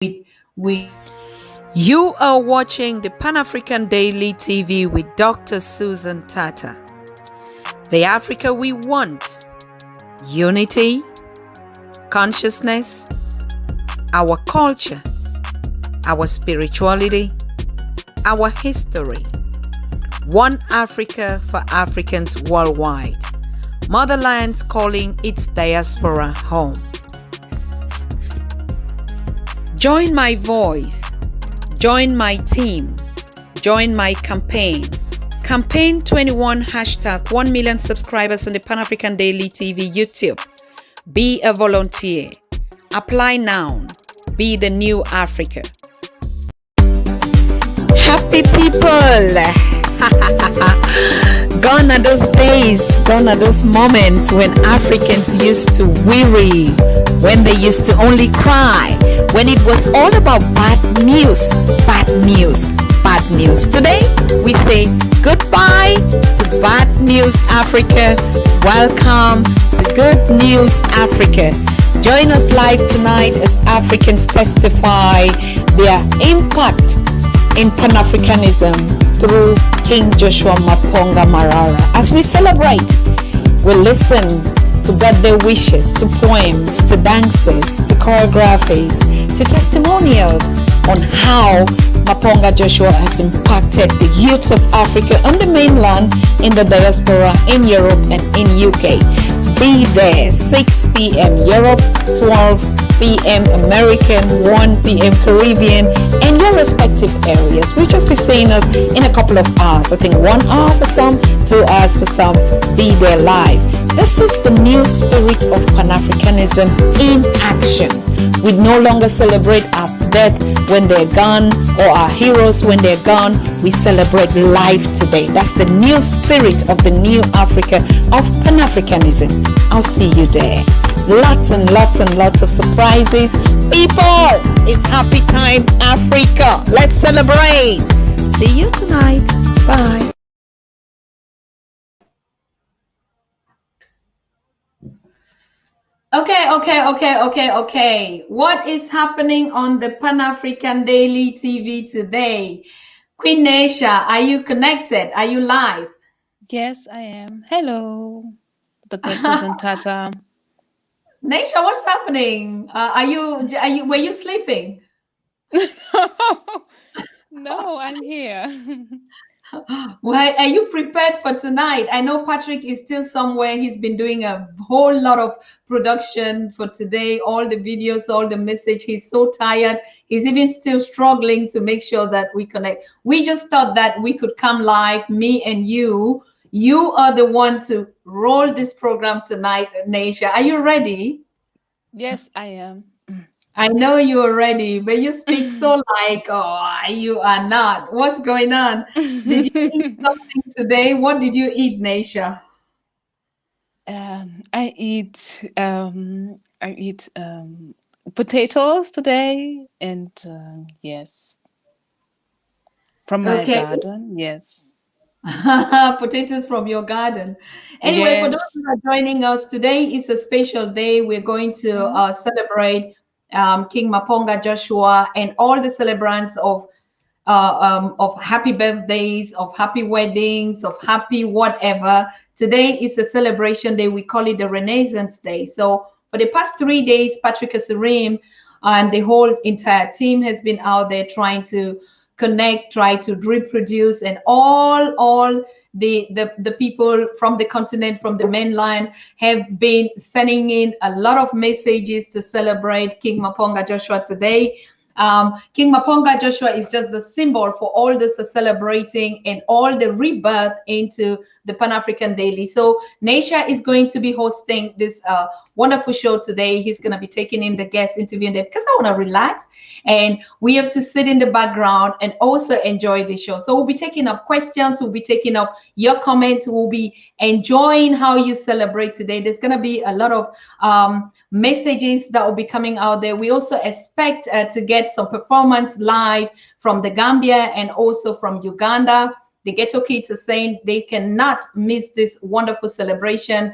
we You are watching the Pan-African Daily TV with Dr. Susan Tata. The Africa we want: unity, consciousness, our culture, our spirituality, our history. One Africa for Africans worldwide. Motherland's calling its diaspora home. Join my voice. Join my team. Join my campaign. Campaign 21 hashtag 1 million subscribers on the Pan-African Daily TV YouTube. Be a volunteer. Apply now. Be the new Africa. Happy people! Gone are those days, gone are those moments when Africans used to weary, when they used to only cry, when it was all about bad news, bad news, bad news. Today, we say goodbye to bad news, Africa. Welcome to Good News, Africa. Join us live tonight as Africans testify their impact in Pan-Africanism through King Joshua Maponga Marara. As we celebrate, we listen to birthday wishes, to poems, to dances, to choreographies, to testimonials on how Maponga Joshua has impacted the youth of Africa on the mainland, in the diaspora, in Europe and in UK. Be there, 6 p.m. Europe, 12 p.m. American, 1 p.m. Caribbean, and your respective areas. We'll just be seeing us in a couple of hours. I think 1 hour for some, 2 hours for some. Be there live. This is the new spirit of Pan-Africanism in action. We no longer celebrate our death when they're gone or our heroes when they're gone. We celebrate life today. That's the new spirit of the new Africa of Pan-Africanism. I'll see you there. Lots and lots and lots of surprises. People, it's happy time, Africa. Let's celebrate. See you tonight. Bye. Okay. What is happening on the Pan-African Daily TV today? Queen Naisha, are you connected? Are you live? Yes, I am. Hello, Dr. Susan Tata. Naisha, what's happening? Were you sleeping? No, I'm here. Well, are you prepared for tonight? I know Patrick is still somewhere. He's been doing a whole lot of production for today, all the videos, all the message. He's so tired. He's even still struggling to make sure that we connect. We just thought that we could come live, me and you. You are the one to roll this program tonight, Naisha. Are you ready? Yes, I am. I know you are ready, but you speak so like, oh, you are not. What's going on? Did you eat something today? What did you eat, Naisha? I eat potatoes today, and yes, from my garden. Yes. Potatoes from your garden. Anyway, Yes. for those who are joining us, today is a special day. We're going to celebrate King Maponga Joshua and all the celebrants of happy birthdays, of happy weddings, of happy whatever. Today is a celebration day. We call it the Renaissance Day. So for the past 3 days, Patrick Asirim and the whole entire team has been out there trying to connect, try to reproduce, and all the people from the continent, from the mainland, have been sending in a lot of messages to celebrate King Maponga Joshua today. King Maponga Joshua is just the symbol for all this celebrating and all the rebirth into the Pan-African Daily. So Naisha is going to be hosting this wonderful show today. He's going to be taking in the guests, interviewing them, because I want to relax and we have to sit in the background and also enjoy the show. So we'll be taking up questions, we'll be taking up your comments, we'll be enjoying how you celebrate today. There's going to be a lot of messages that will be coming out there. We also expect to get some performance live from the Gambia and also from Uganda. The Ghetto Kids are saying they cannot miss this wonderful celebration.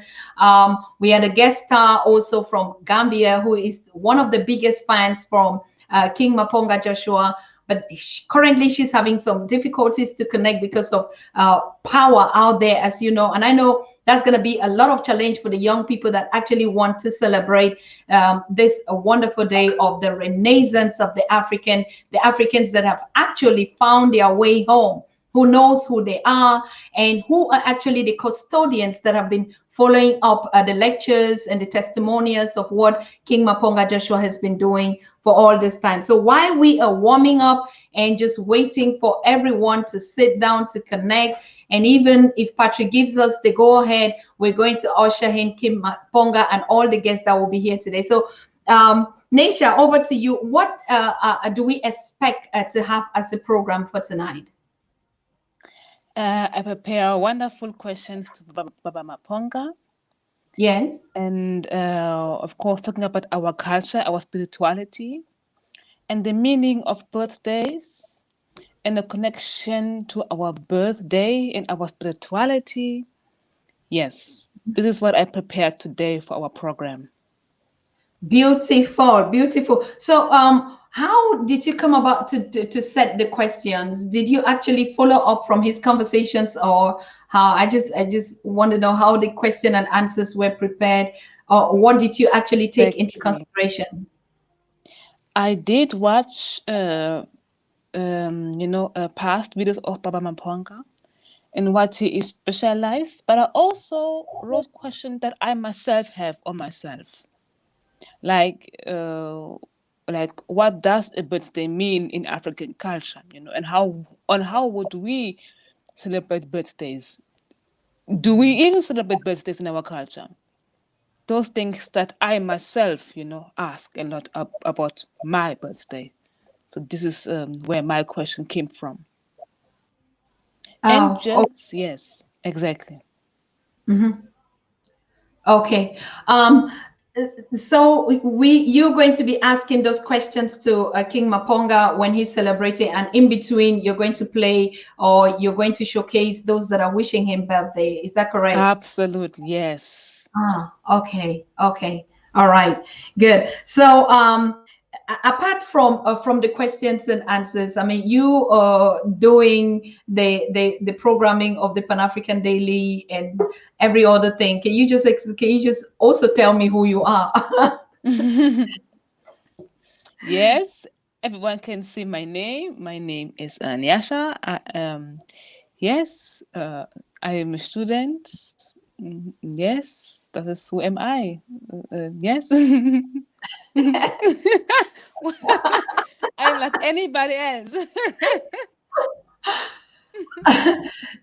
We had a guest star also from Gambia, who is one of the biggest fans from King Maponga Joshua. But currently she's having some difficulties to connect because of power out there, as you know. And I know that's going to be a lot of challenge for the young people that actually want to celebrate this wonderful day of the renaissance of the Africans that have actually found their way home, who knows who they are, and who are actually the custodians that have been following up the lectures and the testimonials of what King Maponga Joshua has been doing for all this time. So while we are warming up and just waiting for everyone to sit down to connect, and even if Patrick gives us the go ahead, we're going to usher in King Maponga and all the guests that will be here today. So Naisha, over to you. What do we expect to have as a program for tonight? I prepare wonderful questions to Baba Maponga. Yes. And of course, talking about our culture, our spirituality, and the meaning of birthdays, and the connection to our birthday and our spirituality. Yes, this is what I prepared today for our program. Beautiful, beautiful. So how did you come about to set the questions? Did you actually follow up from his conversations, or how? I just want to know how the question and answers were prepared, or what did you actually take into consideration? I did watch past videos of Baba Maponga and what he is specialized, but I also wrote questions that I myself have on myself. Like what does a birthday mean in African culture, and how would we celebrate birthdays? Do we even celebrate birthdays in our culture? Those things that I myself, ask a lot about my birthday. So this is where my question came from. And just, yes, exactly. Mm-hmm. Okay. So you're going to be asking those questions to King Maponga when he's celebrating, and in between you're going to play, or you're going to showcase those that are wishing him birthday. Is that correct? Absolutely, yes. Okay. All right. Good. So apart from the questions and answers, I mean, you are doing the programming of the Pan African Daily and every other thing. Can you just also tell me who you are? Yes, everyone can see my name. My name is Nyasha. Yes, I am a student. Yes, that is who am I. Yes. I'm like anybody else.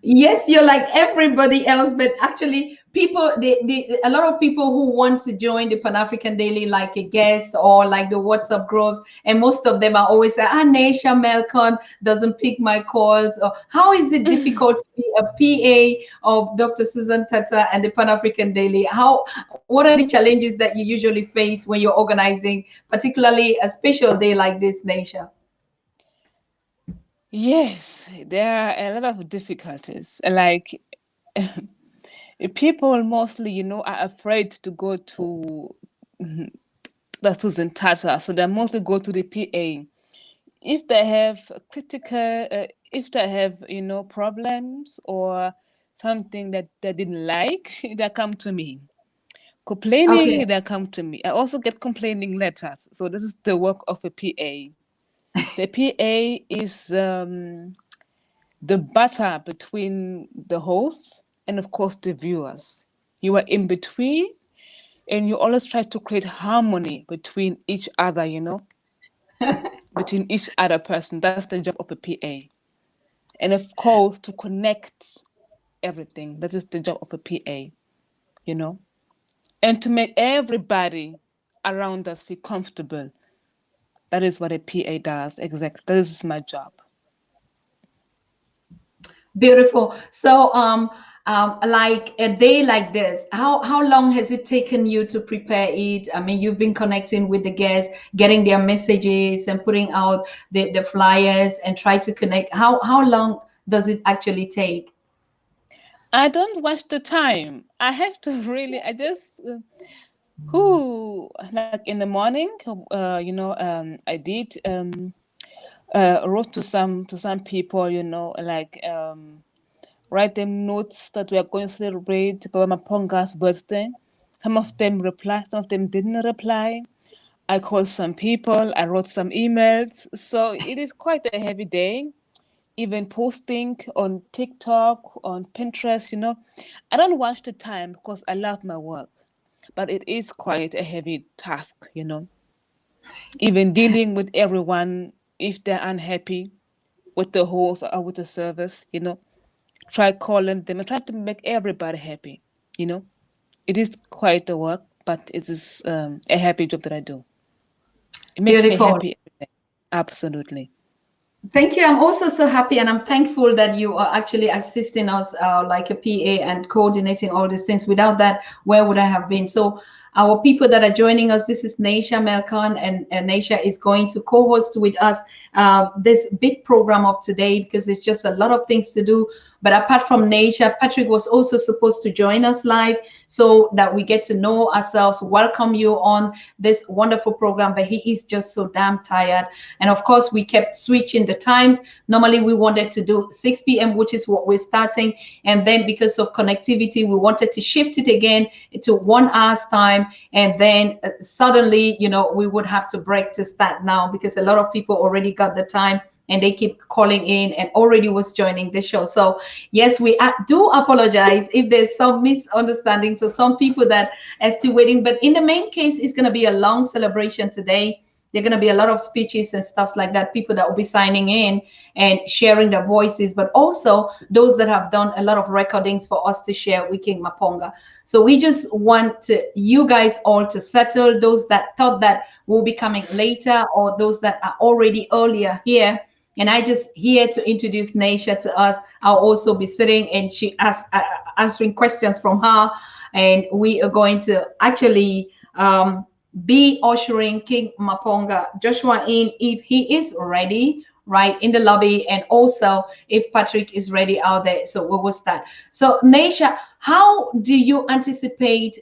Yes, you're like everybody else, but actually people, a lot of people who want to join the Pan-African Daily like a guest or like the WhatsApp groups, and most of them are always say, Naisha Melcon doesn't pick my calls, or how is it difficult to be a PA of Dr. Susan Tata and the Pan-African Daily? What are the challenges that you usually face when you're organizing, particularly a special day like this, Naisha? Yes, there are a lot of difficulties. Like people mostly, are afraid to go to the Susan Tata, so they mostly go to the PA. If they have if they have, problems or something that they didn't like, they come to me. Complaining, Okay. they come to me. I also get complaining letters. So this is the work of a PA. The PA is the butter between the host and, of course, the viewers. You are in between, and you always try to create harmony between each other, between each other person. That's the job of a PA. And of course, to connect everything. That is the job of a PA, and to make everybody around us feel comfortable. That is what a PA does. Exactly. That is my job. Beautiful. So, like a day like this, how long has it taken you to prepare it? I mean, you've been connecting with the guests, getting their messages, and putting out the flyers, and try to connect. How long does it actually take? I don't watch the time. I have to really. I just Who, like in the morning, I did wrote to some people, like write them notes that we are going to celebrate Baba Maponga's birthday. Some of them replied, some of them didn't reply. I called some people, I wrote some emails. So it is quite a heavy day. Even posting on TikTok, on Pinterest, I don't watch the time because I love my work, but it is quite a heavy task. Even dealing with everyone if they're unhappy with the host or with the service, try calling them and try to make everybody happy, you know. It is quite a work, but it is a happy job that I do. It makes me Beautiful. happy every day. Absolutely. Thank you. I'm also so happy and I'm thankful that you are actually assisting us like a PA and coordinating all these things. Without that, where would I have been? So our people that are joining us, this is Naisha Melkan, and Naisha is going to co-host with us this big program of today because it's just a lot of things to do. But apart from Naisha, Patrick was also supposed to join us live so that we get to know ourselves, welcome you on this wonderful program, but he is just so damn tired. And of course, we kept switching the times. Normally, we wanted to do 6 p.m., which is what we're starting. And then because of connectivity, we wanted to shift it again to 1 hour's time. And then suddenly, we would have to break to start now because a lot of people already got the time and they keep calling in and already was joining the show. So yes, we do apologize if there's some misunderstandings or some people that are still waiting. But in the main case, it's going to be a long celebration today. There are going to be a lot of speeches and stuff like that, people that will be signing in and sharing their voices, but also those that have done a lot of recordings for us to share with King Maponga. So we just want you guys all to settle, those that thought that will be coming later or those that are already earlier here. And I just here to introduce Naisha to us. I'll also be sitting and she answering questions from her. And we are going to actually be ushering King Maponga Joshua in if he is ready, right, in the lobby, and also if Patrick is ready out there. So we will start. So Naisha, how do you anticipate,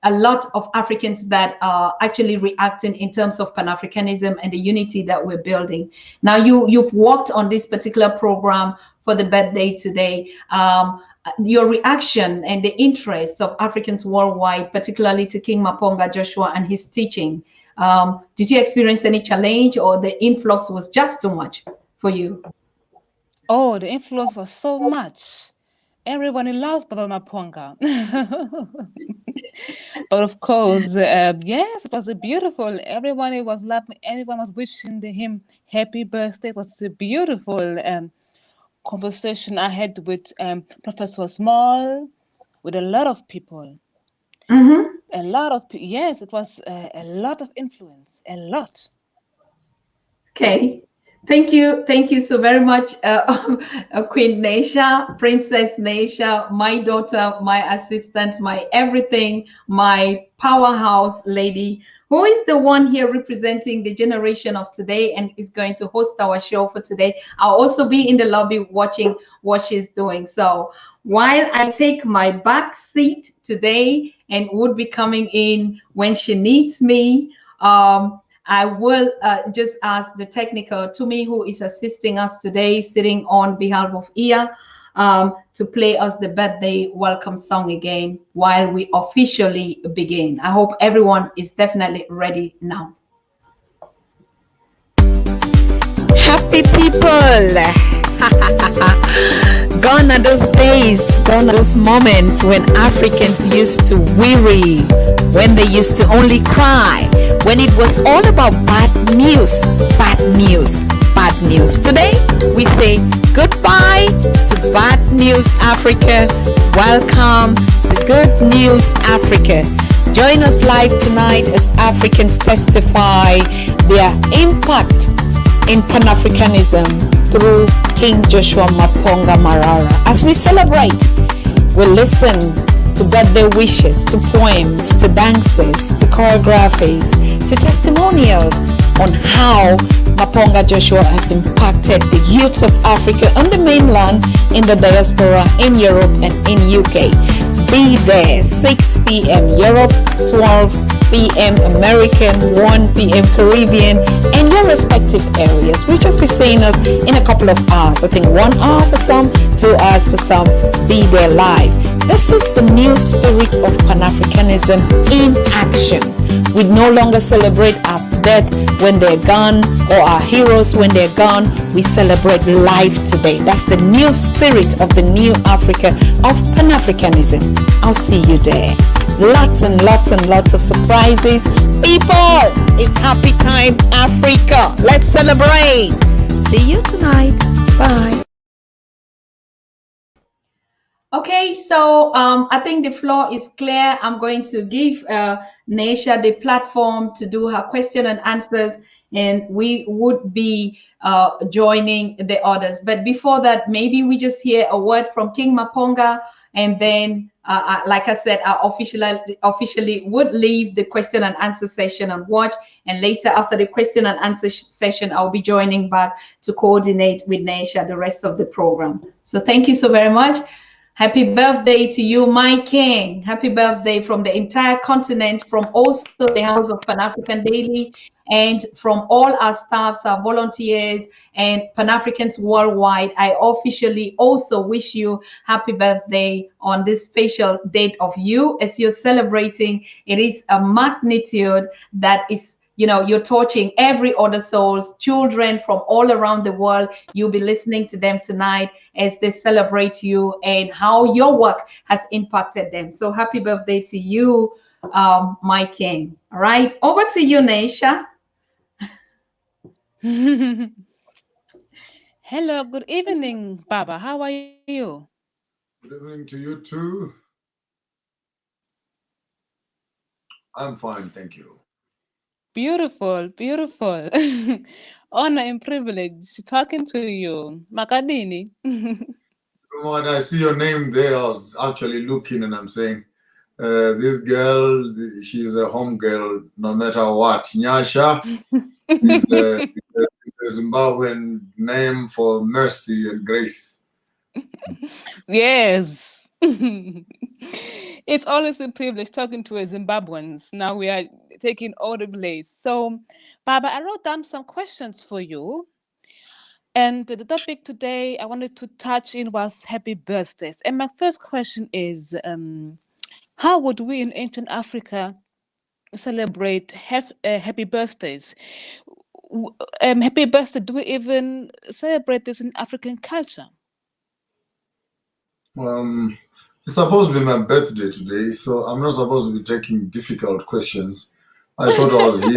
a lot of Africans that are actually reacting in terms of Pan-Africanism and the unity that we're building? Now, you've worked on this particular program for the birthday today. Your reaction and the interests of Africans worldwide, particularly to King Maponga Joshua and his teaching. Did you experience any challenge or the influx was just too much for you? Oh, the influence was so much. Everybody loves Baba Maponga. But of course, yes, it was beautiful. Everyone was laughing. Everyone was wishing him happy birthday. It was a beautiful conversation I had with Professor Small, with a lot of people. Mm-hmm. A lot of people. Yes, it was a lot of influence. A lot. Okay. Thank you so very much, Queen Naisha, Princess Naisha, my daughter, my assistant, my everything, my powerhouse lady, who is the one here representing the generation of today and is going to host our show for today. I'll also be in the lobby watching what she's doing. So while I take my back seat today and would be coming in when she needs me, I will just ask the technical to me who is assisting us today, sitting on behalf of Ia, to play us the birthday welcome song again while we officially begin. I hope everyone is definitely ready now. Happy people! Gone are those days, gone are those moments when Africans used to weary, when they used to only cry, when it was all about bad news, bad news, bad news. Today, we say goodbye to bad news, Africa. Welcome to Good News, Africa. Join us live tonight as Africans testify their impact in Pan-Africanism through King Joshua Maponga Marara. As we celebrate, we listen to birthday wishes, to poems, to dances, to choreographies, to testimonials on how Maponga Joshua has impacted the youths of Africa on the mainland, in the diaspora, in Europe and in UK. be there. 6 p.m. Europe, 12 p.m. American, 1 p.m. Caribbean, and your respective areas. We'll just be seeing us in a couple of hours. I think 1 hour for some, 2 hours for some. Be there live. This is the new spirit of Pan-Africanism in action. We no longer celebrate our death when they're gone or our heroes when they're gone. We celebrate life today. That's the new spirit of the new Africa of Pan-Africanism. I'll see you there. Lots and lots and lots of surprises. People, it's happy time Africa. Let's celebrate. See you tonight. Bye. Okay, so I think the floor is clear. I'm going to give Naisha the platform to do her question and answers, and we would be joining the others. But before that, maybe we just hear a word from King Maponga, and then, like I said, I officially would leave the question and answer session and watch. And later, after the question and answer session, I'll be joining back to coordinate with Naisha the rest of the program. So thank you so very much. Happy birthday to you, my king. Happy birthday from the entire continent, from also the House of Pan-African Daily, and from all our staffs, our volunteers, and Pan-Africans worldwide. I officially also wish you happy birthday on this special date of you as you're celebrating. It is a magnitude that is, you know, you're touching every other souls, children from all around the world. You'll be listening to them tonight as they celebrate you and how your work has impacted them. So happy birthday to you, my king. All right, over to you, Naisha. Hello, good evening, Baba. How are you? Good evening to you too. I'm fine, thank you. Beautiful, beautiful. Honor and privilege talking to you. Makadini. When I see your name there, I was actually looking and I'm saying, this girl, she's a home girl no matter what. Nyasha is a Zimbabwean name for mercy and grace. Yes. It's always a privilege talking to a Zimbabweans. Now we are taking all the place. So, Baba, I wrote down some questions for you. And the topic today I wanted to touch in was happy birthdays. And my first question is, how would we in ancient Africa celebrate happy birthdays? Happy birthday, do we even celebrate this in African culture? It's supposed to be my birthday today, so I'm not supposed to be taking difficult questions. I thought I was here.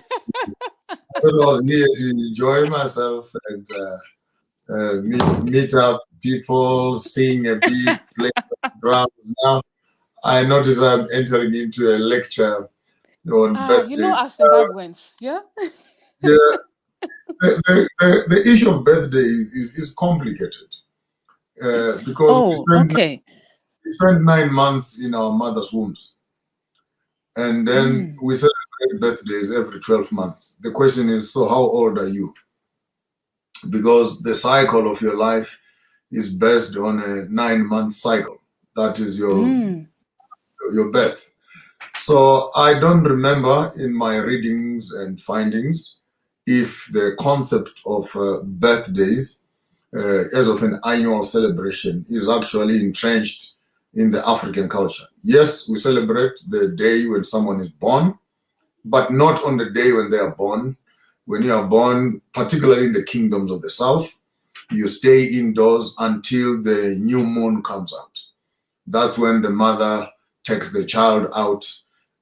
I thought I was here to enjoy myself and meet up people, sing a beat, play drums. Now I notice I'm entering into a lecture on birthdays. You know us Zimbabweans, yeah? Yeah. The issue of birthdays is complicated because we spend 9 months in our mother's wombs, and then we celebrate birthdays every 12 months. The question is, so how old are you? Because the cycle of your life is based on a 9-month cycle. That is your birth. So I don't remember in my readings and findings if the concept of birthdays as of an annual celebration is actually entrenched in the African culture. Yes, we celebrate the day when someone is born, but not on the day when they are born. When you are born, particularly in the kingdoms of the South, you stay indoors until the new moon comes out. That's when the mother takes the child out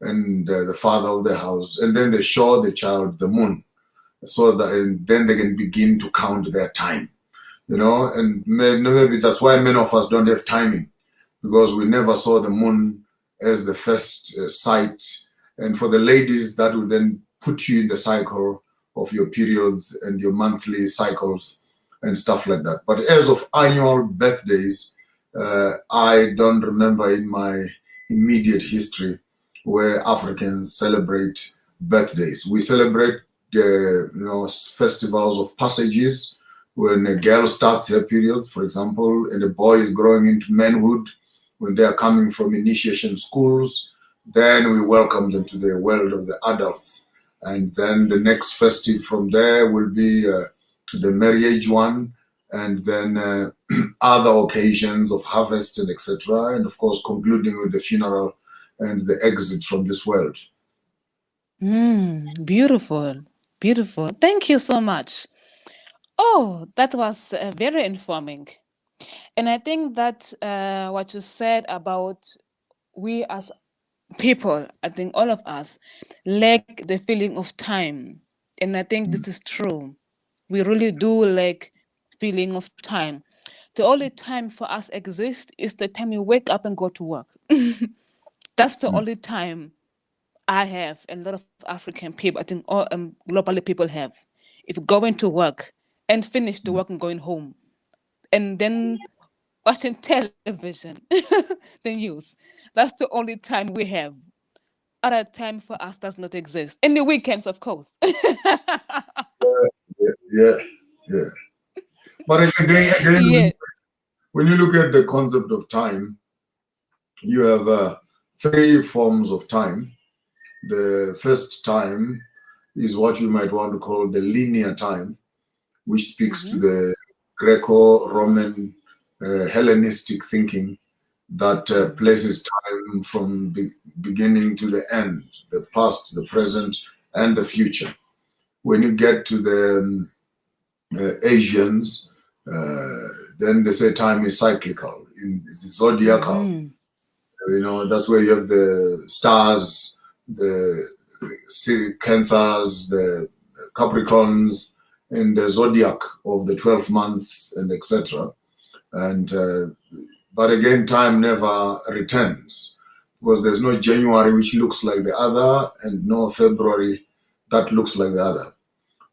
and the father of the house, and then they show the child the moon, so that and then they can begin to count their time, you know. And maybe that's why many of us don't have timing, because we never saw the moon as the first sight. And for the ladies, that would then put you in the cycle of your periods and your monthly cycles and stuff like that. But as of annual birthdays, I don't remember in my immediate history where Africans celebrate birthdays. We celebrate festivals of passages, when a girl starts her period, for example, and a boy is growing into manhood, when they are coming from initiation schools. Then we welcome them to the world of the adults. And then the next festive from there will be the marriage one, and then other occasions of harvest and etc. And of course, concluding with the funeral and the exit from this world. Beautiful, beautiful. Thank you so much. Oh, that was very informing. And I think that what you said about we as people, I think all of us lack the feeling of time. And I think this is true. We really do lack feeling of time. The only time for us exists is the time we wake up and go to work. That's the only time I have, and a lot of African people, I think all globally people have. If going to work and finish the work and going home, and then watching television, the news. That's the only time we have. Other time for us does not exist. In the weekends, of course. Yeah. But again Yeah. when you look at the concept of time, you have 3 forms of time. The first time is what you might want to call the linear time, which speaks to the Greco-Roman Hellenistic thinking that places time from the beginning to the end, the past, the present, and the future. When you get to the Asians, then they say time is cyclical, it's zodiacal. You know, that's where you have the stars, the Cancers, the Capricorns, and the zodiac of the 12 months, and etc. And but again, time never returns, because there's no January which looks like the other, and no February that looks like the other.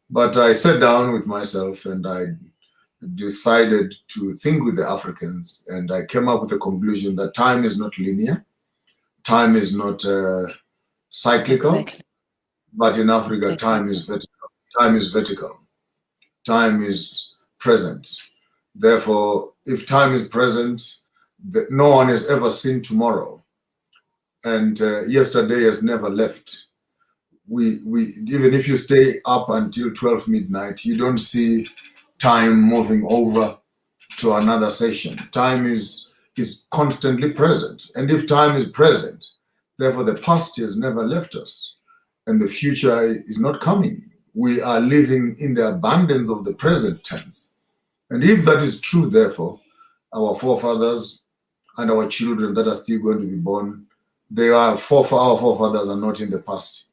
But I sat down with myself and I decided to think with the Africans, and I came up with the conclusion that time is not linear, time is not cyclical, but in Africa, time is vertical. Time is vertical. Time is present. Therefore, if time is present, no one has ever seen tomorrow, and yesterday has never left. We even if you stay up until 12 midnight, you don't see time moving over to another session. Time is constantly present, and if time is present, therefore the past has never left us, and the future is not coming. We are living in the abundance of the present tense. And if that is true, therefore, our forefathers and our children that are still going to be born, our forefathers are not in the past.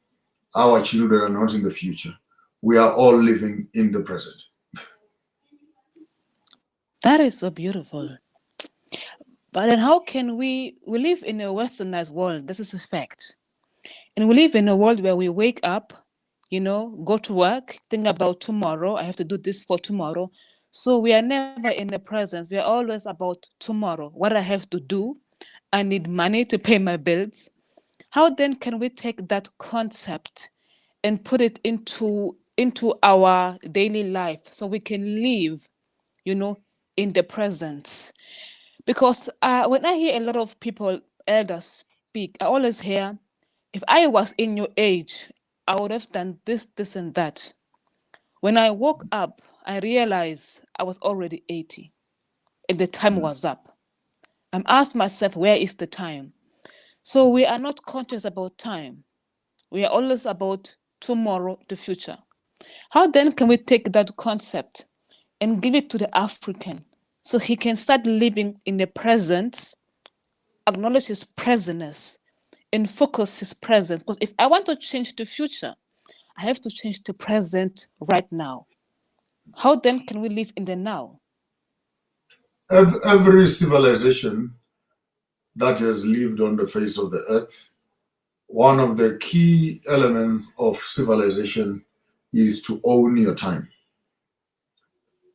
Our children are not in the future. We are all living in the present. That is so beautiful. But then how can we live in a westernized world? This is a fact. And we live in a world where we wake up, go to work, think about tomorrow. I have to do this for tomorrow. So we are never in the present. We are always about tomorrow, what I have to do. I need money to pay my bills. How then can we take that concept and put it into our daily life so we can live, in the present? Because when I hear a lot of people, elders speak, I always hear, if I was in your age, I would have done this, this, and that. When I woke up, I realized I was already 80 and the time was up. I'm asked myself, where is the time? So we are not conscious about time. We are always about tomorrow, the future. How then can we take that concept and give it to the African so he can start living in the present, acknowledge his presentness, and focus his present? Because if I want to change the future, I have to change the present right now. How then can we live in the now? Every civilization that has lived on the face of the earth, one of the key elements of civilization is to own your time.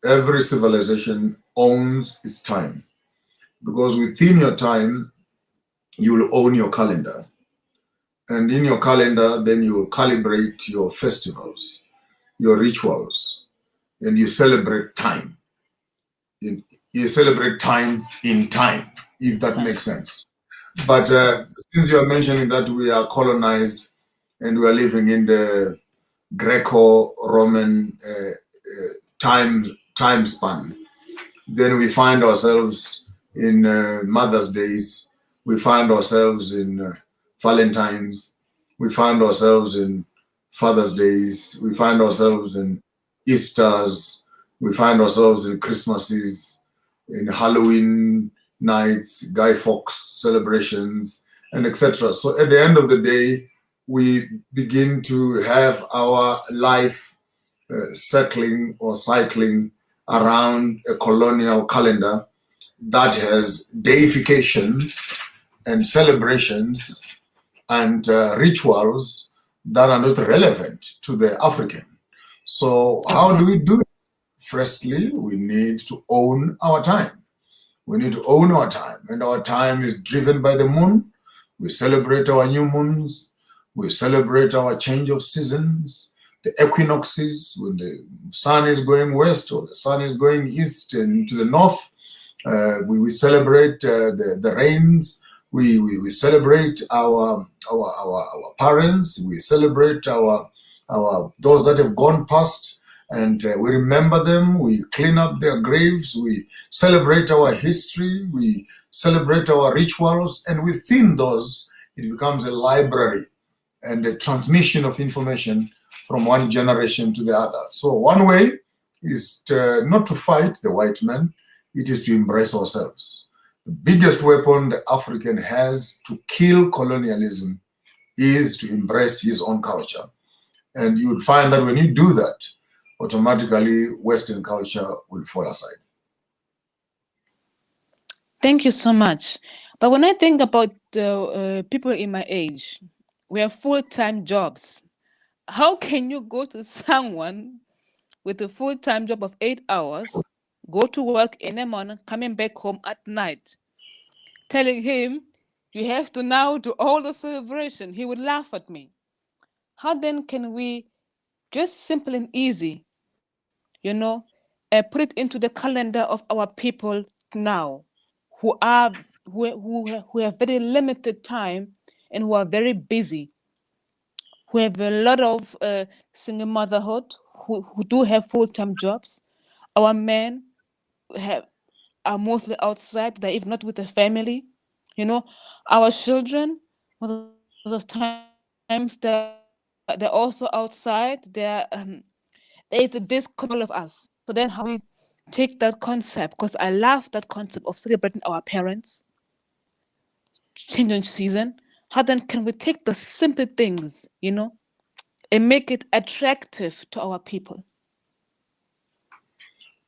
Every civilization owns its time, because within your time, you will own your calendar. And in your calendar, then you will calibrate your festivals, your rituals, and you celebrate time. You celebrate time in time. if that makes sense. But since you are mentioning that we are colonized and we are living in the Greco-Roman time span, then we find ourselves in Mother's Days, we find ourselves in Valentine's, we find ourselves in Father's Days, we find ourselves in Easters, we find ourselves in Christmases, in Halloween nights, Guy Fawkes celebrations, and etc. So at the end of the day, we begin to have our life circling or cycling around a colonial calendar that has deifications and celebrations and rituals that are not relevant to the African. So how do we do it? Firstly, we need to own our time. We need to own our time, and our time is driven by the moon. We celebrate our new moons. We celebrate our change of seasons, the equinoxes, when the sun is going west or the sun is going east and to the north. We celebrate the rains. We celebrate our parents. We celebrate our those that have gone past, and we remember them. We clean up their graves. We celebrate our history. We celebrate our rituals, and within those, it becomes a library and a transmission of information from one generation to the other. So one way is not to fight the white man, it is to embrace ourselves. The biggest weapon the African has to kill colonialism is to embrace his own culture. And you would find that when you do that, automatically Western culture will fall aside. Thank you so much. But when I think about people in my age, we have full-time jobs. How can you go to someone with a full-time job of 8 hours, go to work in the morning, coming back home at night, telling him, you have to now do all the celebration? He would laugh at me. How then can we just simple and easy, put it into the calendar of our people now, who have very limited time and who are very busy, who have a lot of single motherhood, who do have full-time jobs. Our men are mostly outside, they're even not with the family. Our children, most of the times they're also outside. There's a disconnect of us. So then how we take that concept, because I love that concept of celebrating our parents, changing season. How then can we take the simple things, and make it attractive to our people?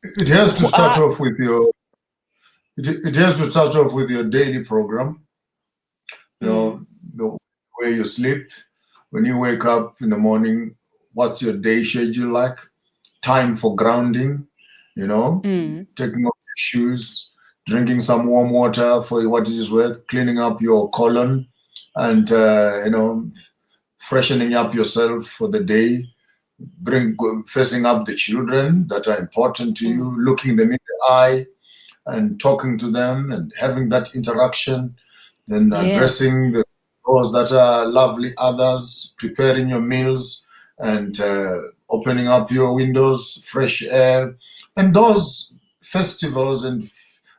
It has to start off with your. It has to start off with your daily program. The way you sleep, when you wake up in the morning, what's your day schedule like? Time for grounding, taking off your shoes, drinking some warm water for what it is worth, cleaning up your colon, and freshening up yourself for the day, facing up the children that are important to you, looking them in the eye and talking to them and having that interaction, then addressing those that are lovely others, preparing your meals and opening up your windows, fresh air, and those festivals and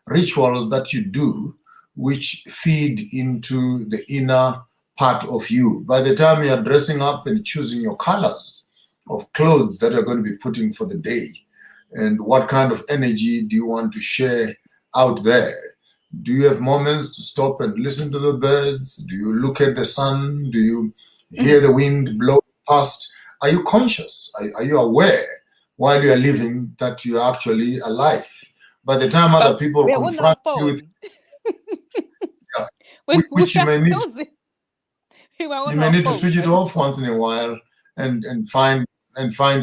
rituals that you do, which feed into the inner part of you. By the time you're dressing up and choosing your colors of clothes that you're going to be putting for the day, and what kind of energy do you want to share out there? Do you have moments to stop and listen to the birds? Do you look at the sun? Do you hear the wind blow past? Are you conscious? Are you aware while you are living that you are actually alive? By the time other people confront you with, which you may need, to switch it off once in a while and find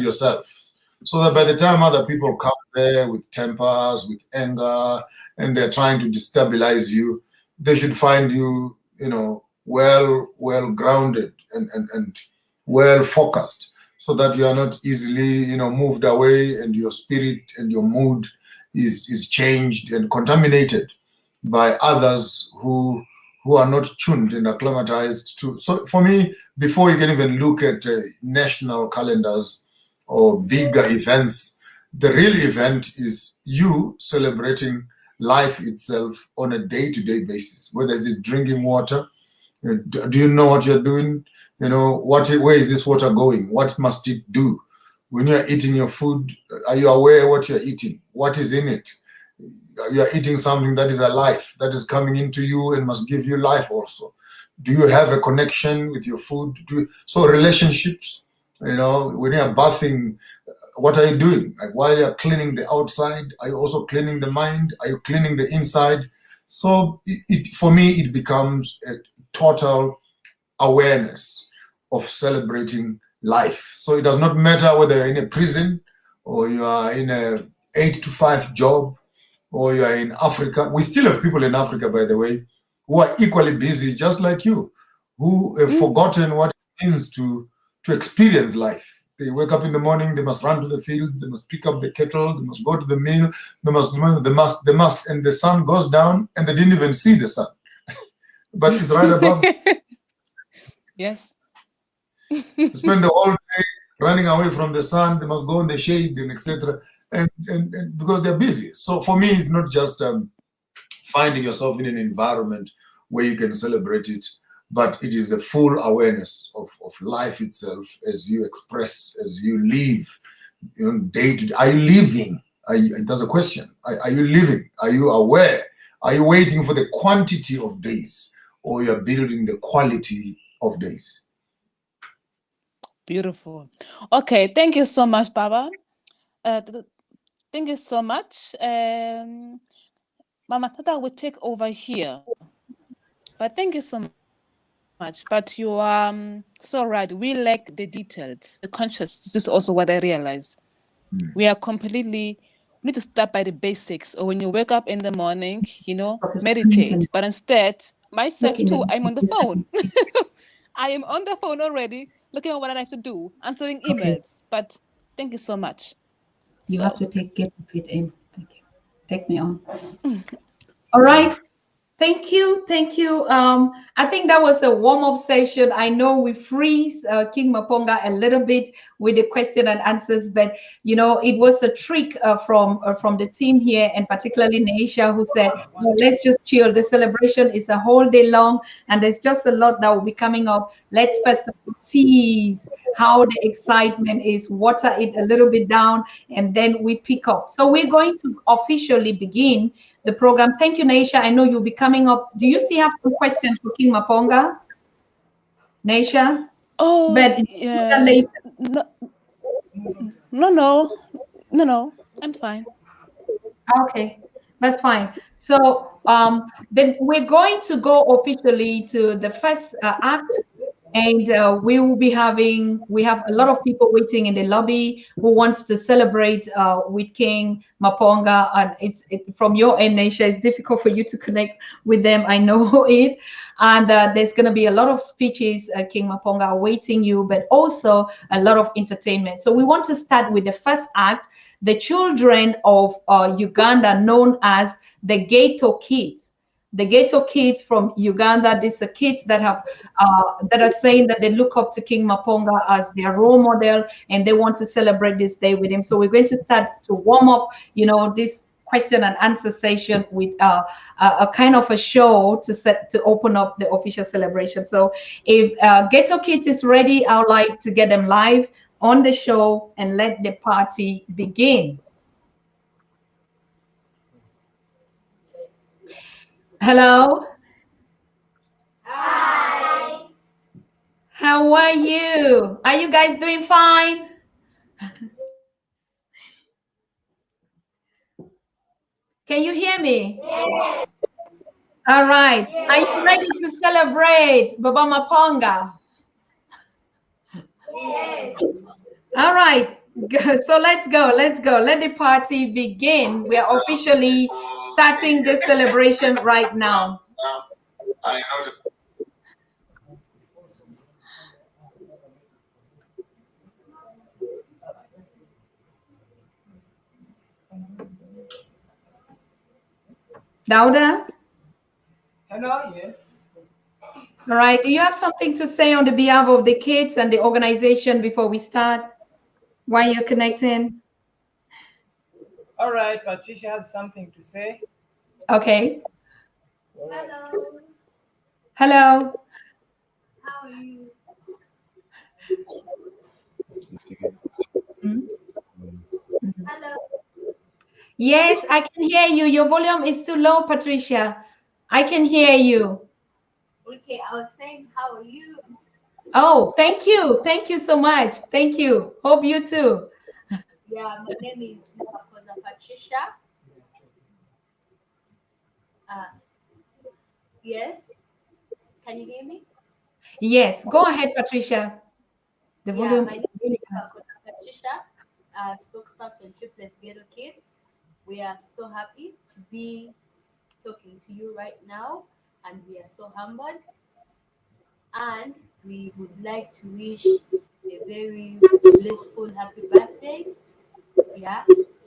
yourself. So that by the time other people come there with tempers, with anger, and they're trying to destabilize you, they should find you, well grounded and well focused, so that you are not easily, moved away, and your spirit and your mood is changed and contaminated by others who are not tuned and acclimatized to. So for me, before you can even look at national calendars or bigger events, the real event is you celebrating life itself on a day-to-day basis. Whether it's drinking water, do you know what you're doing? You know, where is this water going? What must it do? When you're eating your food, are you aware what you're eating? What is in it? You're eating something that is alive, that is coming into you and must give you life also. Do you have a connection with your food? So relationships, you know, when you're bathing, what are you doing? Like, while you're cleaning the outside, are you also cleaning the mind? Are you cleaning the inside? So for me, it becomes a total awareness of celebrating life. So it does not matter whether you're in a prison or you are in a 8-to-5 job or you are in Africa. We still have people in Africa, by the way, who are equally busy, just like you, who have forgotten what it means to experience life. They wake up in the morning, they must run to the fields, they must pick up the kettle, they must go to the mill, they must, and the sun goes down and they didn't even see the sun. But it's right above. Yes. Spend the whole day running away from the sun, they must go in the shade and etc. And because they're busy. So for me, it's not just finding yourself in an environment where you can celebrate it, but it is the full awareness of life itself as you express, as you live, you know, day to day. Are you living? That's a question. Are you living? Are you aware? Are you waiting for the quantity of days, or you're building the quality of days? Beautiful. Okay, thank you so much, Baba. Thank you so much. Mama Tata will take over here. But thank you so much. But you are so right. We lack the details, the conscious. This is also what I realize. We are completely, we need to start by the basics. Or when you wake up in the morning, you know, meditate. But instead, myself too, I'm on the phone. I am on the phone already, looking at what I have to do, answering emails. Okay. But thank you so much. You have to get Ghetto Kid in. Thank you. Take me on. All right. Thank you. Thank you. I think that was a warm-up session. I know we freeze King Maponga a little bit with the question and answers, but you know, it was a trick from the team here, and particularly Neisha, who said, well, let's just chill. The celebration is a whole day long, and there's just a lot that will be coming up. Let's first of all tease how the excitement is, water it a little bit down, and then we pick up. So we're going to officially begin the program. Thank you, Neisha. I know you'll be coming up. Do you still have some questions for King Maponga, Neisha? Oh, but yeah. No. I'm fine. Okay, that's fine. So then we're going to go officially to the first act. And we have a lot of people waiting in the lobby who wants to celebrate with King Maponga. And from your end, Neisha, it's difficult for you to connect with them. I know it. And there's going to be a lot of speeches, King Maponga, awaiting you, but also a lot of entertainment. So we want to start with the first act, the children of Uganda, known as the Ghetto Kids. The Ghetto Kids from Uganda. These are kids that are saying that they look up to King Maponga as their role model, and they want to celebrate this day with him. So we're going to start to warm up, you know, this question and answer session with a kind of a show to open up the official celebration. So if Ghetto Kids is ready, I would like to get them live on the show and let the party begin. Hello. Hi. How are you? Are you guys doing fine? Can you hear me? Yes. All right. Yes. Are you ready to celebrate Baba Maponga? Yes. All right. So let's go. Let's go. Let the party begin. We are officially starting the celebration right now. Dauda? Hello, yes. All right. Do you have something to say on the behalf of the kids and the organization before we start? While you're connecting? All right, Patricia has something to say. Okay. Hello. Hello. How are you? Hello. Yes, I can hear you. Your volume is too low, Patricia. I can hear you. Okay, I was saying, how are you? Oh, thank you. Thank you so much. Thank you. Hope you too. Yeah, my name is Patricia. Yes. Can you hear me? Yes, go ahead, Patricia. The Yeah, volume my is name really is Patricia, spokesperson Triplets Ghetto Kids. We are so happy to be talking to you right now, and we are so humbled. And we would like to wish a very blissful happy birthday, yeah,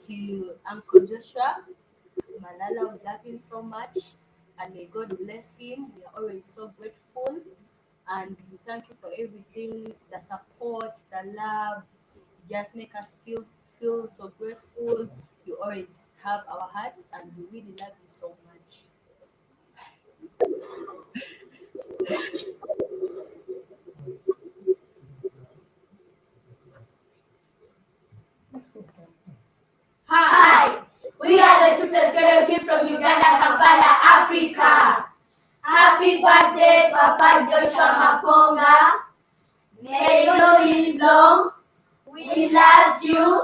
to Uncle Joshua. Malala, we love him so much, and may God bless him. We are always so grateful, and we thank you for everything, the support, the love. You just make us feel so grateful. You always have our hearts, and we really love you so much. Hi, we are the Triplets Ghetto Kids from Uganda, Kampala, Africa. Happy birthday, Papa Joshua Maponga. May you live long. We love you.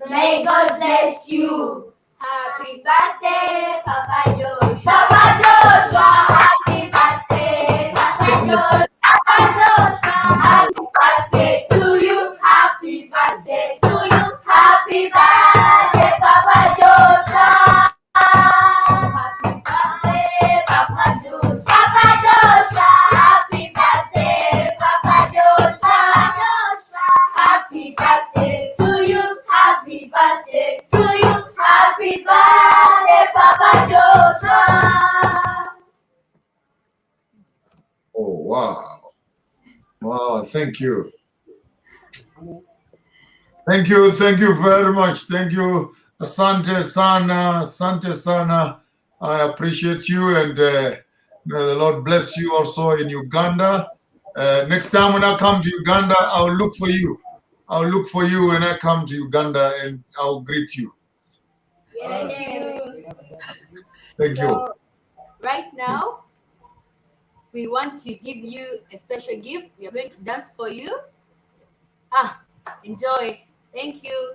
May God bless you. Happy birthday, Papa Joshua. Papa Joshua, happy birthday, Papa Joshua. Papa Joshua, happy birthday to you. Happy birthday to you. Happy birthday, Papa Joshua. Happy birthday, Papa Joshua. Papa Joshua, happy birthday, Papa Joshua. Happy birthday to you. Happy birthday to you. Happy birthday, Papa Joshua. Oh, wow. Wow, thank you. Thank you very much. Thank you, Asante Sana. I appreciate you, and may the Lord bless you also in Uganda. Next time when I come to Uganda, I'll look for you. I'll look for you when I come to Uganda, and I'll greet you. Thank you. Thank you. So, right now, we want to give you a special gift. We are going to dance for you. Enjoy. Thank you.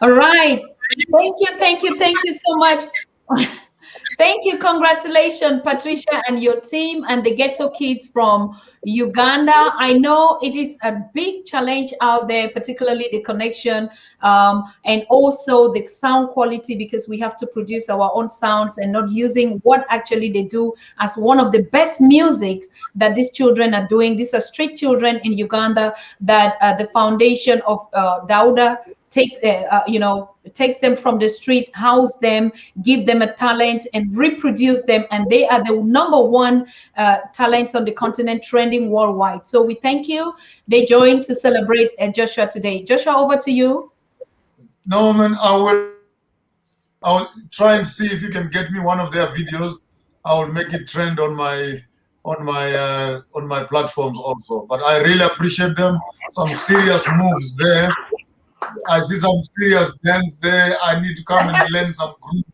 All right. Thank you so much. Thank you. Congratulations, Patricia and your team and the Ghetto Kids from Uganda. I know it is a big challenge out there, particularly the connection and also the sound quality, because we have to produce our own sounds and not using what actually they do as one of the best musics that these children are doing. These are street children in Uganda that the foundation of Dauda takes them from the street, house them, give them a talent, and reproduce them. And they are the #1 talents on the continent, trending worldwide. So we thank you. They joined to celebrate Joshua today. Joshua, over to you. No, man, I'll try and see if you can get me one of their videos. I will make it trend on my platforms also. But I really appreciate them. Some serious moves there. I see some serious dance there. I need to come and learn some groups,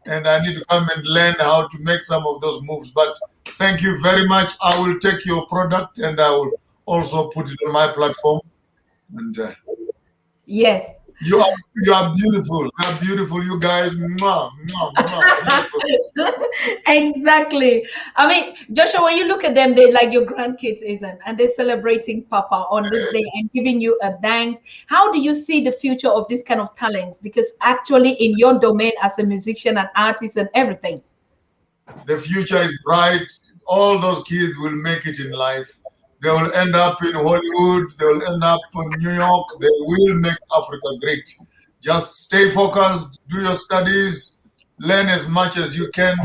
and I need to come and learn how to make some of those moves. But thank you very much. I will take your product and I will also put it on my platform. And yes, you are beautiful. You are beautiful, you guys. Mwah, mwah, mwah, beautiful. Exactly. I mean, Joshua, when you look at them, they're like your grandkids, isn't? And they're celebrating Papa on this day and giving you a thanks. How do you see the future of this kind of talents? Because actually, in your domain as a musician and artist and everything, the future is bright. All those kids will make it in life. They will end up in Hollywood. They will end up in New York. They will make Africa great. Just stay focused, do your studies, learn as much as you can,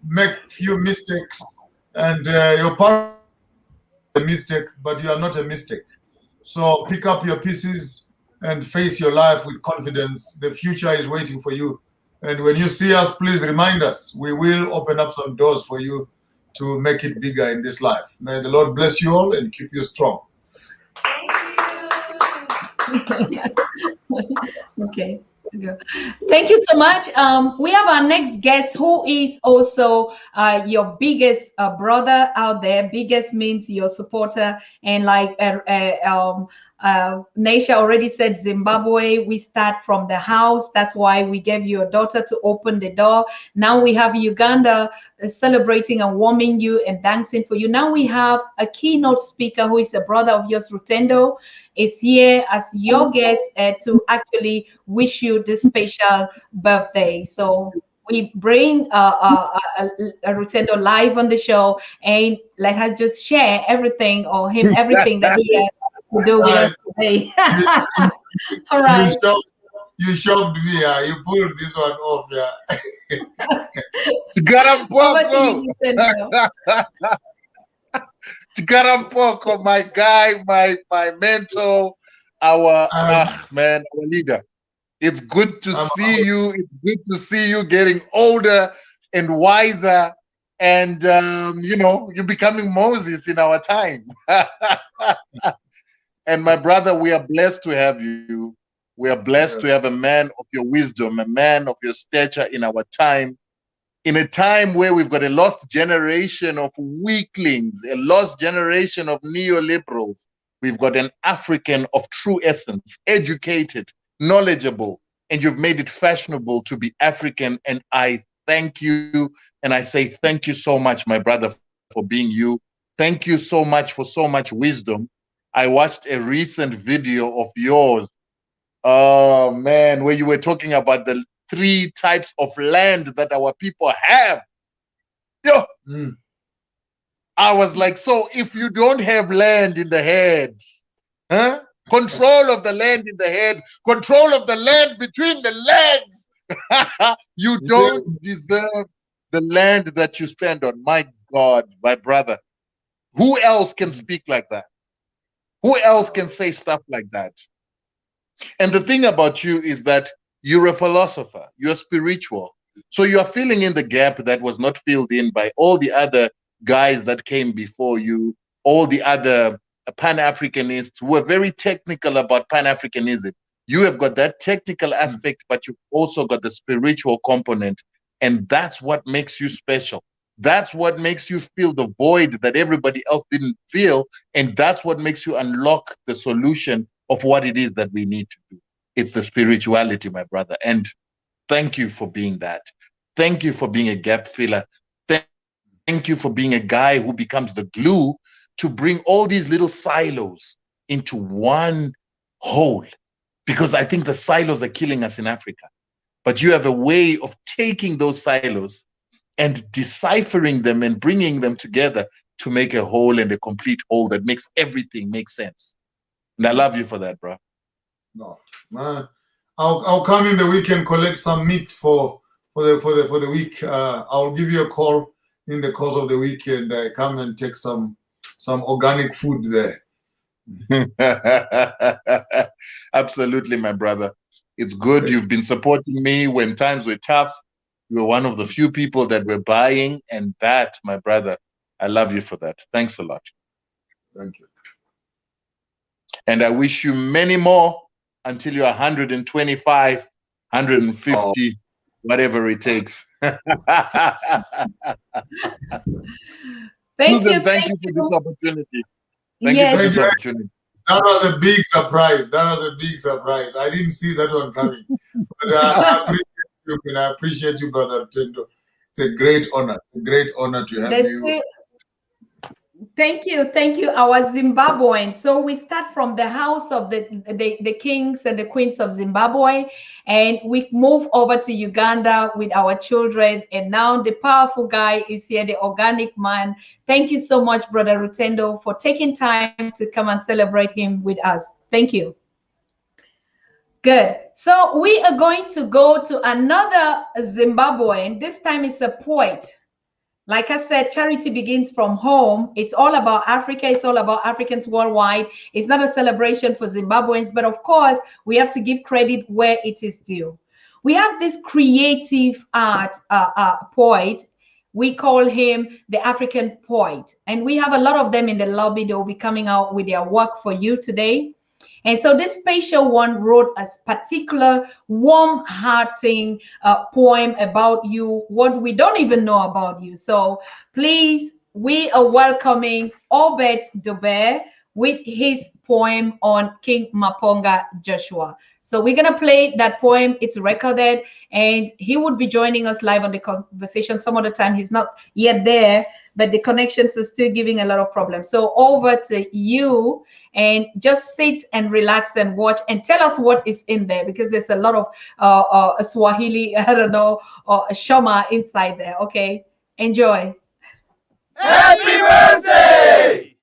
make few mistakes, and your part is a mistake, but you are not a mistake. So pick up your pieces and face your life with confidence. The future is waiting for you. And when you see us, please remind us. We will open up some doors for you to make it bigger in this life. May the Lord bless you all and keep you strong. okay. Thank you so much. We have our next guest, who is also your biggest brother out there. Biggest means your supporter, and like Naisha already said, Zimbabwe, we start from the house. That's why we gave you a daughter to open the door. Now we have Uganda celebrating and warming you and dancing for you. Now we have a keynote speaker who is a brother of yours, Rutendo, is here as your guest to actually wish you this special birthday. So we bring Rutendo live on the show and let her just share everything or him everything that he had to do with us today. All right. You shocked me. You pulled this one off. Chigarampoko, my guy, my mentor, our man, our leader. It's good to see you. It's good to see you getting older and wiser, and you're becoming Moses in our time. And my brother, we are blessed to have you. We are blessed to have a man of your wisdom, a man of your stature in our time. In a time where we've got a lost generation of weaklings, a lost generation of neoliberals, we've got an African of true essence, educated, knowledgeable, and you've made it fashionable to be African. And I thank you. And I say thank you so much, my brother, for being you. Thank you so much for so much wisdom. I watched a recent video of yours, oh man, where you were talking about the 3 types of land that our people have. Yo, I was like, so if you don't have land in the head, control of the land in the head, control of the land between the legs, you don't deserve the land that you stand on. My God, my brother, who else can speak like that? Who else can say stuff like that? And the thing about you is that you're a philosopher, you're spiritual. So you are filling in the gap that was not filled in by all the other guys that came before you, all the other Pan-Africanists who were very technical about Pan-Africanism. You have got that technical aspect, but you've also got the spiritual component. And that's what makes you special. That's what makes you feel the void that everybody else didn't feel. And that's what makes you unlock the solution of what it is that we need to do. It's the spirituality, my brother. And thank you for being that. Thank you for being a gap filler. Thank you for being a guy who becomes the glue to bring all these little silos into one whole. Because I think the silos are killing us in Africa. But you have a way of taking those silos and deciphering them and bringing them together to make a whole and a complete whole that makes everything make sense. And I love you for that, bro. No, man. I'll come in the week and collect some meat for the week. I'll give you a call in the course of the week and come and take some organic food there. Absolutely, my brother. It's good. You've been supporting me when times were tough. You were one of the few people that were buying, and that, my brother, I love you for that. Thanks a lot. Thank you. And I wish you many more until you're 125, 150, whatever it takes. Thank Susan, you. thank you for this opportunity. Thank you for this opportunity. That was a big surprise. I didn't see that one coming. But I appreciate you, and I appreciate you, Brother Tendo. It's a great honor to have you. Thank you, our Zimbabwean. So we start from the house of the kings and the queens of Zimbabwe, and we move over to Uganda with our children, and now the powerful guy is here, the organic man. Thank you so much, Brother Rutendo, for taking time to come and celebrate him with us. Thank you. Good. So we are going to go to another Zimbabwean. This time it's a poet. Like I said, charity begins from home. It's all about Africa. It's all about Africans worldwide. It's not a celebration for Zimbabweans, but of course, we have to give credit where it is due. We have this creative art poet. We call him the African poet. And we have a lot of them in the lobby. They will be coming out with their work for you today. And so this special one wrote a particular warm-hearting poem about you, what we don't even know about you. So please, we are welcoming Obed Dobe with his poem on King Maponga Joshua. So we're going to play that poem. It's recorded, and he would be joining us live on the conversation. Some of the time he's not yet there, but the connections are still giving a lot of problems. So over to you, and just sit and relax and watch and tell us what is in there, because there's a lot of Swahili, I don't know, or Shoma inside there. Okay, enjoy. Happy birthday!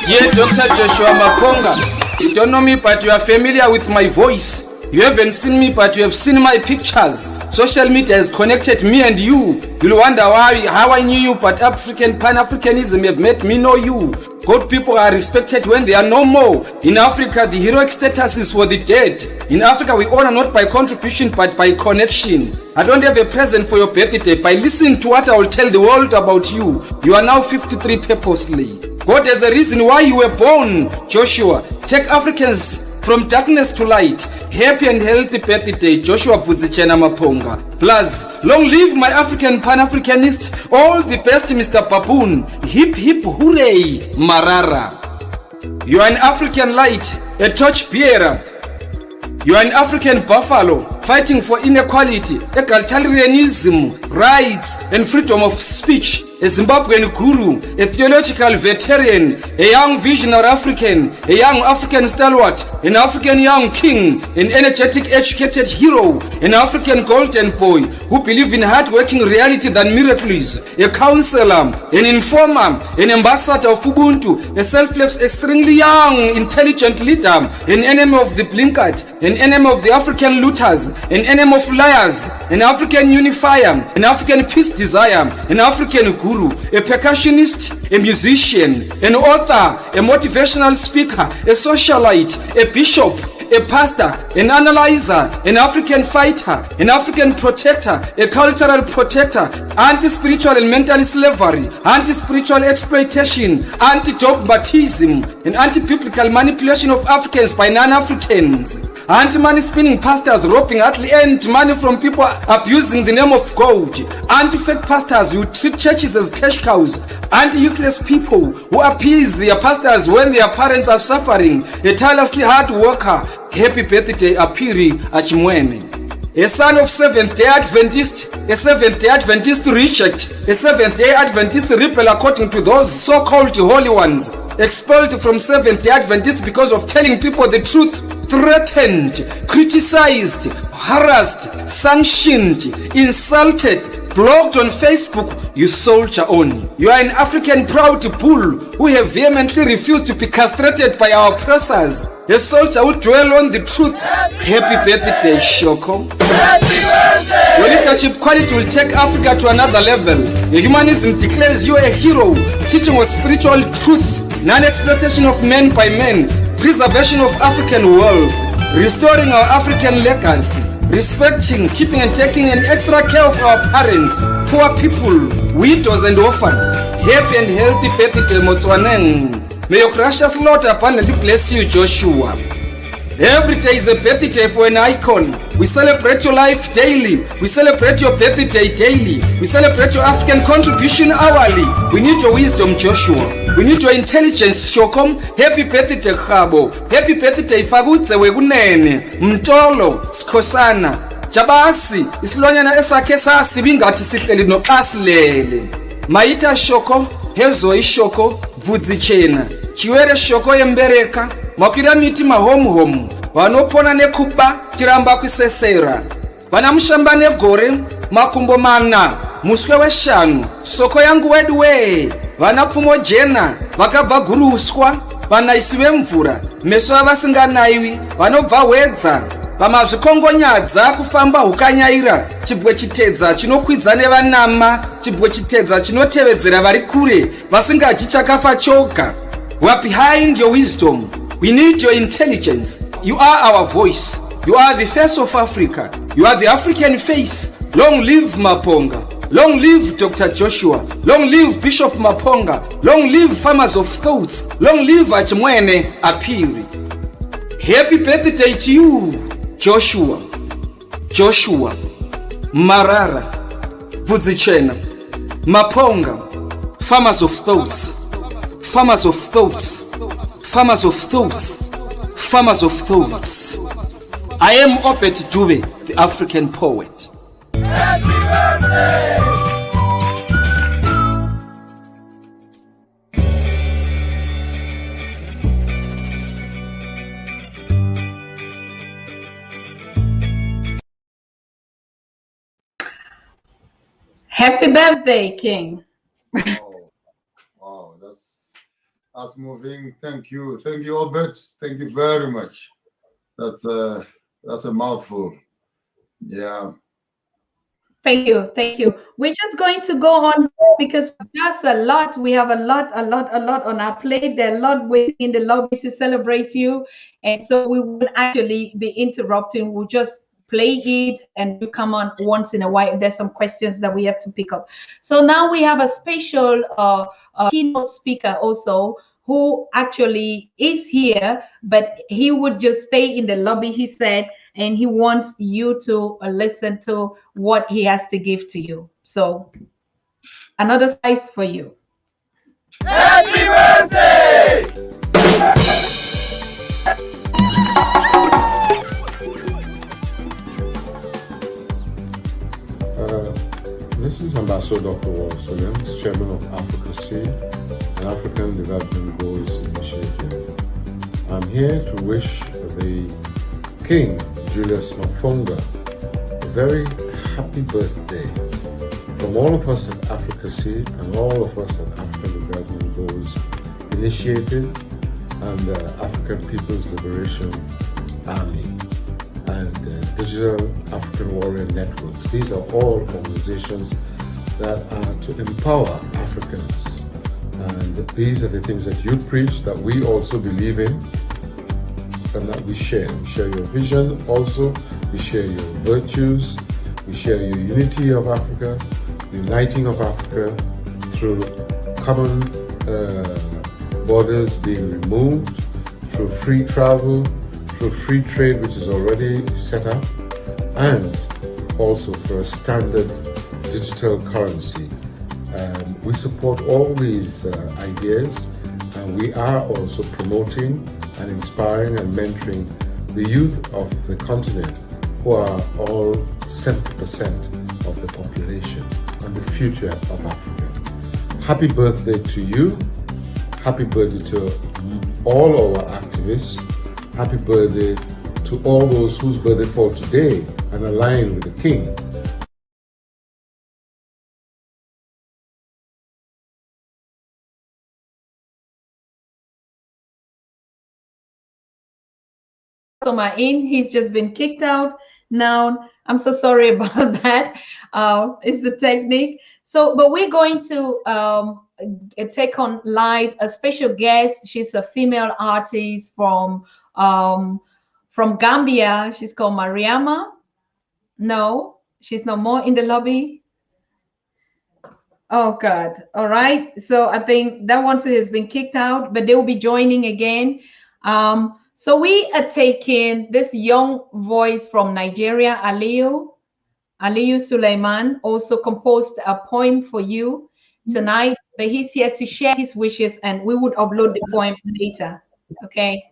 Dear Dr. Joshua Maponga, you don't know me, but you are familiar with my voice. You haven't seen me, but you have seen my pictures. Social media has connected me and you. You'll wonder how I knew you, but Pan-Africanism have made me know you. God people are respected when they are no more. In Africa, the heroic status is for the dead. In Africa, we honor not by contribution, but by connection. I don't have a present for your birthday, but listen to what I will tell the world about you. You are now 53 purposely. God has a reason why you were born, Joshua. Take Africans from darkness to light. Happy and healthy birthday, Joshua Pudzichena Maponga. Plus, long live my African Pan-Africanist. All the best, Mr. Baboon. Hip hip hooray, Marara. You are an African light, a torch bearer. You are an African buffalo, fighting for inequality, egalitarianism, rights, and freedom of speech. A Zimbabwean guru, a theological veteran, a young visionary African, a young African stalwart, an African young king, an energetic, educated hero, an African golden boy who believes in hard-working reality than miracles, a counselor, an informer, an ambassador of Ubuntu, a selfless, extremely young, intelligent leader, an enemy of the blinkered, an enemy of the African looters, an enemy of liars, an African unifier, an African peace desire, an African guru, a percussionist, a musician, an author, a motivational speaker, a socialite, a bishop, a pastor, an analyzer, an African fighter, an African protector, a cultural protector, anti-spiritual and mental slavery, anti-spiritual exploitation, anti-dogmatism, and anti-biblical manipulation of Africans by non-Africans. anti-money spinning pastors robbing hardly earned money from people abusing the name of God, anti-fake pastors who treat churches as cash cows, anti-useless people who appease their pastors when their parents are suffering, a tirelessly hard worker. Happy birthday, Apiri Achimwene. A son of Seventh-day Adventist, a Seventh-day Adventist reject, a Seventh-day Adventist rebel according to those so-called holy ones, expelled from Seventh-day Adventist because of telling people the truth, threatened, criticized, harassed, sanctioned, insulted, blocked on Facebook. You soldier on. You are an African proud bull who have vehemently refused to be castrated by our oppressors. A soldier who dwell on the truth. Happy birthday, Shoko. Your leadership quality will take Africa to another level. Your humanism declares you a hero, teaching of spiritual truth, non-exploitation of men by men, preservation of African wealth, restoring our African legacy, respecting, keeping and taking an extra care of our parents, poor people, widows and orphans. Happy and healthy birthday, Motswaneng. May your gracious Lord abundantly bless you, Joshua. Every day is a birthday for an icon. We celebrate your life daily. We celebrate your birthday daily. We celebrate your African contribution hourly. We need your wisdom, Joshua. We need your intelligence, Shokom. Happy birthday, Khabo. Happy birthday, Fagutse Wegunene. Mtolo, Skosana. Jabasi, isilwanyana esakhe sasibingathi sihleli noxasilele. Maita Shoko, Hezo Ishoko, Vudzichena. Chiwere Shoko yembereka. Makwira miti mahomu vanopona nekuba chiramba kwisesera vanamushamba negore makumbo mana muswe weshanu soko yangu wedwe vanapfumo jena vakabva guruswa vanaisi vemvura meso avasinganaiwi vanobva hwedza vamazvikongonyadza kufamba hukanyaira chibwe chitedza chinokwidza nevanama chibwe chitedza chinotevedzera vari kure vasingadyi chakafa choga. We are behind your wisdom. We need your intelligence. You are our voice. You are the face of Africa. You are the African face. Long live Maponga. Long live Dr. Joshua. Long live Bishop Maponga. Long live Farmers of Thoughts. Long live Achimwene Apiri. Happy birthday to you, Joshua. Joshua. Marara. Vudzichena. Maponga. Farmers of Thoughts. Farmers of Thoughts. Farmers of Thoughts. Farmers of Thoughts. I am Obet Dube, the African poet. Happy birthday! Happy birthday, King. Wow, that's moving. Thank you, Obet. Thank you very much. That's a mouthful. Yeah. Thank you. We're just going to go on because that's a lot. We have a lot on our plate. There are a lot waiting in the lobby to celebrate you, and so we won't actually be interrupting. We'll just play it and you come on once in a while. There's some questions that we have to pick up. So now we have a special keynote speaker also, who actually is here, but he would just stay in the lobby, he said, and he wants you to listen to what he has to give to you. So another slice for you. Happy birthday! This is Ambassador Dr. Wallace Williams, Chairman of Africa an African Development Goals Initiative. I'm here to wish the King, Julius Maponga, a very happy birthday from all of us at Africa and all of us at African Development Goals Initiative and African People's Liberation Army and Digital African Warrior Networks. These are all organizations that are to empower Africans. And these are the things that you preach, that we also believe in, and that we share. We share your vision also, we share your virtues, we share your unity of Africa, the uniting of Africa through common borders being removed, through free travel, through free trade, which is already set up, and also for a standard digital currency. We support all these ideas, and we are also promoting and inspiring and mentoring the youth of the continent, who are all 70% of the population and the future of Africa. Happy birthday to you. Happy birthday to all our activists. Happy birthday to all those whose birthday fall today and align with the King. He's just been kicked out now. I'm so sorry about that. It's the technique. So, but we're going to take on live a special guest. She's a female artist from Gambia. She's called Mariama. No, she's no more in the lobby. Oh God. All right. So I think that one too has been kicked out, but they will be joining again. So we are taking this young voice from Nigeria, Aliyu Suleiman, also composed a poem for you tonight, but he's here to share his wishes and we would upload the poem later. Okay.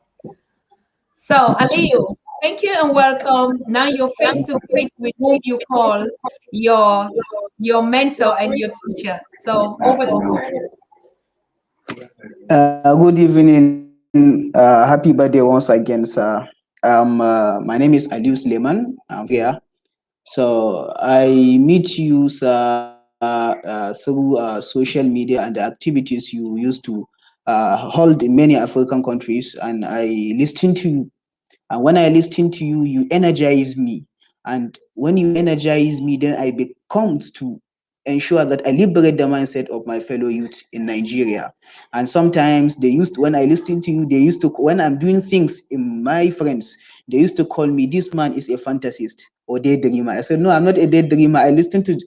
So Aliyu, thank you and welcome. Now you're face to face with who you call your mentor and your teacher. So over to you. Good evening. Happy birthday once again, sir. My name is Aliyu Suleiman. I'm here. So I meet you, sir, through social media and the activities you used to hold in many African countries, and I listen to you. And when I listen to you, you energize me. And when you energize me, then I become to ensure that I liberate the mindset of my fellow youth in Nigeria. And sometimes when I listen to you, when I'm doing things in my friends, they used to call me, this man is a fantasist or daydreamer. I said, no, I'm not a daydreamer. I listen to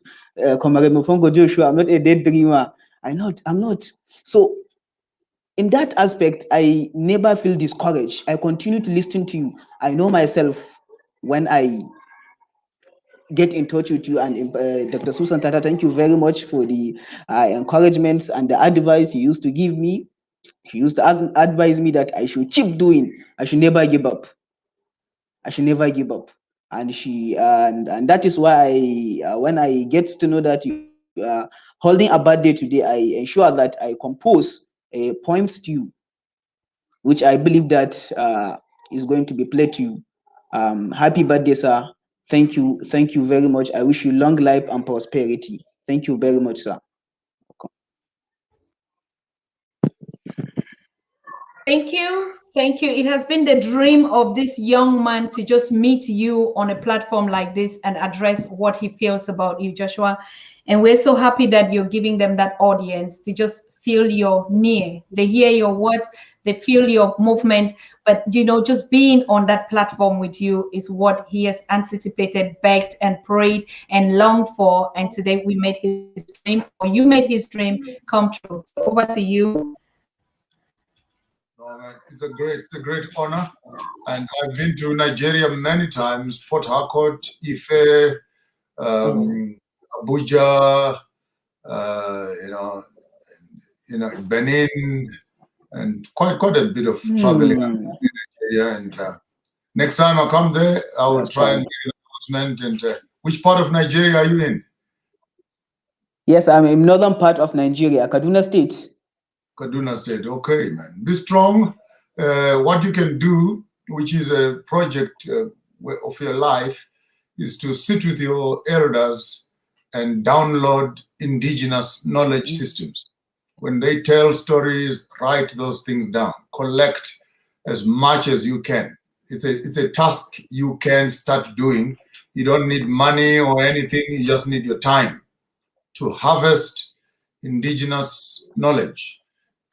Comrade Maponga Joshua. I'm not a daydreamer. I'm not. So in that aspect, I never feel discouraged. I continue to listen to you. I know myself when I get in touch with you. And Dr. Susan Tata, thank you very much for the encouragements and the advice you used to give me. She used to advise me that I should keep doing. I should never give up. And and that is why when I get to know that you are holding a birthday today, I ensure that I compose poems to you, which I believe that is going to be played to you. Happy birthday, sir. Thank you very much. I wish you long life and prosperity. Thank you very much, sir. Thank you. It has been the dream of this young man to just meet you on a platform like this and address what he feels about you, Joshua. And we're so happy that you're giving them that audience to just feel you're near. They hear your words, they feel your movement, but just being on that platform with you is what he has anticipated, begged and prayed and longed for. And today we made his dream, or you made his dream come true. So over to you. Oh, man, it's a great honor, and I've been to Nigeria many times: Port Harcourt, Ife, Abuja, Benin, and quite a bit of traveling in Nigeria. And next time I come there, I will try and make an announcement. And which part of Nigeria are you in? Yes, I'm in northern part of Nigeria, Kaduna State. Kaduna State. Okay, man. Be strong. What you can do, which is a project of your life, is to sit with your elders and download indigenous knowledge systems. When they tell stories, write those things down. Collect as much as you can. It's a task you can start doing. You don't need money or anything. You just need your time to harvest indigenous knowledge.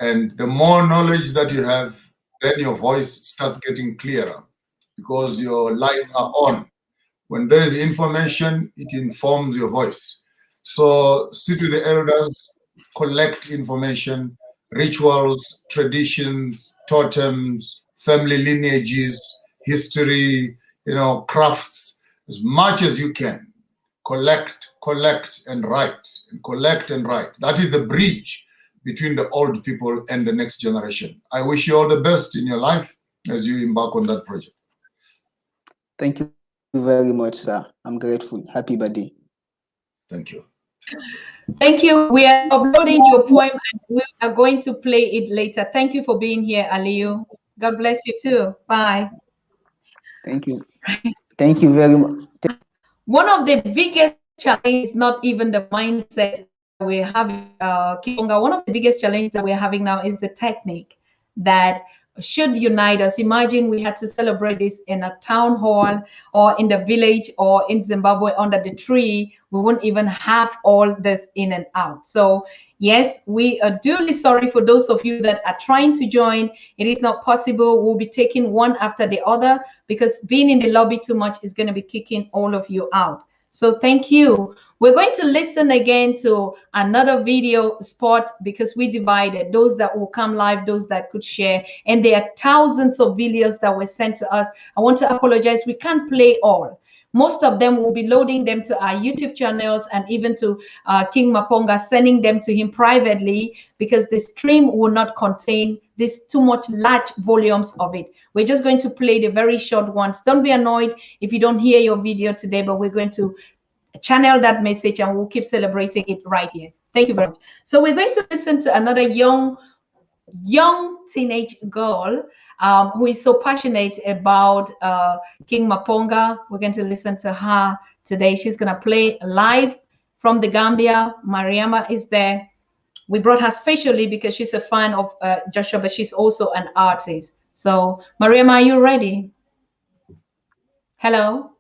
And the more knowledge that you have, then your voice starts getting clearer because your lights are on. When there is information, it informs your voice. So sit with the elders, collect information, rituals, traditions, totems, family lineages, history, crafts, as much as you can. Collect, and write, and collect and write. That is the bridge between the old people and the next generation. I wish you all the best in your life as you embark on that project. Thank you very much, sir. I'm grateful. Happy birthday. Thank you. Thank you. We are uploading your poem and we are going to play it later. Thank you for being here, Aliyu. God bless you too. Bye. Thank you. Thank you very much. One of the biggest challenges is not even the mindset we're having, Kiponga. One of the biggest challenges that we're having now is the technique that should unite us. Imagine we had to celebrate this in a town hall or in the village or in Zimbabwe under the tree. We wouldn't even have all this in and out. So yes, we are duly sorry for those of you that are trying to join. It is not possible. We'll be taking one after the other because being in the lobby too much is going to be kicking all of you out. So thank you. We're going to listen again to another video spot because we divided those that will come live, those that could share. And there are thousands of videos that were sent to us. I want to apologize. We can't play all. Most of them will be loading them to our YouTube channels and even to King Maponga, sending them to him privately because the stream will not contain this too much large volumes of it. We're just going to play the very short ones. Don't be annoyed if you don't hear your video today, but we're going to channel that message and we'll keep celebrating it right here. Thank you very much. So we're going to listen to another young teenage girl who is so passionate about King Maponga. We're going to listen to her today. She's going to play live from the Gambia. Mariama is there. We brought her specially because she's a fan of Joshua, but she's also an artist. So Mariama, are you ready? Hello?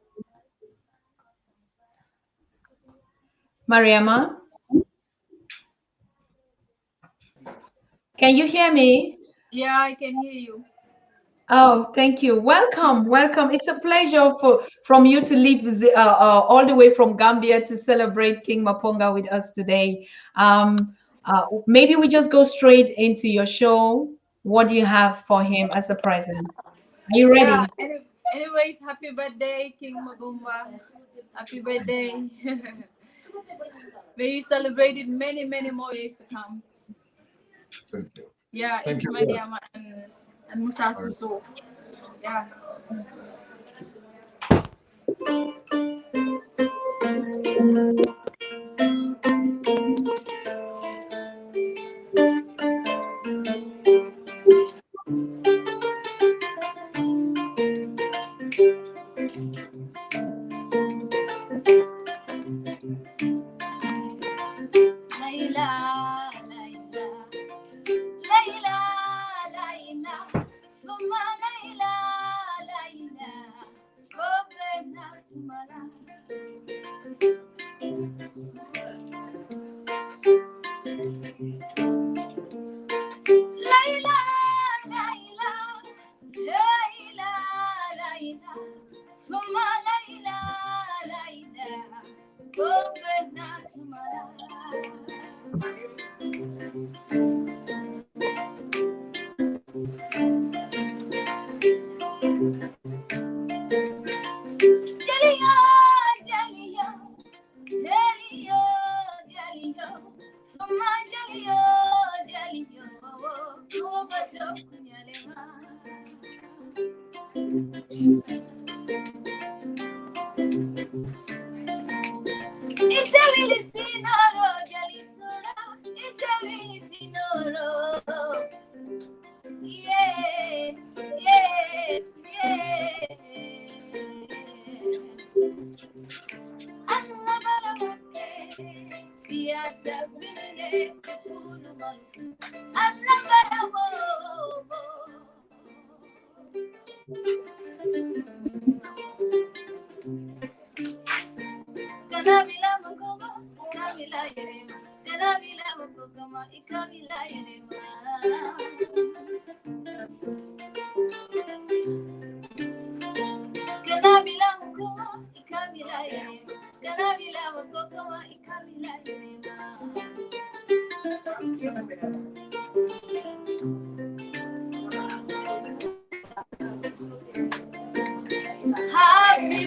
Mariama? Can you hear me? Yeah, I can hear you. Oh, thank you. Welcome, welcome. It's a pleasure from you to leave all the way from Gambia to celebrate King Maponga with us today. Maybe we just go straight into your show. What do you have for him as a present? Are you ready? Yeah, anyways, happy birthday, King Maponga. Happy birthday. May you celebrate it many, many more years to come. Thank you. Yeah, Thank it's you. Mariama and Musa Suso. Yeah.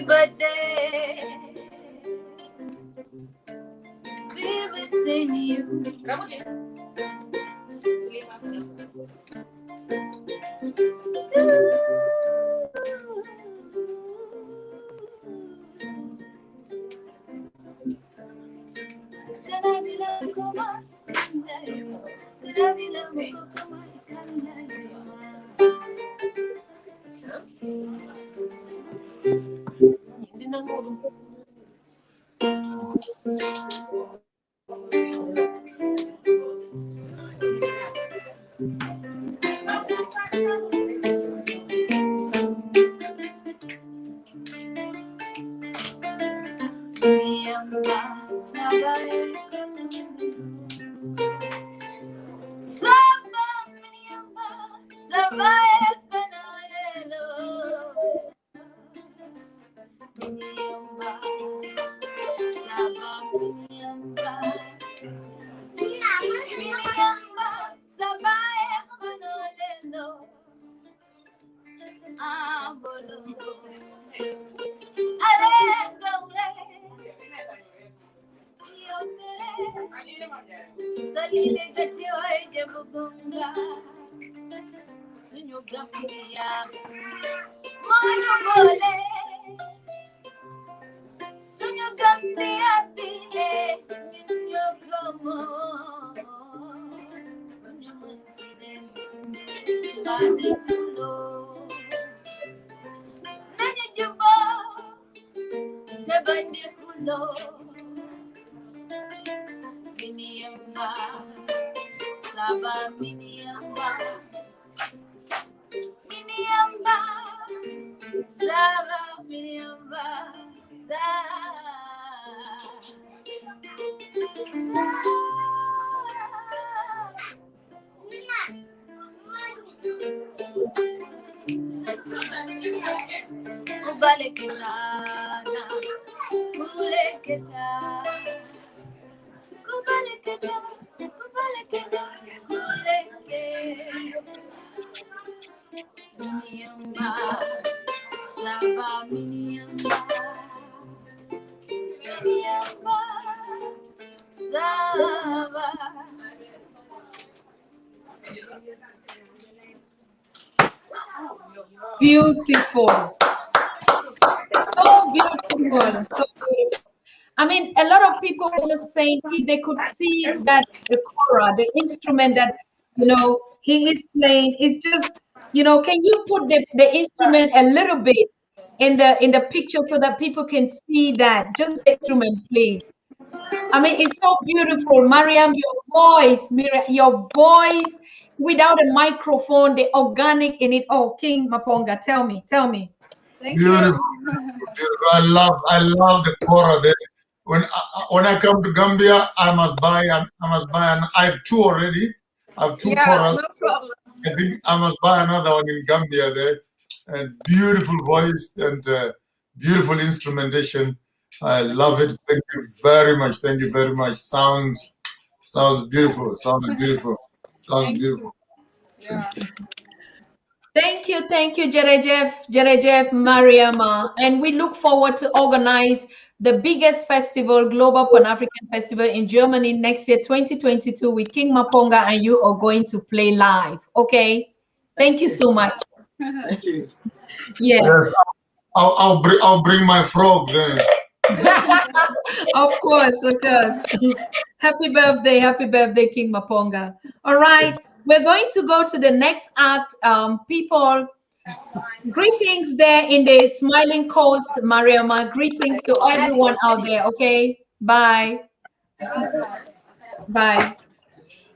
birthday. We will sing you. Beautiful. So beautiful. So beautiful. I mean, a lot of people were just saying if they could see that the kora, the instrument that, you know, he is playing is just, you know, can you put the instrument a little bit in the picture so that people can see that just the instrument, please? I mean, it's so beautiful. Mariam, your voice without a microphone, the organic in it. Oh, King Maponga, tell me. Thank beautiful, beautiful. I love the kora there. When I come to Gambia, I must buy an. I have two already. I have two koras. No problem. I think I must buy another one in Gambia there. And beautiful voice and beautiful instrumentation. I love it. Thank you very much. Thank you very much. Sounds beautiful. Sounds beautiful. Sounds beautiful. Yeah. Thank you, Jerejef, Mariama, and we look forward to organize the biggest festival, Global Pan-African Festival in Germany next year, 2022, with King Maponga, and you are going to play live. Okay, thank you so much. Thank you. Yeah. Yes, I'll bring my frog then. Of course. Happy birthday, King Maponga. All right, we're going to go to the next act. People, greetings there in the Smiling Coast, Mariama. Greetings to everyone out there. Okay, bye. Bye.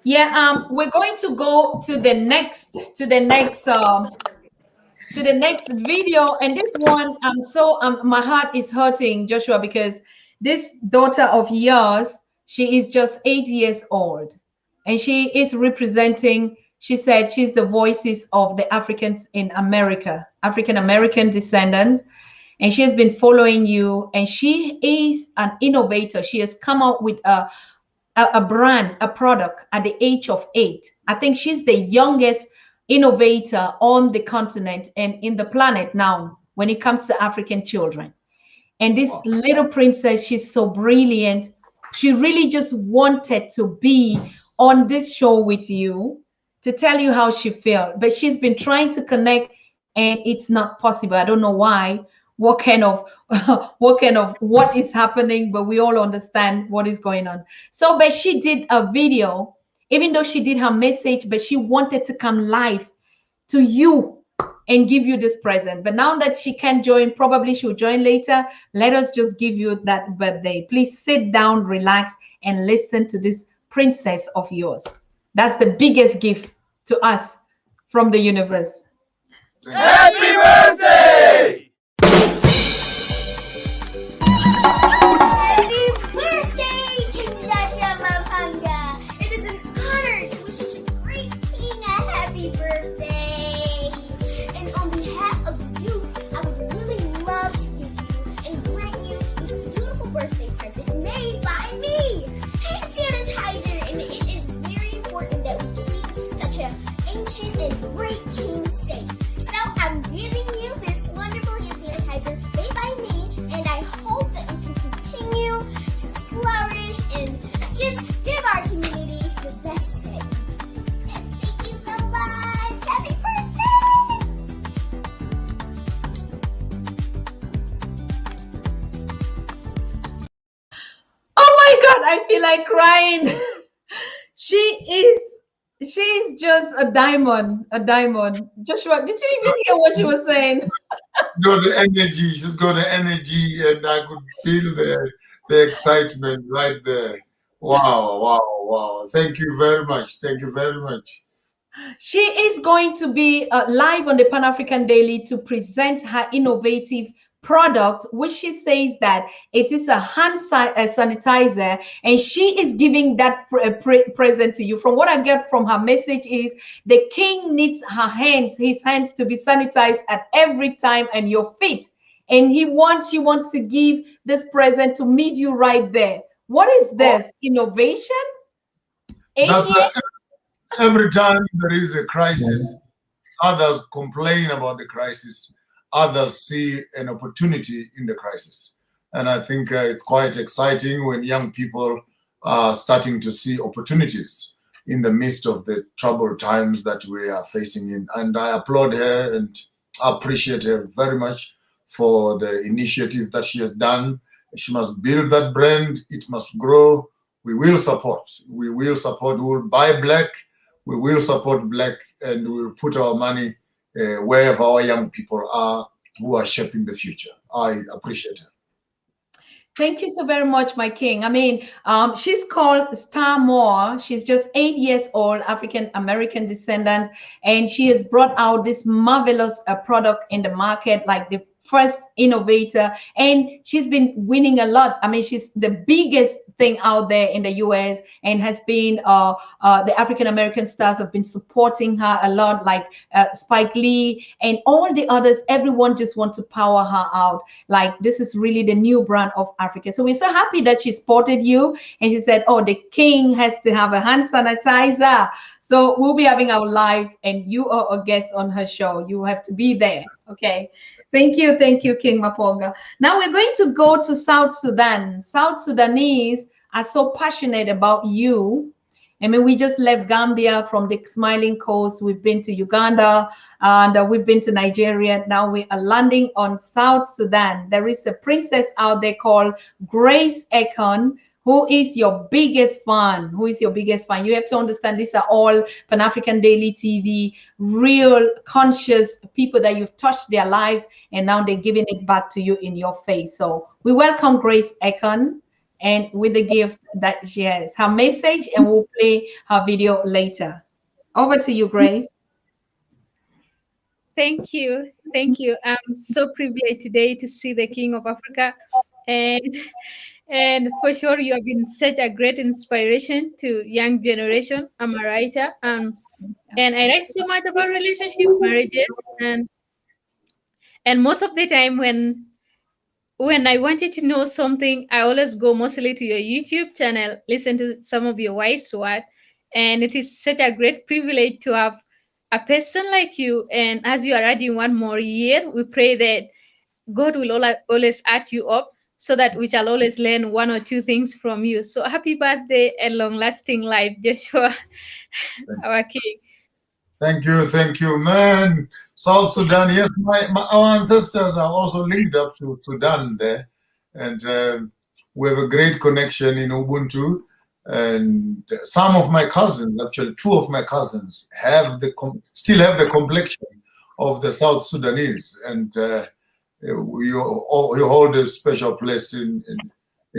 Yeah, we're going to go to the next video, and this one, my heart is hurting, Joshua, because this daughter of yours, she is just 8 years old, and she is representing, she said she's the voices of the Africans in America, African American descendants, and she has been following you, and she is an innovator. She has come out with a brand, a product at the age of 8. I think she's the youngest innovator on the continent and in the planet now when it comes to African children. And this little princess, she's so brilliant. She really just wanted to be on this show with you to tell you how she felt. But she's been trying to connect and it's not possible. I don't know why. What kind of what is happening, but we all understand what is going on. So, but she did a video, even though she did her message, but she wanted to come live to you and give you this present. But now that she can join, probably she'll join later. Let us just give you that birthday. Please sit down, relax, and listen to this princess of yours. That's the biggest gift to us from the universe. Happy birthday! Happy birthday, King Maponga! It is an honor to wish such a great king a happy birthday. And on behalf of the youth, I would really love to give you and grant you this beautiful birthday present made by me. Hand sanitizer, and it is very important that we keep such an ancient and great king safe. So I'm giving you this wonderful hand sanitizer made by me, and I hope that we can continue to flourish and just give our community the best day. And thank you so much. Happy birthday! Oh my God, I feel like crying. She's just a diamond, a diamond. Joshua, did you even hear what she was saying? Got the energy. She's got the energy, and I could feel the excitement right there. Wow, wow, wow. Thank you very much. Thank you very much. She is going to be live on the Pan African Daily to present her innovative product, which she says that it is a hand sanitizer, and she is giving that present to you. From what I get from her message is the king needs his hands to be sanitized at every time, and your feet. And she wants to give this present to meet you right there. What is this? Innovation? That's every time there is a crisis, others complain about the crisis, others see an opportunity in the crisis. And I think it's quite exciting when young people are starting to see opportunities in the midst of the troubled times that we are facing in. And I applaud her and appreciate her very much for the initiative that she has done. She must build that brand. It must grow. We will support. We will support. We will buy black. We will support black, and we will put our money wherever our young people are who are shaping the future. I appreciate her. Thank you so very much, my king. I mean, she's called Star Moore. She's just 8 years old, African-American descendant, and she has brought out this marvelous product in the market, like the first innovator, and she's been winning a lot. I mean, she's the biggest thing out there in the US, and has been the African-American stars have been supporting her a lot, like Spike Lee and all the others. Everyone just wants to power her out. Like, this is really the new brand of Africa. So we're so happy that she spotted you, and she said, oh, the king has to have a hand sanitizer. So we'll be having our live, and you are a guest on her show. You have to be there. Okay. Thank you, King Maponga. Now we're going to go to South Sudan. South Sudanese are so passionate about you. I mean, we just left Gambia from the Smiling Coast. We've been to Uganda, and we've been to Nigeria. Now we are landing on South Sudan. There is a princess out there called Grace Ekon, who is your biggest fan. Who is your biggest fan? You have to understand, these are all Pan-African Daily TV, real conscious people that you've touched their lives, and now they're giving it back to you in your face. So we welcome Grace Ekon, and with the gift that she has, her message, and we'll play her video later. Over to you, Grace. Thank you. Thank you. I'm so privileged today to see the King of Africa, and for sure, you have been such a great inspiration to young generation. I'm a writer, and I write so much about relationship, marriages, and most of the time when I wanted to know something, I always go mostly to your YouTube channel, listen to some of your wise words, and it is such a great privilege to have a person like you. And as you are adding one more year, we pray that God will always add you up so that we shall always learn one or two things from you. So happy birthday and long-lasting life, Joshua, our king. Thank you, man. South Sudan, yes, our ancestors are also linked up to Sudan there, and we have a great connection in Ubuntu. And some of my cousins, actually 2 of my cousins, still have the complexion of the South Sudanese, and you hold a special place in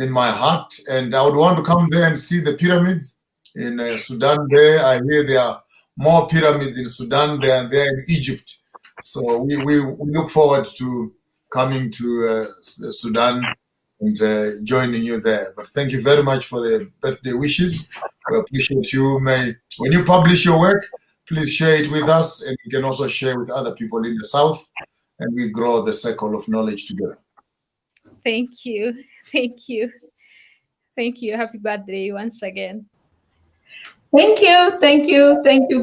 my heart. And I would want to come there and see the pyramids in Sudan. There, I hear there are more pyramids in Sudan than there in Egypt. So we look forward to coming to Sudan and joining you there. But thank you very much for the birthday wishes. We appreciate you. When you publish your work, please share it with us, and you can also share with other people in the South, and we grow the circle of knowledge together. Thank you. Thank you. Thank you. Happy birthday once again. Thank you,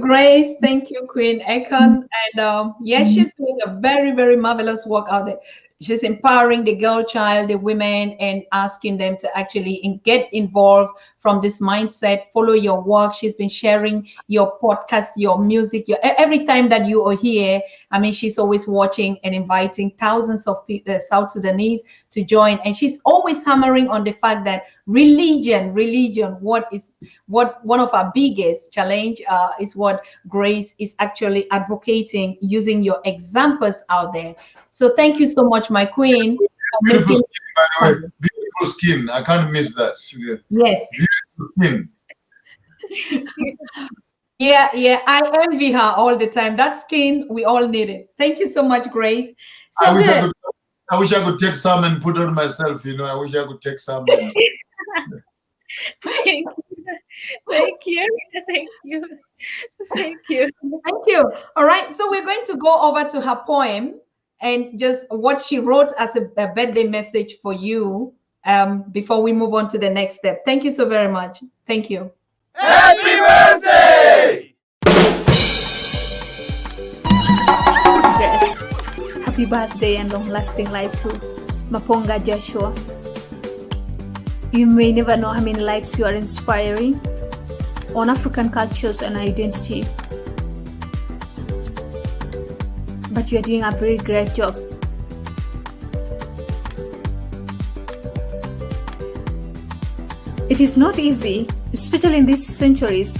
Grace. Thank you, Queen Ekon. And yes, she's doing a very, very marvelous work out there. She's empowering the girl child, the women, and asking them to actually get involved from this mindset. Follow your work. She's been sharing your podcast, your music, every time that you are here. I mean, she's always watching and inviting thousands of people, South Sudanese, to join. And she's always hammering on the fact that religion, one of our biggest challenge is what Grace is actually advocating, using your examples out there. So thank you so much, my queen. Beautiful skin, by the way. Beautiful skin. I can't miss that. Yes. Beautiful skin. Yeah. I envy her all the time. That skin, we all need it. Thank you so much, Grace. So I wish I could take some and put on myself. I wish I could take some. And... Thank you. All right. So we're going to go over to her poem and just what she wrote as a birthday message for you before we move on to the next step. Thank you so very much. Thank you. Happy birthday! Yes. Happy birthday and long-lasting life to Maponga Joshua. You may never know how many lives you are inspiring on African cultures and identity. But you're doing a very great job. It is not easy, especially in these centuries,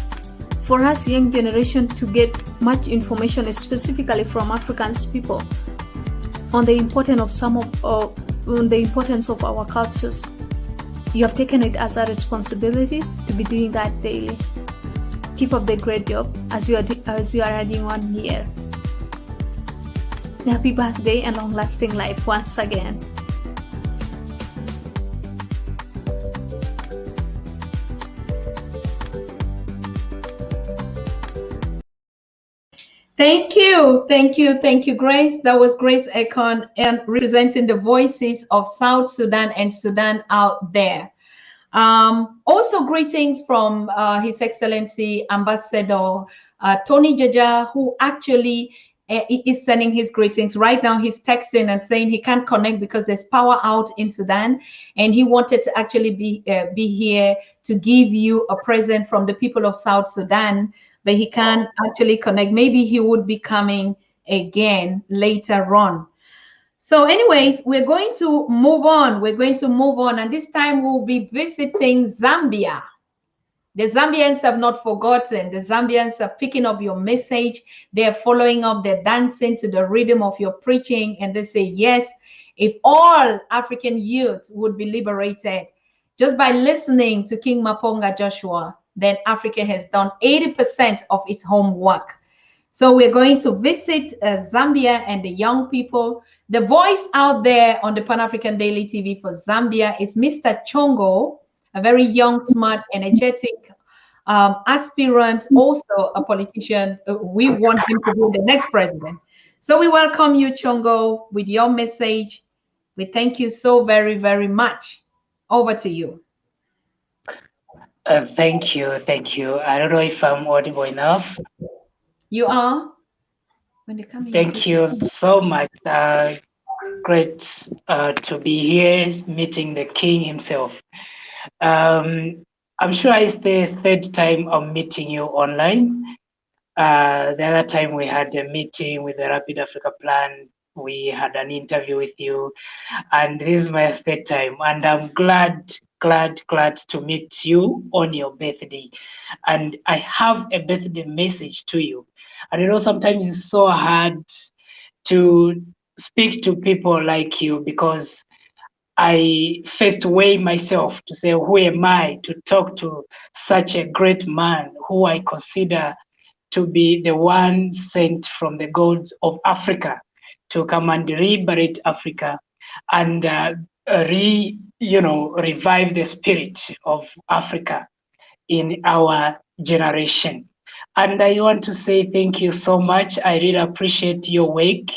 for us young generation to get much information specifically from African people on the importance of our cultures. You have taken it as a responsibility to be doing that daily. Keep up the great job as you are adding 1 year. Happy birthday and long-lasting life once again. Thank you, Grace. That was Grace Ekon, and representing the voices of South Sudan and Sudan out there. Also, greetings from His Excellency Ambassador Tony Jaja, who actually is sending his greetings. Right now, he's texting and saying he can't connect because there's power out in Sudan, and he wanted to actually be here to give you a present from the people of South Sudan, but he can't actually connect. Maybe he would be coming again later on. So anyways, we're going to move on. And this time we'll be visiting Zambia. The Zambians have not forgotten. The Zambians are picking up your message. They're following up. They're dancing to the rhythm of your preaching. And they say, yes, if all African youth would be liberated just by listening to King Maponga Joshua, then Africa has done 80% of its homework. So we're going to visit Zambia and the young people. The voice out there on the Pan-African Daily TV for Zambia is Mr. Chongo, a very young, smart, energetic aspirant, also a politician. We want him to be the next president. So we welcome you, Chongo, with your message. We thank you so very, very much. Over to you. Thank you. I don't know if I'm audible enough. You are. When they come in, thank you so much. great to be here meeting the king himself. I'm sure it's the third time I'm meeting you online. The other time we had a meeting with the Rapid Africa Plan. We had an interview with you, and this is my third time. And I'm glad to meet you on your birthday. And I have a birthday message to you. And you know, sometimes it's so hard to speak to people like you because I first weigh myself to say, who am I to talk to such a great man who I consider to be the one sent from the gods of Africa to come and liberate Africa and revive the spirit of Africa in our generation. And I want to say thank you so much. I really appreciate your work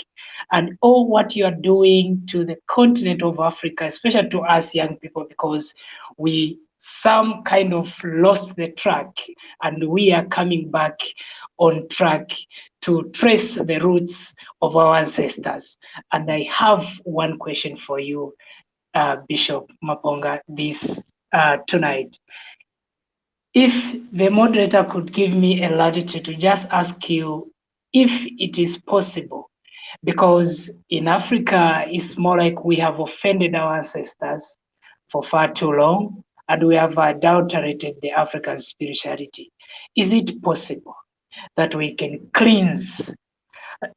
and all what you are doing to the continent of Africa, especially to us young people, because we some kind of lost the track and we are coming back on track to trace the roots of our ancestors. And I have one question for you, Bishop Maponga, this tonight. If the moderator could give me a latitude to just ask you if it is possible, because in Africa, it's more like we have offended our ancestors for far too long, and we have adulterated the African spirituality. Is it possible that we can cleanse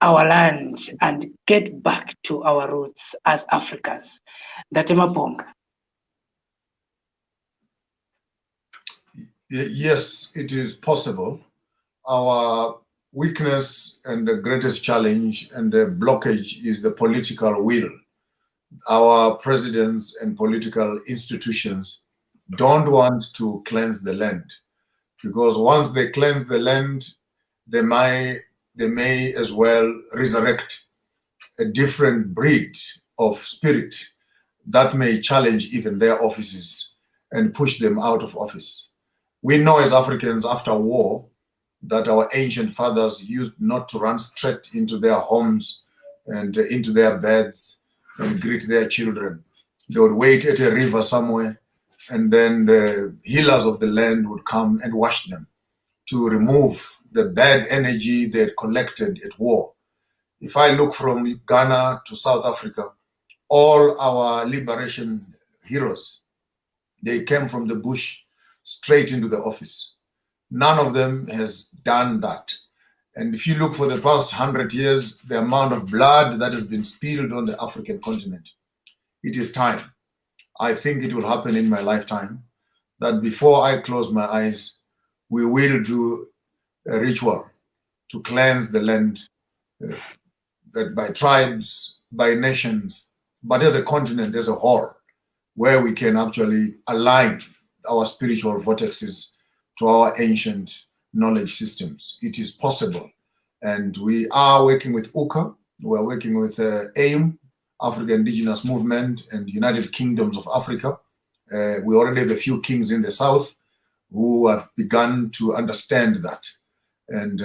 our land and get back to our roots as Africans? Maponga. Yes, it is possible. Our weakness and the greatest challenge and the blockage is the political will. Our presidents and political institutions don't want to cleanse the land, because once they cleanse the land, they may as well resurrect a different breed of spirit that may challenge even their offices and push them out of office. We know as Africans after war that our ancient fathers used not to run straight into their homes and into their beds and greet their children. They would wait at a river somewhere, and then the healers of the land would come and wash them to remove the bad energy they had collected at war. If I look from Ghana to South Africa, all our liberation heroes, they came from the bush straight into the office. None of them has done that. And if you look for the past 100 years, the amount of blood that has been spilled on the African continent, it is time. I think it will happen in my lifetime that before I close my eyes, we will do a ritual to cleanse the land that by tribes, by nations, but as a continent, as a whole, where we can actually align our spiritual vortexes to our ancient knowledge systems. It is possible. And we are working with UCA, we're working with AIM, African Indigenous Movement, and United Kingdoms of Africa. We already have a few kings in the south who have begun to understand that. And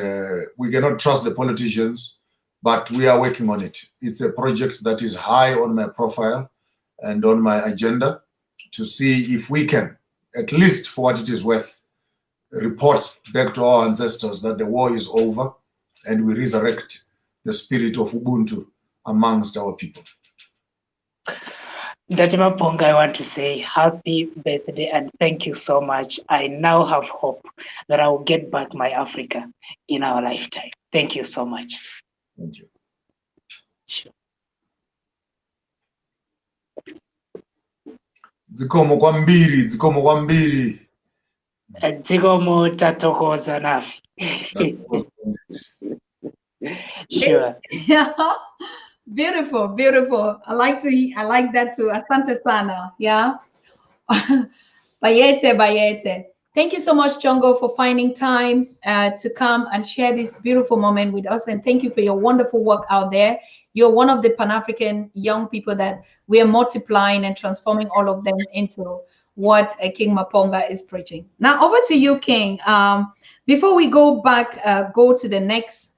we cannot trust the politicians, but we are working on it. It's a project that is high on my profile and on my agenda to see if we can, at least for what it is worth, report back to our ancestors that the war is over and we resurrect the spirit of Ubuntu amongst our people. Maponga, I want to say happy birthday and thank you so much. I now have hope that I will get back my Africa in our lifetime. Thank you so much. Thank you. Sure. Zikomo kwambiri. Zikomo tatokoza nafi. Sure. Beautiful, beautiful. I like that too. Asante sana. Yeah. Bayete. Thank you so much, Chongo, for finding time to come and share this beautiful moment with us. And thank you for your wonderful work out there. You're one of the Pan-African young people that we are multiplying and transforming all of them into what King Maponga is preaching. Now, over to you, King. Before we go back, go to the next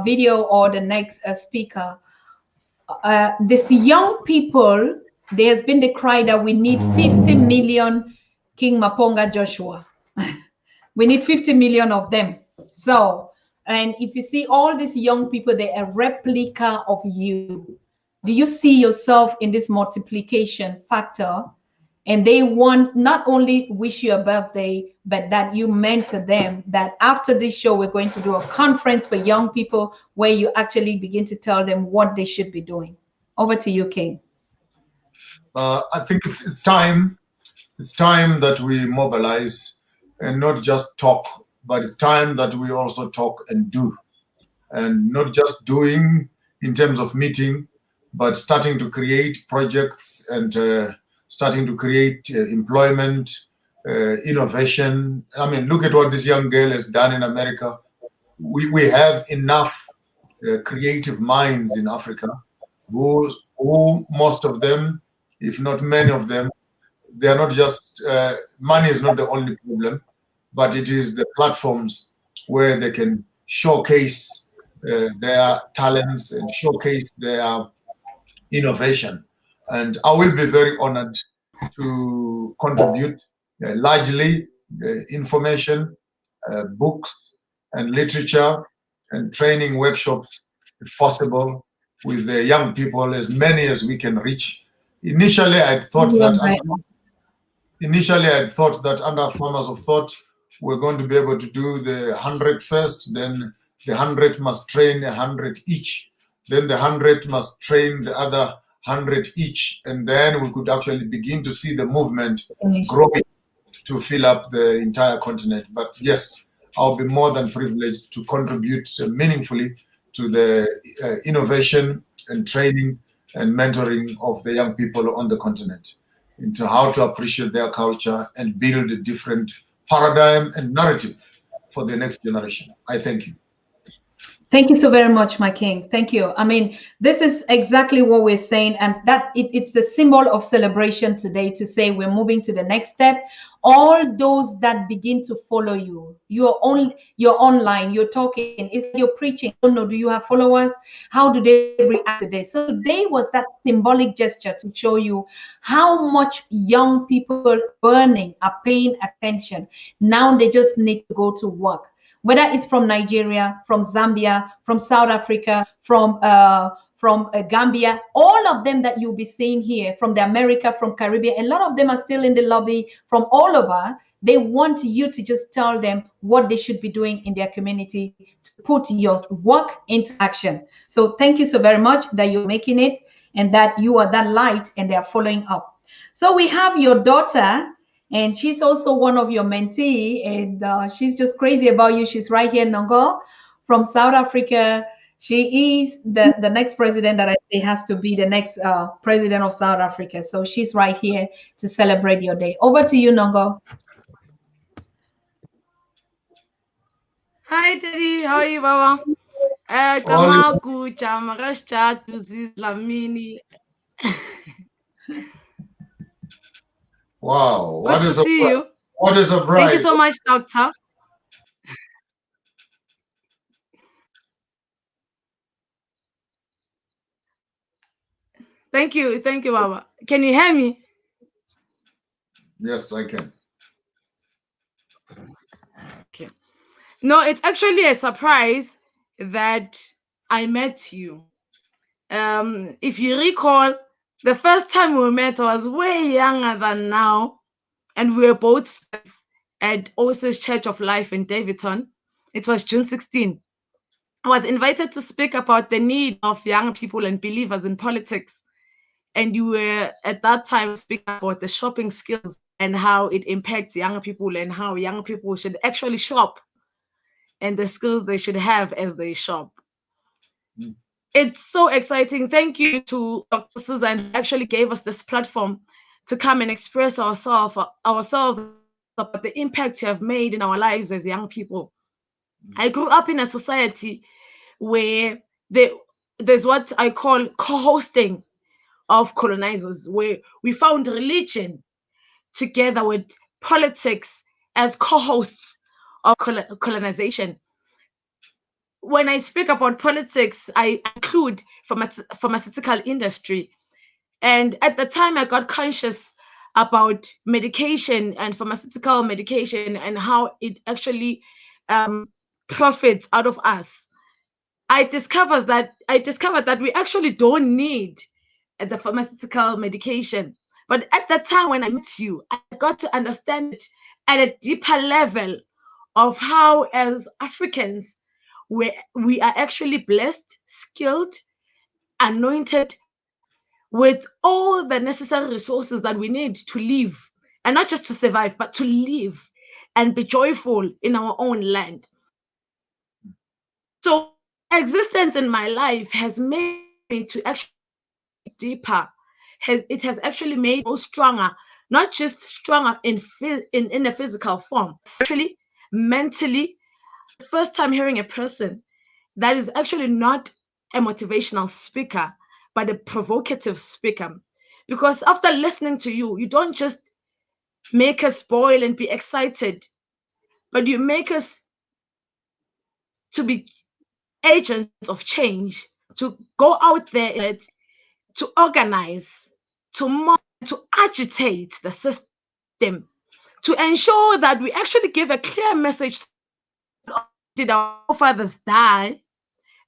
video or the next speaker, These young people, there has been the cry that we need 50 million King Maponga Joshua. We need 50 million of them. So, and if you see all these young people, they're a replica of you. Do you see yourself in this multiplication factor? And they want not only wish you a birthday, but that you mentor them, that after this show, we're going to do a conference for young people where you actually begin to tell them what they should be doing. Over to you, King. I think it's time. It's time that we mobilize and not just talk, but it's time that we also talk and do. And not just doing in terms of meeting, but starting to create projects and starting to create employment, innovation. I mean, look at what this young girl has done in America. We have enough creative minds in Africa who most of them, if not many of them, they are not just, money is not the only problem, but it is the platforms where they can showcase their talents and showcase their innovation. And I will be very honored to contribute largely information, books and literature and training workshops, if possible, with the young people, as many as we can reach. Initially, I thought that under Farmers of Thought, we're going to be able to do the 100 first, then the 100 must train 100 each, then the 100 must train the other 100 each, and then we could actually begin to see the movement growing to fill up the entire continent. But yes, I'll be more than privileged to contribute meaningfully to the innovation and training and mentoring of the young people on the continent into how to appreciate their culture and build a different paradigm and narrative for the next generation. I thank you. Thank you so very much, my king. Thank you. I mean, this is exactly what we're saying, and that it's the symbol of celebration today to say we're moving to the next step. All those that begin to follow you, you're online, you're talking, is you're preaching. I don't know, do you have followers? How do they react to this? So today was that symbolic gesture to show you how much young people burning are paying attention. Now they just need to go to work. Whether it's from Nigeria, from Zambia, from South Africa, from Gambia, all of them that you'll be seeing here, from the America, from Caribbean, a lot of them are still in the lobby from all over. They want you to just tell them what they should be doing in their community to put your work into action. So thank you so very much that you're making it and that you are that light and they are following up. So we have your daughter, and she's also one of your mentee, and she's just crazy about you. She's right here, Nongo, from South Africa. She is the next president that I say has to be the next president of South Africa. So she's right here to celebrate your day. Over to you, Nongo. Hi, Teddy. How are you, Baba? Tamaku, Chamarascha, Lamini. Wow, what is a bride? Thank you so much, Doctor. Thank you, Baba. Can you hear me? Yes, I can. Okay. No, it's actually a surprise that I met you. If you recall, the first time we met, I was way younger than now, and we were both at Osis Church of Life in Davidson. It was June 16. I was invited to speak about the need of young people and believers in politics. And you were at that time speaking about the shopping skills and how it impacts young people and how young people should actually shop and the skills they should have as they shop. It's so exciting. Thank you to Dr. Susan, who actually gave us this platform to come and express ourselves about the impact you have made in our lives as young people. I grew up in a society where there's what I call co-hosting of colonizers, where we found religion together with politics as co-hosts of colonization. when I speak about politics, I include pharmaceutical industry. And at the time, I got conscious about medication and pharmaceutical medication and how it actually profits out of us. I discovered that we actually don't need the pharmaceutical medication. But at that time when I met you, I got to understand it at a deeper level of how, as Africans, we are actually blessed, skilled, anointed with all the necessary resources that we need to live, and not just to survive, but to live and be joyful in our own land. So existence in my life has made me to actually deeper. It has actually made me stronger, not just stronger in a physical form, actually mentally. The first time hearing a person that is actually not a motivational speaker, but a provocative speaker. Because after listening to you, you don't just make us boil and be excited, but you make us to be agents of change, to go out there, to organize, to agitate the system, to ensure that we actually give a clear message. Did our fathers die?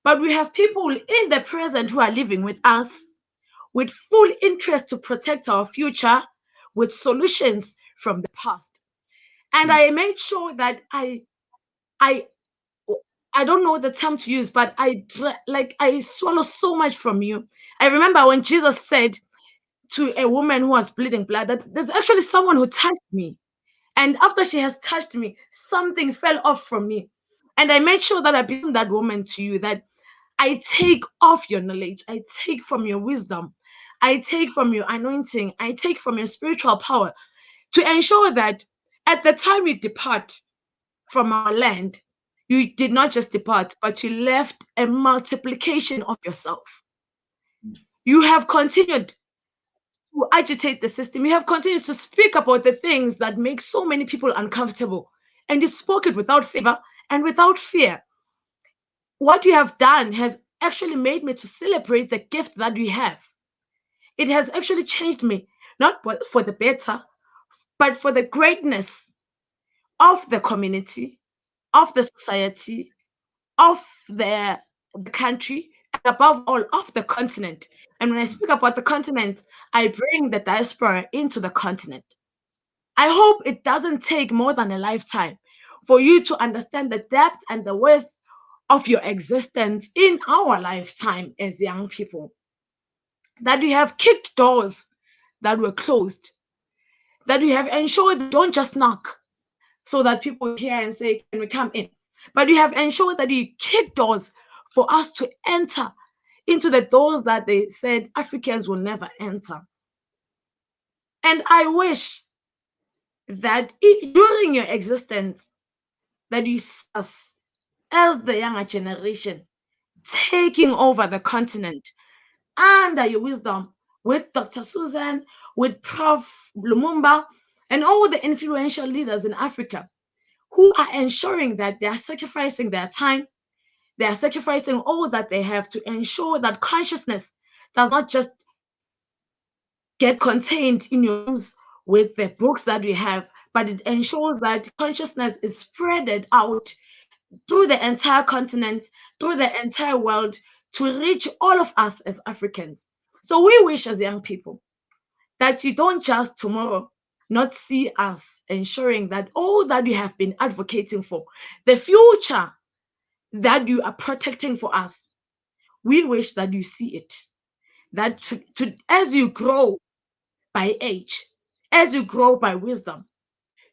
But we have people in the present who are living with us with full interest to protect our future with solutions from the past. And I made sure that I don't know the term to use, but I swallow so much from you. I remember when Jesus said to a woman who was bleeding blood that there's actually someone who touched me. And after she has touched me, something fell off from me. And I made sure that I became that woman to you, that I take off your knowledge, I take from your wisdom, I take from your anointing, I take from your spiritual power to ensure that at the time you depart from our land, you did not just depart, but you left a multiplication of yourself. You have continued to agitate the system. You have continued to speak about the things that make so many people uncomfortable. And you spoke it without favor and without fear. What you have done has actually made me to celebrate the gift that we have. It has actually changed me, not for the better, but for the greatness of the community, of the society, of the country, and above all, of the continent. And when I speak about the continent, I bring the diaspora into the continent. I hope it doesn't take more than a lifetime for you to understand the depth and the width of your existence in our lifetime as young people. That we have kicked doors that were closed, that we have ensured don't just knock so that people hear and say, can we come in? But we have ensured that we kick doors for us to enter into the doors that they said Africans will never enter. And I wish that during your existence, that you see us as the younger generation taking over the continent under your wisdom with Dr. Susan, with Prof. Lumumba, and all the influential leaders in Africa who are ensuring that they are sacrificing their time, they are sacrificing all that they have to ensure that consciousness does not just get contained in your rooms with the books that we have, but it ensures that consciousness is spreaded out through the entire continent, through the entire world, to reach all of us as Africans. So we wish as young people that you don't just tomorrow not see us ensuring that all that you have been advocating for, the future that you are protecting for us, we wish that you see it. That as you grow by age, as you grow by wisdom,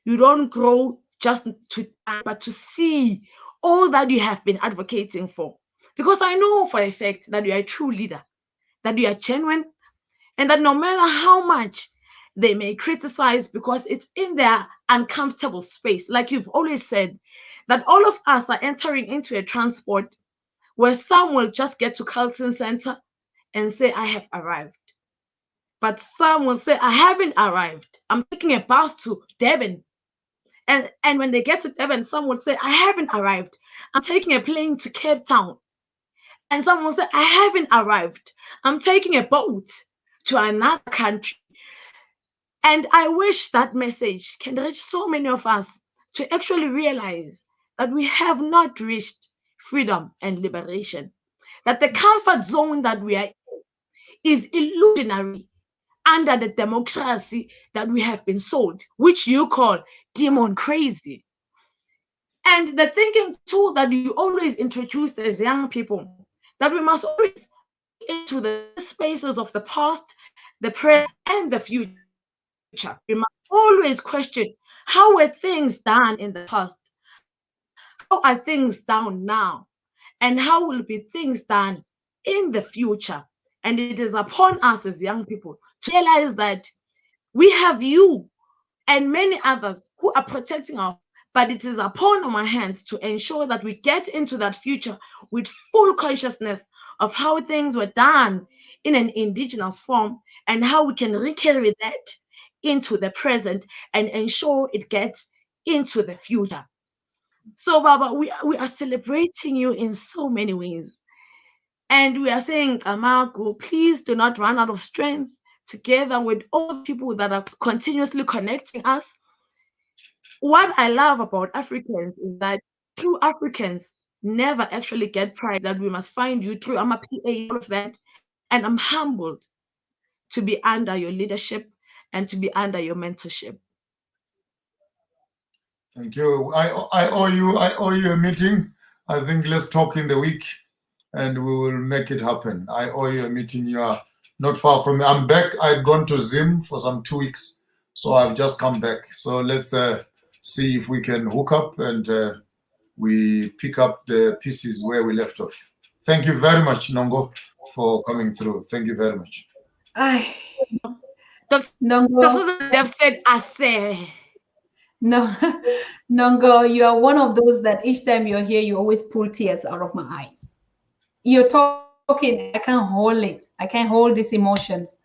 you don't grow just to, but to see all that you have been advocating for. Because I know for a fact that you are a true leader, that you are genuine, and that no matter how much they may criticize because it's in their uncomfortable space, like you've always said, that all of us are entering into a transport where some will just get to Carlton Center and say, I have arrived. But some will say, I haven't arrived. I'm taking a bus to Durban. And when they get to Durban, some would say, I haven't arrived. I'm taking a plane to Cape Town. And someone said, I haven't arrived. I'm taking a boat to another country. And I wish that message can reach so many of us to actually realize that we have not reached freedom and liberation. That the comfort zone that we are in is illusionary under the democracy that we have been sold, which you call demon crazy. And the thinking too that you always introduce as young people, that we must always into the spaces of the past, the present, and the future. We must always question, how were things done in the past? How are things done now? And how will be things done in the future? And it is upon us as young people to realize that we have you and many others who are protecting us, but it is upon our hands to ensure that we get into that future with full consciousness of how things were done in an indigenous form and how we can recarry that into the present and ensure it gets into the future. So, Baba, we are celebrating you in so many ways. And we are saying, Amago, please do not run out of strength, together with all the people that are continuously connecting us. What I love about Africans is that true Africans never actually get pride that we must find you through. I'm a PA, all of that. And I'm humbled to be under your leadership and to be under your mentorship. Thank you. I owe you a meeting. I think let's talk in the week and we will make it happen. I owe you a meeting. You are not far from me. I'm back. I'd gone to Zim for some 2 weeks, so I've just come back. So let's see if we can hook up and we pick up the pieces where we left off. Thank you very much, Nongo, for coming through. Thank you very much. Nongo, they've said, I say. No, Nongo, you are one of those that each time you're here, you always pull tears out of my eyes. You're talking, I can't hold it. I can't hold these emotions.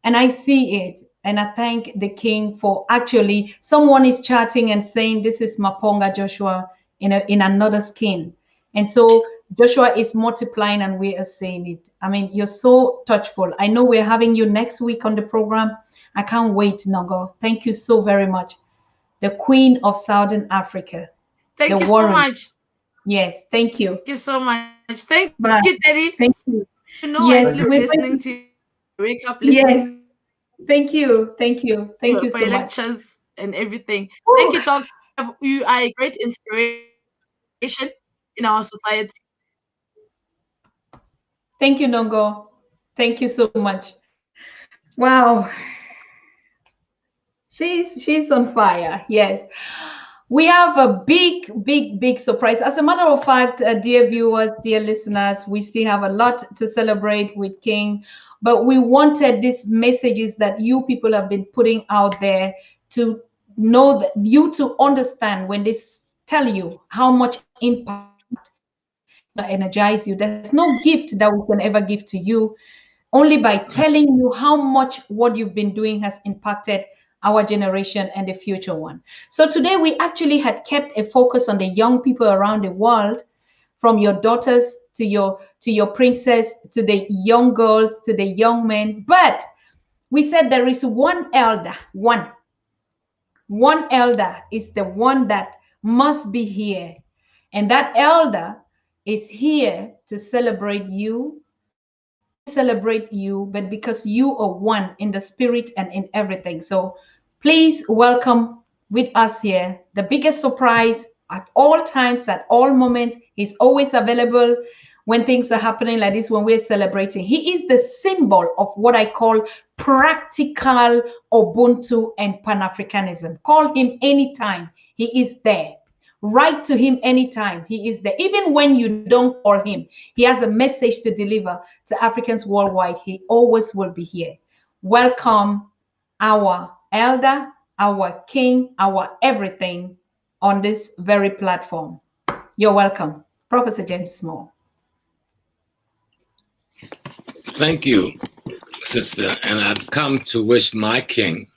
And I see it. And I thank the King for actually, someone is chatting and saying, this is Maponga Joshua in another skin. And so Joshua is multiplying and we are saying it. I mean, you're so touchful. I know we're having you next week on the program. I can't wait, Nongo. Thank you so very much. The Queen of Southern Africa. Thank you so much. Yes, thank you. Thank you so much. Thank you, Daddy. Thank you. You know, yes, I sleep listening to you. Wake up listening. Yes. Thank you. Thank you. Thank you so much. Lectures and everything. Thank you, Doc. You are a great inspiration in our society. Thank you, Nongo. Thank you so much. Wow. She's on fire. Yes. We have a big surprise. As a matter of fact, dear viewers, dear listeners, we still have a lot to celebrate with King, but we wanted these messages that you people have been putting out there to know, that you to understand when they tell you how much impact energize you. There's no gift that we can ever give to you, only by telling you how much what you've been doing has impacted our generation and the future one. So today we actually had kept a focus on the young people around the world, from your daughters to your princess, to the young girls, to the young men. But we said there is one elder, one elder is the one that must be here. And that elder is here to celebrate you, but because you are one in the spirit and in everything. So please welcome with us here the biggest surprise at all times, at all moments. He's always available when things are happening like this, when we're celebrating. He is the symbol of what I call practical Ubuntu and Pan-Africanism. Call him anytime, he is there. Write to him anytime, he is there. Even when you don't call him, he has a message to deliver to Africans worldwide. He always will be here. Welcome our elder, our king, our everything on this very platform. You're welcome, Professor James Small. Thank you, sister. And I've come to wish my king,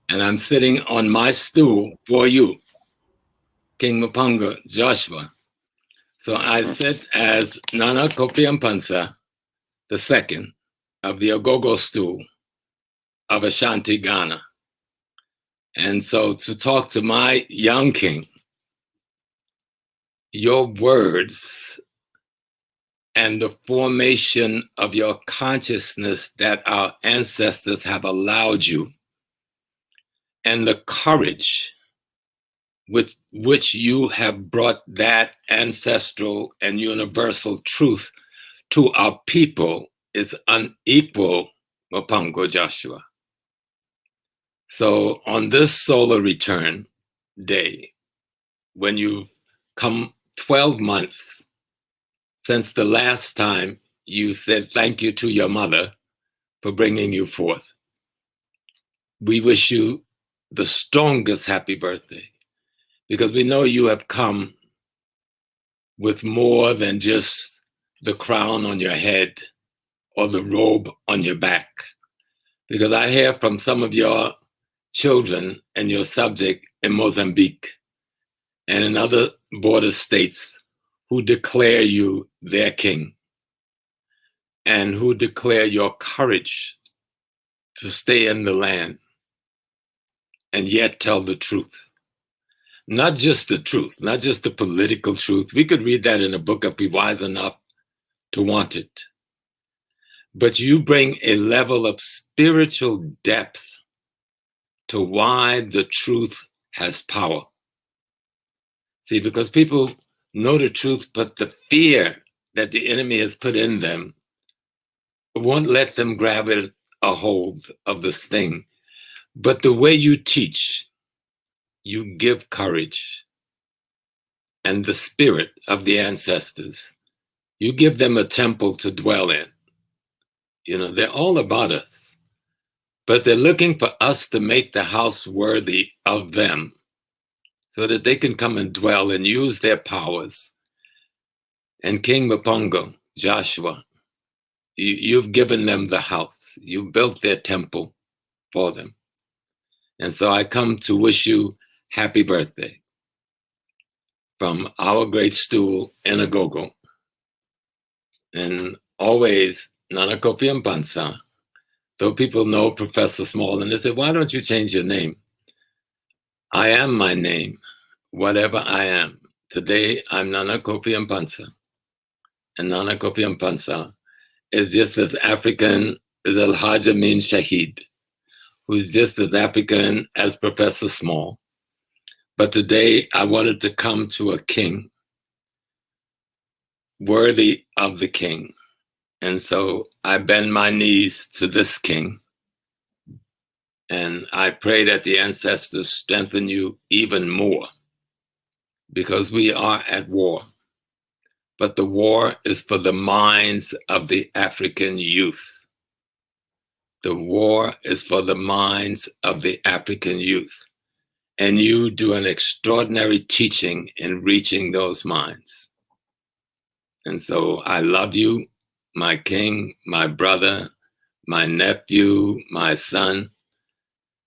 and I'm sitting on my stool for you. King Maponga Joshua. So I sit as Nana Kofi Mpansa II of the Ogogo stool of Ashanti, Ghana. And so to talk to my young king, your words and the formation of your consciousness that our ancestors have allowed you, and the courage with which you have brought that ancestral and universal truth to our people is unequal, Maponga Joshua. So on this solar return day, when you've come 12 months since the last time you said thank you to your mother for bringing you forth, we wish you the strongest happy birthday, because we know you have come with more than just the crown on your head or the robe on your back. Because I hear from some of your children and your subject in Mozambique and in other border states who declare you their king and who declare your courage to stay in the land and yet tell the truth. Not just the truth, not just the political truth. We could read that in a book and be wise enough to want it. But you bring a level of spiritual depth to why the truth has power. See, because people know the truth, but the fear that the enemy has put in them won't let them grab it a hold of this thing. But the way you teach, you give courage and the spirit of the ancestors. You give them a temple to dwell in. You know, they're all about us, but they're looking for us to make the house worthy of them so that they can come and dwell and use their powers. And King Maponga, Joshua, you've given them the house. You built their temple for them. And so I come to wish you happy birthday from our great stool in Ogogo. And always, Nana Kofi Mpansa, though people know Professor Small, and they say, why don't you change your name? I am my name, whatever I am. Today, I'm Nana Kofi Mpansa. And Nana Kofi Mpansa is just as African as Al-Hajj Amin Shahid, who's just as African as Professor Small. But today, I wanted to come to a king worthy of the king. And so I bend my knees to this king. And I pray that the ancestors strengthen you even more, because we are at war. But the war is for the minds of the African youth. The war is for the minds of the African youth. And you do an extraordinary teaching in reaching those minds. And so I love you, my king, my brother, my nephew, my son,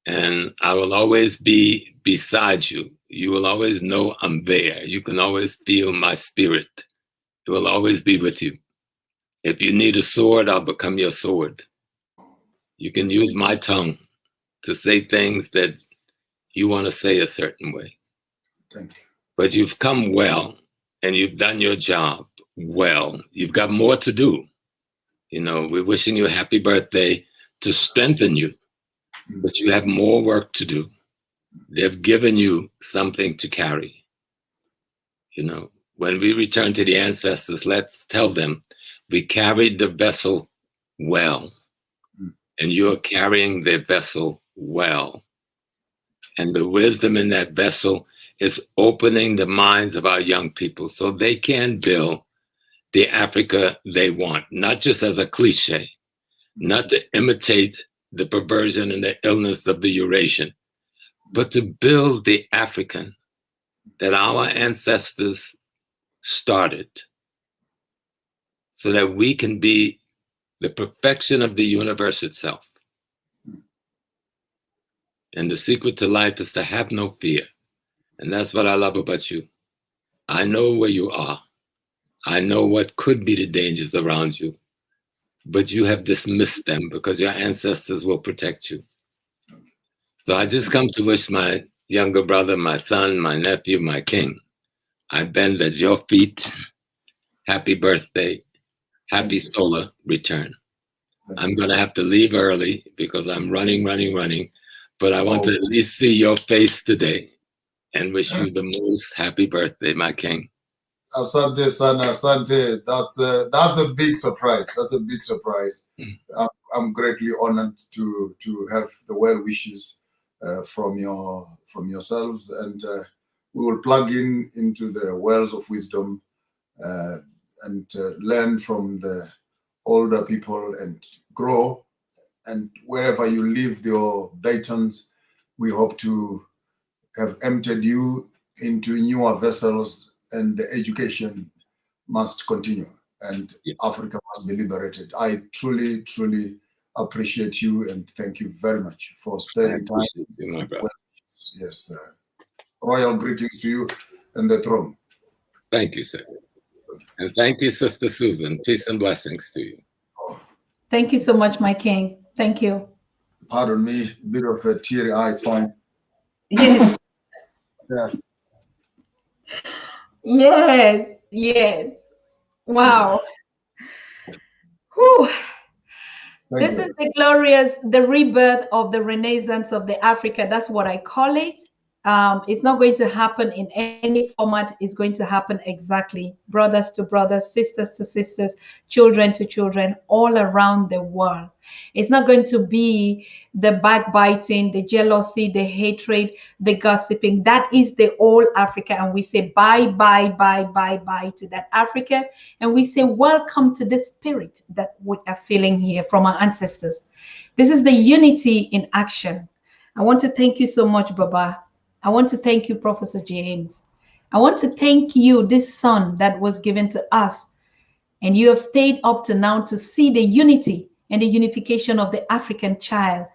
and I will always be beside you. You will always know I'm there. You can always feel my spirit. It will always be with you. If you need a sword, I'll become your sword. You can use my tongue to say things that you want to say a certain way. Thank you. But you've come well, and you've done your job well. You've got more to do. You know, we're wishing you a happy birthday to strengthen you, but you have more work to do. They've given you something to carry. You know, when we return to the ancestors, let's tell them we carried the vessel well, and you're carrying the vessel well. And the wisdom in that vessel is opening the minds of our young people so they can build the Africa they want, not just as a cliche, not to imitate the perversion and the illness of the Eurasian, but to build the African that our ancestors started so that we can be the perfection of the universe itself. And the secret to life is to have no fear. And that's what I love about you. I know where you are. I know what could be the dangers around you, but you have dismissed them because your ancestors will protect you. So I just come to wish my younger brother, my son, my nephew, my king, I bend at your feet. Happy birthday. Happy solar return. I'm going to have to leave early because I'm running. But I want to at least see your face today and wish you the most happy birthday, my king. Asante sana, asante. That's a big surprise. That's a big surprise. I'm greatly honored to have the well wishes from yourselves, and we will plug into the wells of wisdom and learn from the older people and grow. And wherever you leave your batons, we hope to have emptied you into newer vessels, and the education must continue, and Africa must be liberated. I truly, truly appreciate you, and thank you very much for sparing time. You, my brother. Yes, royal greetings to you and the throne. Thank you, sir. And thank you, Sister Susan. Peace and blessings to you. Thank you so much, my king. Thank you. Pardon me, a bit of a teary eyes, fine. Yes. Yeah. Yes, yes. Wow. Whew. This is the rebirth of the renaissance of the Africa. That's what I call it. It's not going to happen in any format. It's going to happen exactly brothers to brothers, sisters to sisters, children to children, all around the world. It's not going to be the backbiting, the jealousy, the hatred, the gossiping. That is the old Africa. And we say bye, bye, bye, bye, bye to that Africa. And we say welcome to the spirit that we are feeling here from our ancestors. This is the unity in action. I want to thank you so much, Baba. I want to thank you, Professor James. I want to thank you, this son that was given to us. And you have stayed up to now to see the unity and the unification of the African child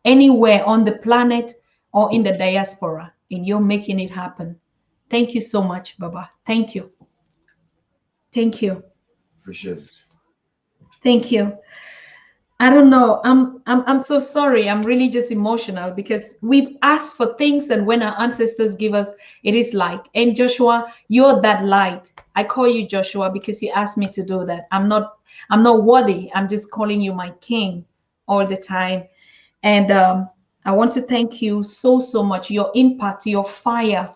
anywhere on the planet or in the diaspora. And you're making it happen. Thank you so much, Baba. Thank you. Thank you. Appreciate it. Thank you. I don't know. I'm so sorry. I'm really just emotional because we've asked for things, and when our ancestors give us, it is like. And Joshua, you're that light. I call you Joshua because you asked me to do that. I'm not worthy. I'm just calling you my king all the time. And I want to thank you so much. Your impact, your fire,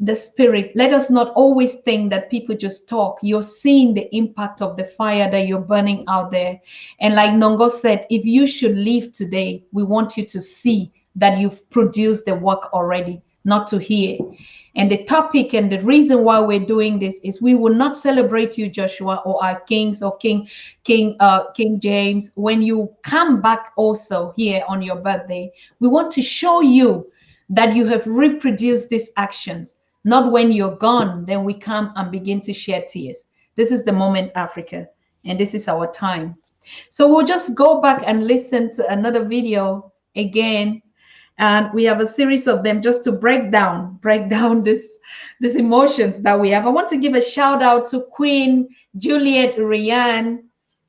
the spirit. Let us not always think that people just talk. You're seeing the impact of the fire that you're burning out there. And like Nongo said, if you should leave today, we want you to see that you've produced the work already, not to hear. And the topic and the reason why we're doing this is we will not celebrate you, Joshua, or our kings or King James. When you come back also here on your birthday, we want to show you that you have reproduced these actions. Not when you're gone, then we come and begin to shed tears. This is the moment, Africa, and this is our time. So we'll just go back and listen to another video again. And we have a series of them just to break down these emotions that we have. I want to give a shout out to Queen Juliet Ryan,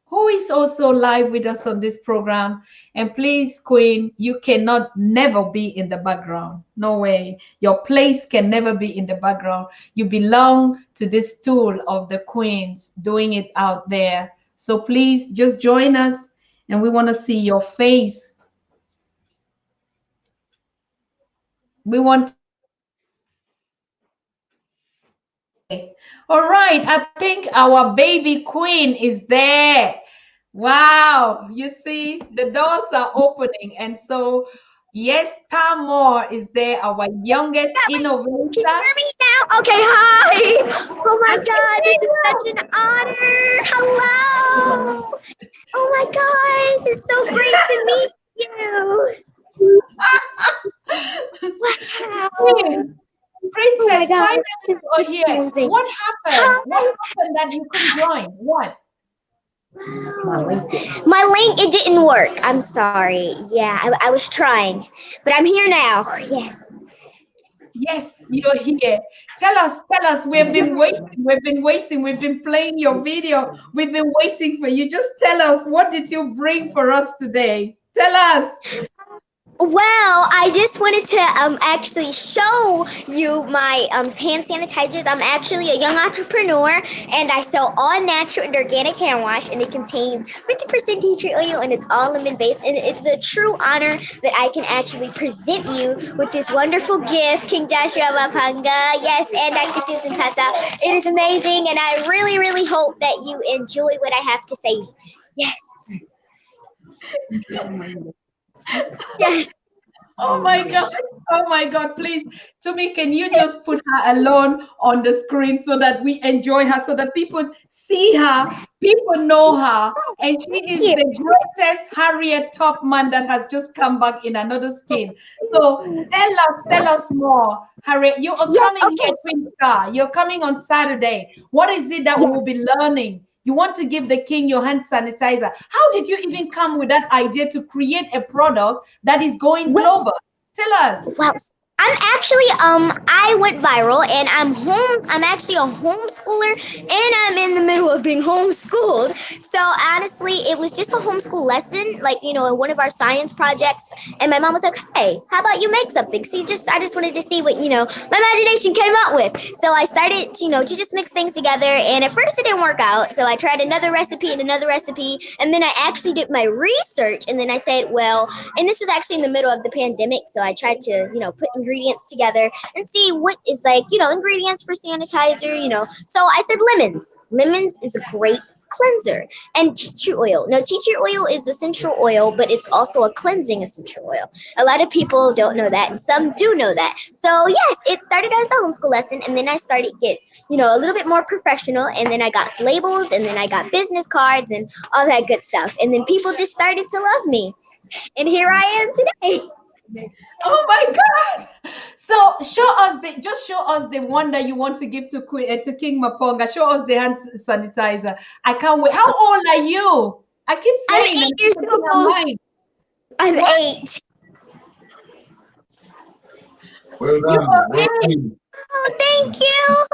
who is also live with us on this program. And please, Queen, you cannot never be in the background. No way. Your place can never be in the background. You belong to this stool of the queens doing it out there. So please just join us, and we want to see your face. We want. All right, I think our baby queen is there. Wow, you see, the doors are opening. And so, yes, Tamor is there, our youngest innovator. Can you hear me now? Okay, hi. Oh my God, this is such an honor. Hello. Oh my God, it's so great to meet you. Wow. Princess, oh this is amazing. What happened? What happened that you couldn't join? What? My link, it didn't work. I'm sorry. Yeah, I was trying, but I'm here now. Yes. Yes, you're here. Tell us. We've been waiting. We've been playing your video. We've been waiting for you. Just tell us, what did you bring for us today? Tell us. Well, I just wanted to actually show you my hand sanitizers. I'm actually a young entrepreneur, and I sell all natural and organic hand wash, and it contains 50% tea tree oil, and it's all lemon based. And it's a true honor that I can actually present you with this wonderful gift, King Joshua Maponga. Yes, and Dr. Susan Tata. It is amazing, and I really, really hope that you enjoy what I have to say. Yes. Yes. Oh my God. Please, Tumi, can you just put her alone on the screen so that we enjoy her, so that people see her, people know her, and she is the greatest Harriet Tubman that has just come back in another skin. So tell us more, Harriet. You are coming here, Queen Star. You're coming on Saturday. What is it that we'll be learning? You want to give the king your hand sanitizer. How did you even come with that idea to create a product that is going global? Tell us. Well, I'm actually, I went viral, and I'm actually a homeschooler, and I'm in the middle of being homeschooled. So honestly, it was just a homeschool lesson, like, in one of our science projects. And my mom was like, hey, how about you make something? See, I just wanted to see what, my imagination came up with. So I started, to just mix things together. And at first it didn't work out. So I tried another recipe and another recipe. And then I actually did my research. And then I said, well, and this was actually in the middle of the pandemic. So I tried to, put ingredients together and see what is ingredients for sanitizer, So I said lemons. Lemons is a great cleanser, and tea tree oil. Now, tea tree oil is essential oil, but it's also a cleansing essential oil. A lot of people don't know that, and some do know that. So yes, it started as a homeschool lesson, and then I started get, a little bit more professional, and then I got labels, and then I got business cards and all that good stuff. And then people just started to love me. And here I am today. Oh my God! So show us the one that you want to give to King Maponga. Show us the hand sanitizer. I can't wait. How old are you? I keep saying I'm 8 years old. I'm 8. Well done. Oh, thank you.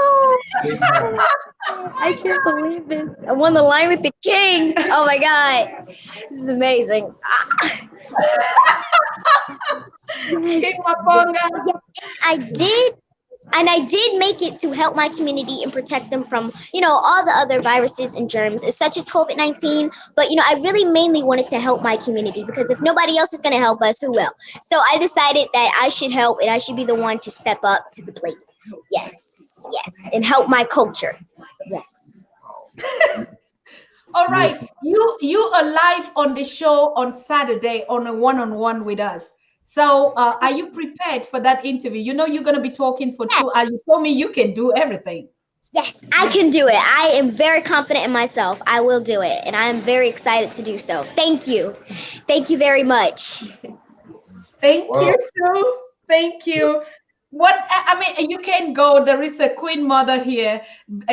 I can't believe this. I won the line with the king. Oh my God. This is amazing. King Maponga. Yes, I did. And I did make it to help my community and protect them from, all the other viruses and germs, such as COVID-19. But, I really mainly wanted to help my community, because if nobody else is going to help us, who will? So I decided that I should help, and I should be the one to step up to the plate. Yes, and help my culture. Yes. All right. You are live on the show on Saturday on a one-on-one with us. So are you prepared for that interview? You're going to be talking for 2 hours. You told me you can do everything. Yes, I can do it. I am very confident in myself. I will do it. And I am very excited to do so. Thank you. Thank you very much. Thank you, too. Thank you. You can go. There is a Queen Mother here,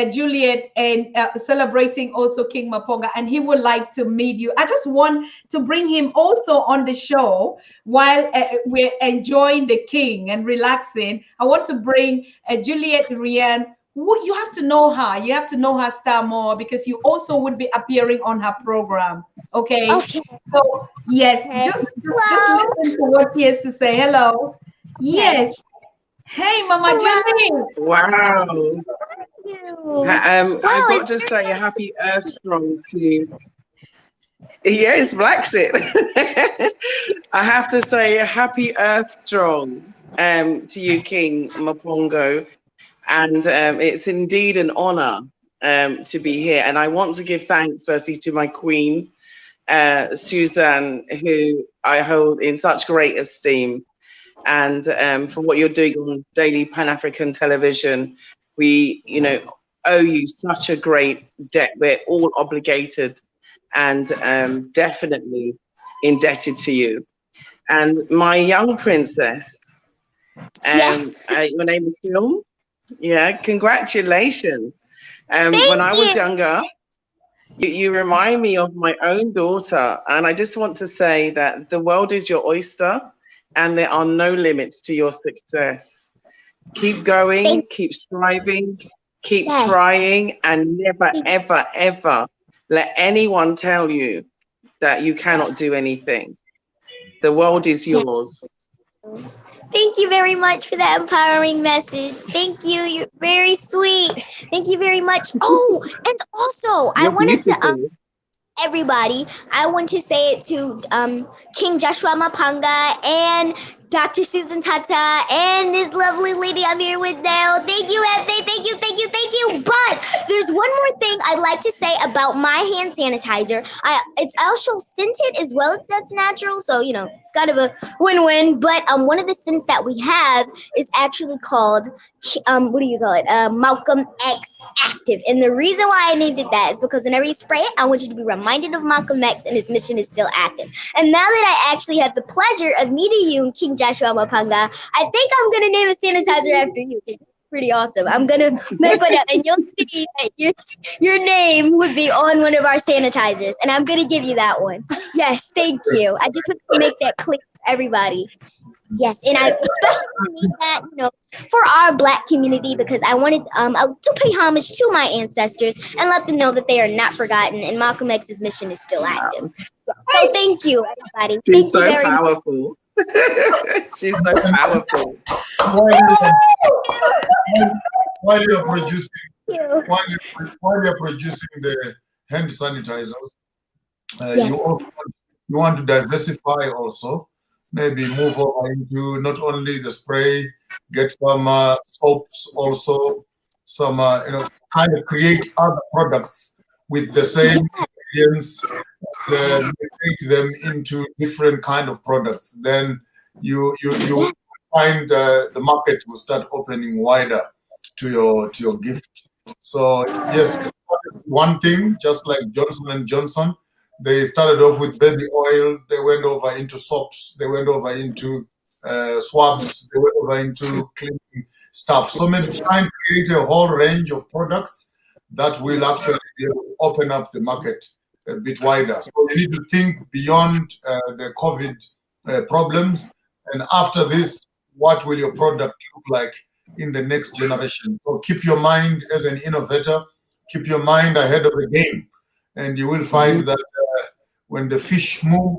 Juliet, and celebrating also King Maponga, and he would like to meet you. I just want to bring him also on the show while we're enjoying the king and relaxing. I want to bring Juliet Rian. You have to know her. You have to know her style more, because you also would be appearing on her program. Okay. So yes, just listen to what she has to say. Hello. Yes. Hey, Mama Julie. Wow. I got to say a happy Earth Strong to you. Yeah, it's Blacksit. I have to say a happy Earth Strong to you, King Mapongo. And it's indeed an honor to be here. And I want to give thanks firstly to my queen, Susan, who I hold in such great esteem. And for what you're doing on daily Pan-African television, we, owe you such a great debt. We're all obligated and definitely indebted to you. And my young princess, your name is Film. Yeah, congratulations. When I was younger, you remind me of my own daughter. And I just want to say that the world is your oyster, and there are no limits to your success. Keep going, keep striving, keep trying, and never, ever, ever let anyone tell you that you cannot do anything. The world is yours. Thank you very much for that empowering message. Thank you. You're very sweet. Thank you very much. Oh, and also, I wanted to everybody, I want to say it to King Joshua Maponga and Dr. Susan Tata and this lovely lady I'm here with now. Thank you, Effie. Thank you, thank you, thank you. But there's one more thing I'd like to say about my hand sanitizer. It's also scented as well, if that's natural. So, you know, it's kind of a win-win. But one of the scents that we have is actually called, what do you call it? Malcolm X Active. And the reason why I named it that is because whenever you spray it, I want you to be reminded of Malcolm X and his mission is still active. And now that I actually have the pleasure of meeting you and King Joshua Maponga, I think I'm going to name a sanitizer after you. It's pretty awesome. I'm going to make one up, and you'll see that your name would be on one of our sanitizers, and I'm going to give you that one. Yes, thank you. I just want to make that clear for everybody. Yes, and I especially need that, you know, for our Black community, because I wanted to pay homage to my ancestors and let them know that they are not forgotten and Malcolm X's mission is still active. So thank you, everybody. She's Thank you very powerful. She's so powerful. While you're producing the hand sanitizers, you want to diversify also. Maybe move over into not only the spray, get some soaps also, some kind of create other products with the same ingredients, make them into different kind of products. Then you find the market will start opening wider to your gift. So yes, one thing, just like Johnson & Johnson. They started off with baby oil. They went over into soaps. They went over into swabs. They went over into cleaning stuff. So maybe try and create a whole range of products that will actually open up the market a bit wider. So you need to think beyond the COVID problems. And after this, what will your product look like in the next generation? So keep your mind as an innovator. Keep your mind ahead of the game. And you will find that when the fish move,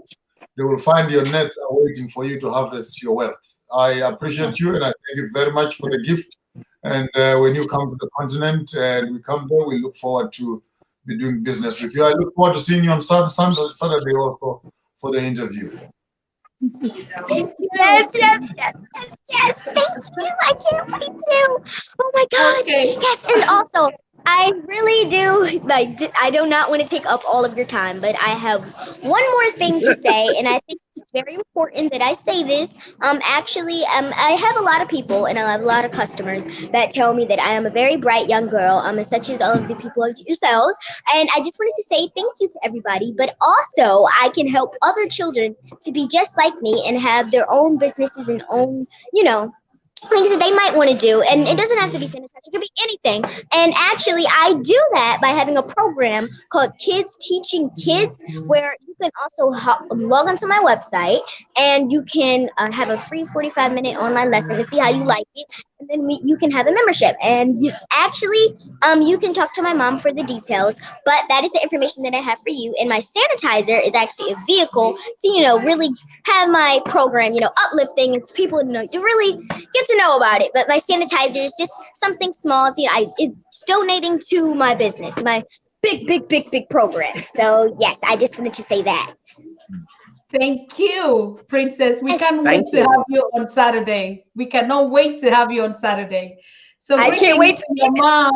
they will find your nets are waiting for you to harvest your wealth. I appreciate you and I thank you very much for the gift. And when you come to the continent and we come there, we look forward to be doing business with you. I look forward to seeing you on Saturday also for the interview. Yes. Thank you. I can't wait to. Oh my God. Okay. Yes, and also, I really do, I do not want to take up all of your time, but I have one more thing to say, and I think it's very important that I say this. I have a lot of people, and I have a lot of customers that tell me that I am a very bright young girl, such as all of the people like yourselves, and I just wanted to say thank you to everybody, but also I can help other children to be just like me and have their own businesses and own, things that they might want to do, and it doesn't have to be sanitizer, it could be anything. And actually I do that by having a program called Kids Teaching Kids, where you can also log onto my website and you can have a free 45-minute online lesson to see how you like it, and then you can have a membership, and it's actually you can talk to my mom for the details, but that is the information that I have for you. And my sanitizer is actually a vehicle to really have my program uplifting, and people to really get to know about it. But my sanitizer is just something small, so it's donating to my business, my big program. So yes, I just wanted to say that. Thank you, Princess. We can't wait to have you on Saturday. We cannot wait to have you on Saturday. So I can't wait to your mom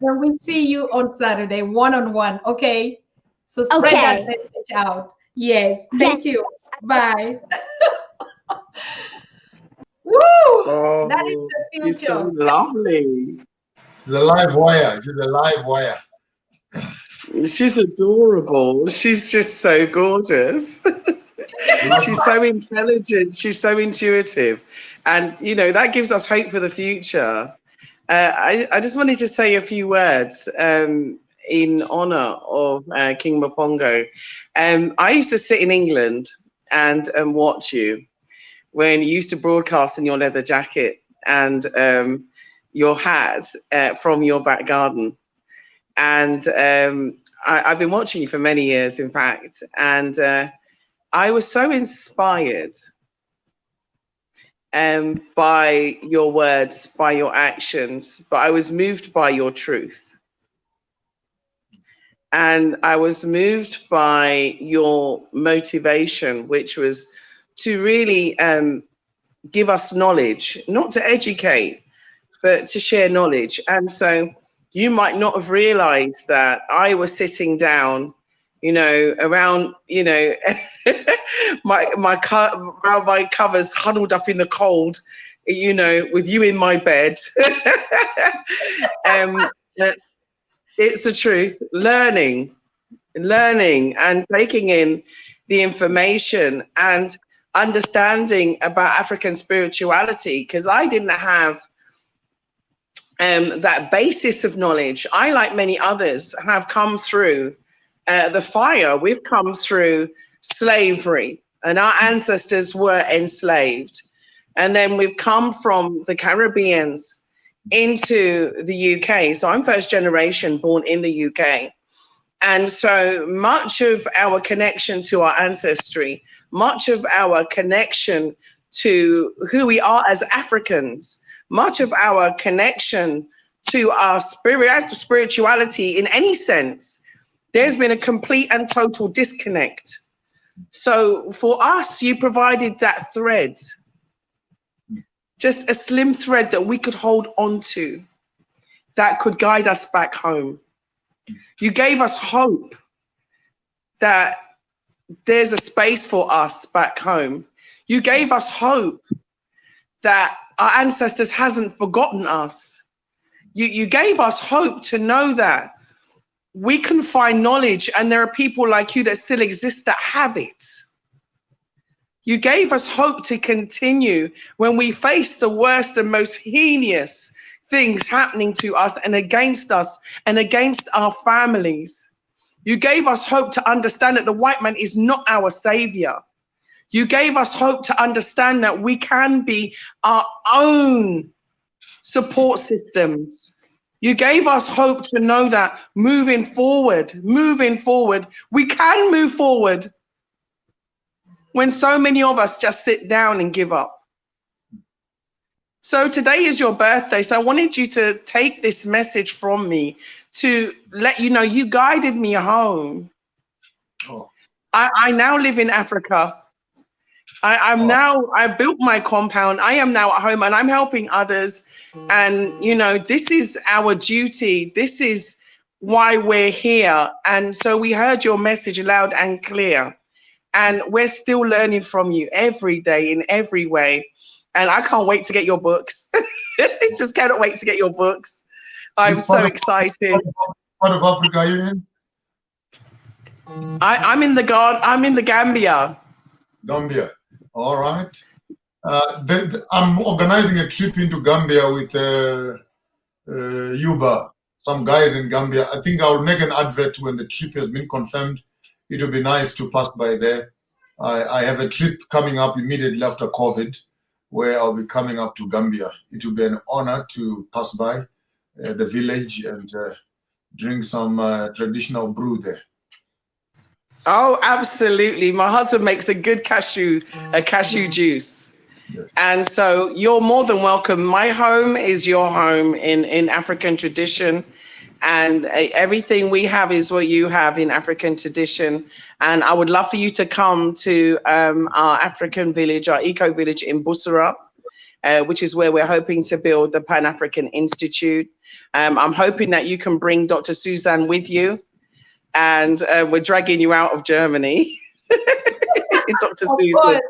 when we see you on Saturday, one-on-one. Okay. So spread that message out. Yes. Thank you. Bye. Woo! Oh, that is the future. She's so lovely. She's a live wire. She's a live wire. She's adorable. She's just so gorgeous. She's so intelligent. She's so intuitive. And, that gives us hope for the future. I just wanted to say a few words in honor of King Maponga. I used to sit in England and watch you when you used to broadcast in your leather jacket and your hat from your back garden. And I've been watching you for many years, in fact, and I was so inspired by your words, by your actions, but I was moved by your truth. And I was moved by your motivation, which was to really give us knowledge, not to educate, but to share knowledge. And so you might not have realized that I was sitting down, you know, around, you know, my covers huddled up in the cold, you know, with you in my bed. It's the truth, learning and taking in the information and understanding about African spirituality, because I didn't have that basis of knowledge. I, like many others, have come through the fire. We've come through slavery, and our ancestors were enslaved. And then we've come from the Caribbeans into the UK. So I'm first generation born in the UK. And so much of our connection to our ancestry, much of our connection to who we are as Africans, much of our connection to our spirituality in any sense, there's been a complete and total disconnect. So for us, you provided that thread, just a slim thread that we could hold on to, that could guide us back home. You gave us hope that there's a space for us back home. You gave us hope that our ancestors hasn't forgotten us. You gave us hope to know that we can find knowledge, and there are people like you that still exist that have it. You gave us hope to continue when we face the worst and most heinous things happening to us and against our families. You gave us hope to understand that the white man is not our savior. You gave us hope to understand that we can be our own support systems. You gave us hope to know that moving forward, we can move forward when so many of us just sit down and give up. So today is your birthday, so I wanted you to take this message from me to let you know you guided me home. Oh. I now live in Africa. I built my compound. I am now at home and I'm helping others. And, you know, this is our duty. This is why we're here. And so we heard your message loud and clear. And we're still learning from you every day in every way. And I can't wait to get your books. Just cannot wait to get your books. I'm so excited. Part of Africa are you in? I'm in the Gambia. Gambia. All right. I'm organizing a trip into Gambia with Yuba, some guys in Gambia. I think I'll make an advert when the trip has been confirmed. It will be nice to pass by there. I have a trip coming up immediately after COVID, where I'll be coming up to Gambia. It will be an honor to pass by the village and drink some traditional brew there. Oh, absolutely. My husband makes a good cashew juice. Yes. And so you're more than welcome. My home is your home in African tradition. And everything we have is what you have in African tradition. And I would love for you to come to our African village, our eco village in Bussorah, which is where we're hoping to build the Pan-African Institute. I'm hoping that you can bring Dr. Suzanne with you. And we're dragging you out of Germany. Dr. Susan.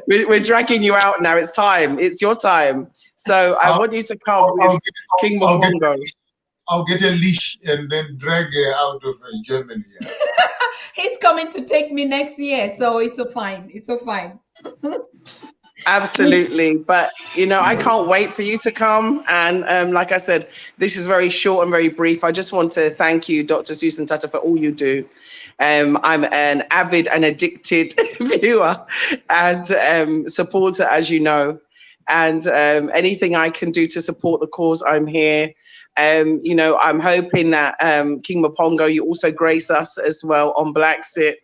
We're dragging you out now. It's time. It's your time. So I want you to come with King Maponga. I'll get a leash and then drag out of Germany. Yeah. He's coming to take me next year, so it's so fine. It's so fine. Absolutely. But, you know, I can't wait for you to come. And like I said, this is very short and very brief. I just want to thank you, Dr. Susan Tata, for all you do. I'm an avid and addicted viewer and supporter, as you know. And anything I can do to support the cause, I'm here. You know, I'm hoping that King Maponga, you also grace us as well on Blacksit.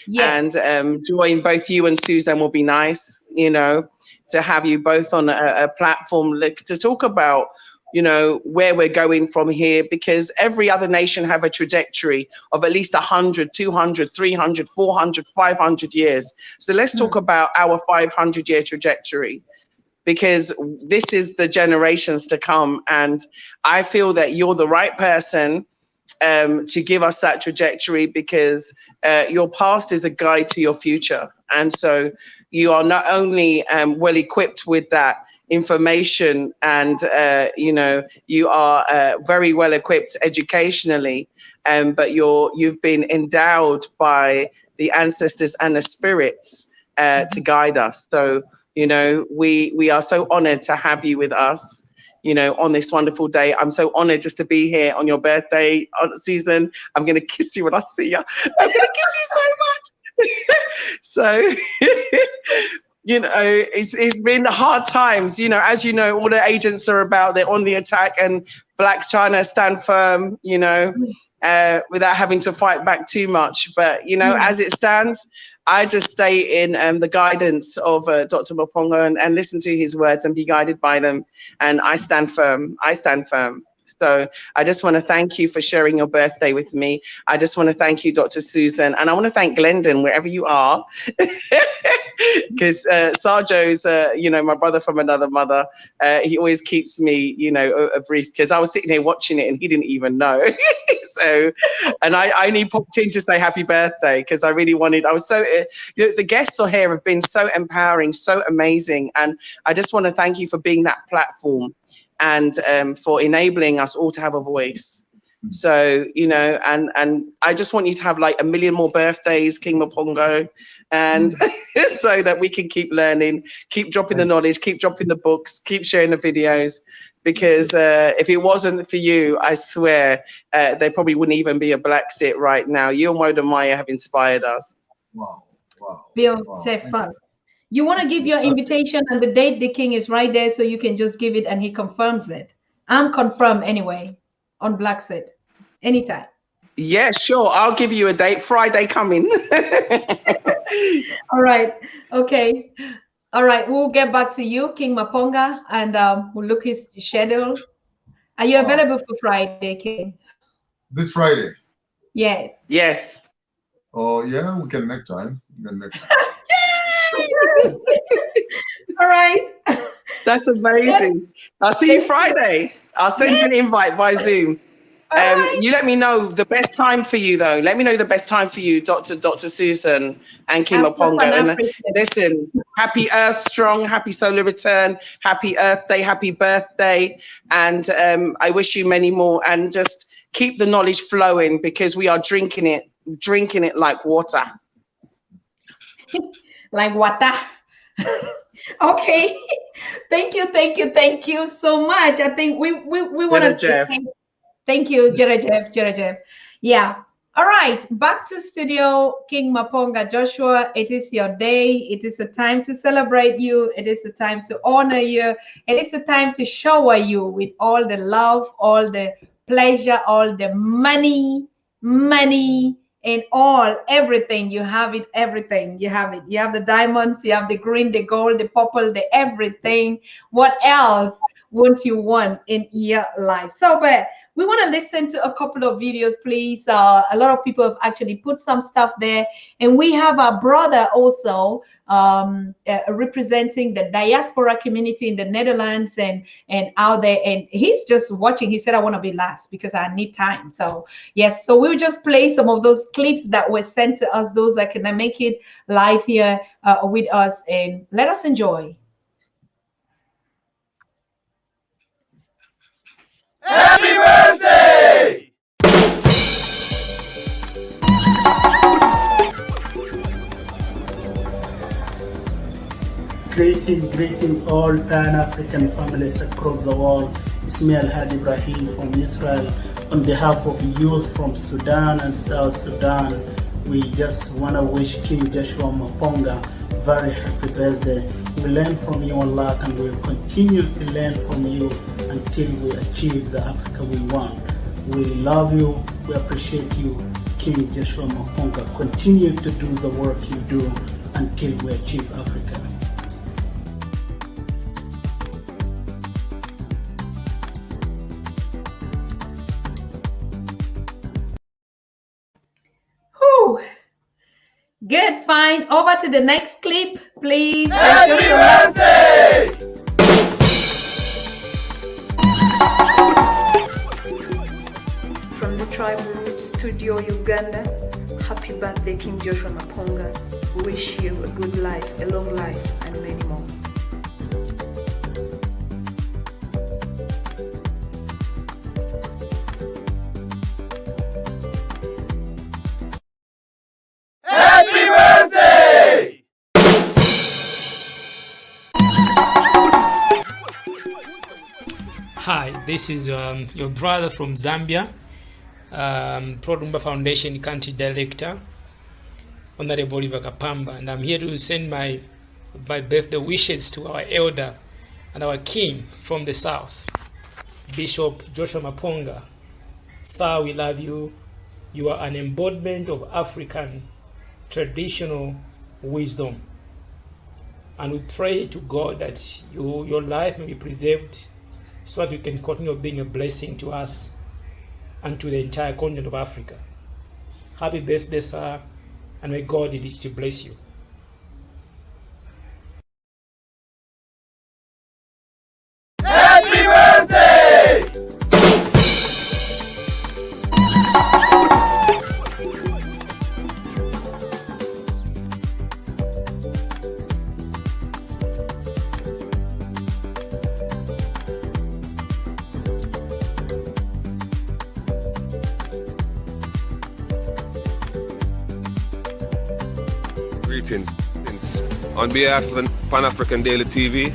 Yes. And join both you and Susan will be nice, you know, to have you both on a platform to talk about, you know, where we're going from here, because every other nation have a trajectory of at least 100, 200, 300, 400, 500 years. So let's talk about our 500-year trajectory, because this is the generations to come. And I feel that you're the right person to give us that trajectory, because your past is a guide to your future. And so you are not only well equipped with that information, and you know, you are very well equipped educationally, but you've been endowed by the ancestors and the spirits to guide us. So, you know, we are so honored to have you with us, you know, on this wonderful day. I'm so honored just to be here on your birthday, Susan. I'm going to kiss you when I see you. I'm going to kiss you so much. So, you know, it's been hard times. You know, as you know, all the agents are they're on the attack, and Blacks trying to stand firm, you know, without having to fight back too much. But, you know, as it stands, I just stay in the guidance of Dr. Maponga and listen to his words and be guided by them. And I stand firm. I stand firm. So I just want to thank you for sharing your birthday with me. I just want to thank you, Dr. Susan. And I want to thank Glendon, wherever you are, because Sarjo's, you know, my brother from another mother. He always keeps me, you know, a brief, because I was sitting here watching it and he didn't even know. So, and I only popped in to say happy birthday, because I really wanted, I was so, the guests on here have been so empowering, so amazing. And I just want to thank you for being that platform, and for enabling us all to have a voice. So, you know, and I just want you to have like 1 million more birthdays, King Maponga, and so that we can keep learning, keep dropping the knowledge, keep dropping the books, keep sharing the videos, because if it wasn't for you, I swear, there probably wouldn't even be a Blacksit right now. You and Moda Maya have inspired us. Wow, wow. Beautiful. You want to give your invitation, and the date the king is right there, so you can just give it and he confirms it. I'm confirmed anyway on Blacksit anytime. Yeah, sure. I'll give you a date. Friday coming. All right. Okay. All right. We'll get back to you, King Maponga, and we'll look his schedule. Are you available for Friday, King? This Friday? Yes. Yes. Oh, yeah, we can make time. We can make time. All right. That's amazing. I'll see you Friday. I'll send you an invite by Zoom. You let me know the best time for you, though. Let me know the best time for you, Dr. Susan and King Maponga. And listen, happy Earth Strong, happy Solar Return, happy Earth Day, happy birthday. And I wish you many more. And just keep the knowledge flowing, because we are drinking it like water. Like water. Okay. Thank you so much. I think we want to thank you, Jerejev. Yeah. All right, back to studio, King Maponga Joshua. It is your day. It is a time to celebrate you. It is a time to honor you. It is a time to shower you with all the love, all the pleasure, all the money, and everything. You have it, everything. You have it. You have the diamonds, you have the green, the gold, the purple, the everything. What else won't you want in your life? So, but we want to listen to a couple of videos, please. A lot of people have actually put some stuff there. And we have a brother also representing the diaspora community in the Netherlands and out there. And he's just watching. He said, I want to be last because I need time. So, yes. So we'll just play some of those clips that were sent to us, those that can make it live here with us. And let us enjoy. Happy birthday! Greetings all Pan-African families across the world. Ismail Hadi Ibrahim from Israel on behalf of youth from Sudan and South Sudan. we just want to wish King Joshua Maponga very happy birthday. We learn from you a lot, and we'll continue to learn from you until we achieve the Africa we want. We love you. We appreciate you, King Joshua Maponga. Continue to do the work you do until we achieve Africa. Good, fine. Over to the next clip, please. Happy birthday! From the Tribal Roots Studio, Uganda, happy birthday, King Joshua Maponga. We wish you a good life, a long life, and many more. Happy birthday! Hi, this is your brother from Zambia, Produmba Foundation Country Director, Honorable Oliver Kapamba, and I'm here to send my birthday wishes to our elder and our king from the south, Bishop Joshua Maponga. Sir, we love you. You are an embodiment of African traditional wisdom, and we pray to God that your life may be preserved so that you can continue being a blessing to us and to the entire continent of Africa. Happy birthday, sir, and may God richly bless you. Happy birthday! Greetings. On behalf of the Pan-African Daily TV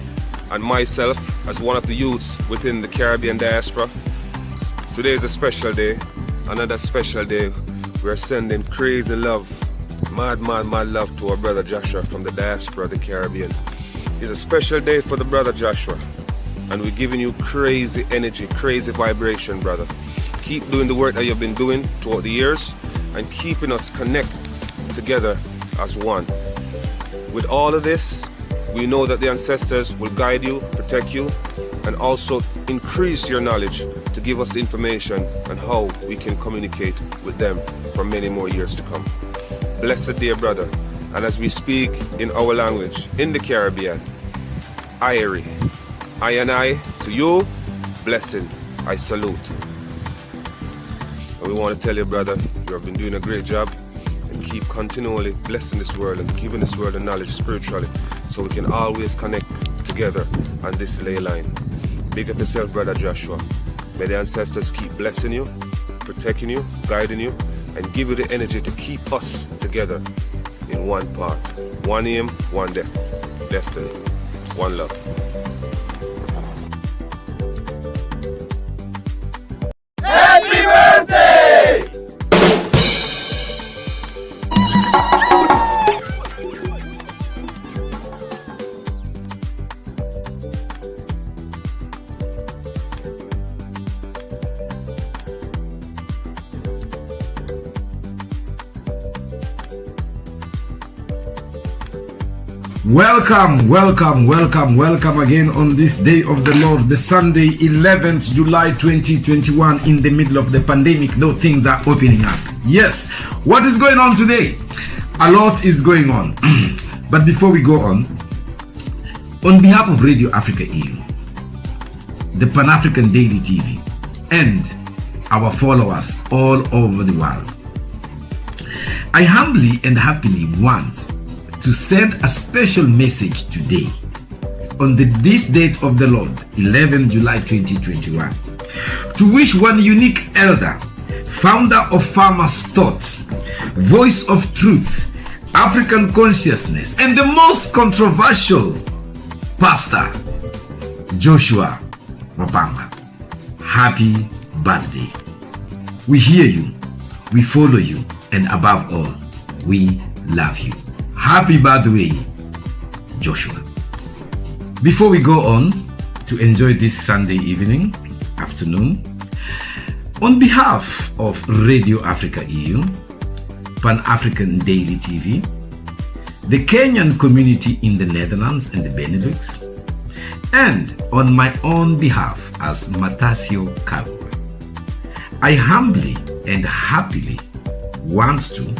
and myself as one of the youths within the Caribbean diaspora, today is a special day, another special day. We are sending crazy love, mad love to our brother Joshua from the diaspora of the Caribbean. It's a special day for the brother Joshua, and we're giving you crazy energy, crazy vibration, brother. Keep doing the work that you've been doing throughout the years and keeping us connected together as one. With all of this, we know that the ancestors will guide you, protect you, and also increase your knowledge to give us the information on how we can communicate with them for many more years to come. Blessed dear brother, and as we speak in our language, in the Caribbean, Irie, I and I, to you, blessing, I salute. And we want to tell you, brother, you have been doing a great job. Keep continually blessing this world and giving this world the knowledge spiritually so we can always connect together on this ley line. Big up yourself, brother Joshua. May the ancestors keep blessing you, protecting you, guiding you, and give you the energy to keep us together in one part. One aim, one destiny. One love. Happy birthday! Welcome again on this day of the Lord, the Sunday, 11th July 2021, in the middle of the pandemic, though things are opening up. Yes, what is going on today? A lot is going on. But before we go on behalf of Radio Africa EU, the Pan-African Daily TV, and our followers all over the world, I humbly and happily want to send a special message today on this date of the Lord, 11 July 2021, to wish one unique elder, founder of Farmers' Thoughts, voice of truth, African consciousness, and the most controversial pastor, Joshua Maponga. Happy birthday. We hear you, we follow you, and above all, We love you. Happy birthday, Joshua. Before we go on to enjoy this Sunday evening, afternoon, on behalf of Radio Africa EU, Pan-African Daily TV, the Kenyan community in the Netherlands and the Benelux, and on my own behalf as Matasio Kabu, I humbly and happily want to,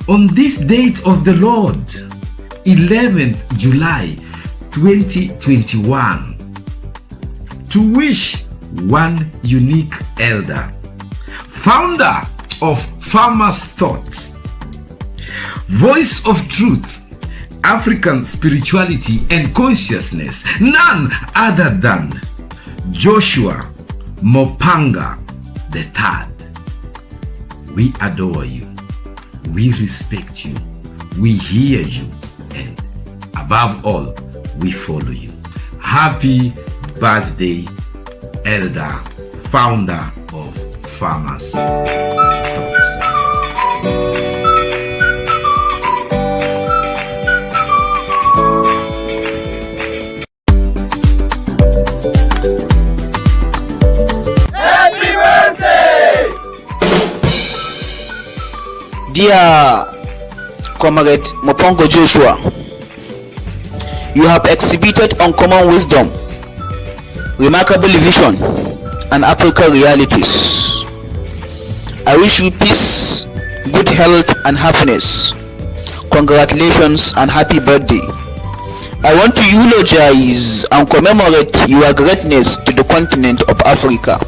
on this date of the Lord, 11th July 2021, to wish one unique elder, founder of Farmers' Thoughts, voice of truth, African spirituality and consciousness, none other than Joshua Maponga III. We adore you, we respect you, we hear you, and above all, we follow you. Happy birthday, elder, founder of Farmers' Thoughts. Dear Comrade Maponga Joshua, you have exhibited uncommon wisdom, remarkable vision, and African realities. I wish you peace, good health, and happiness. Congratulations and happy birthday. I want to eulogize and commemorate your greatness to the continent of Africa.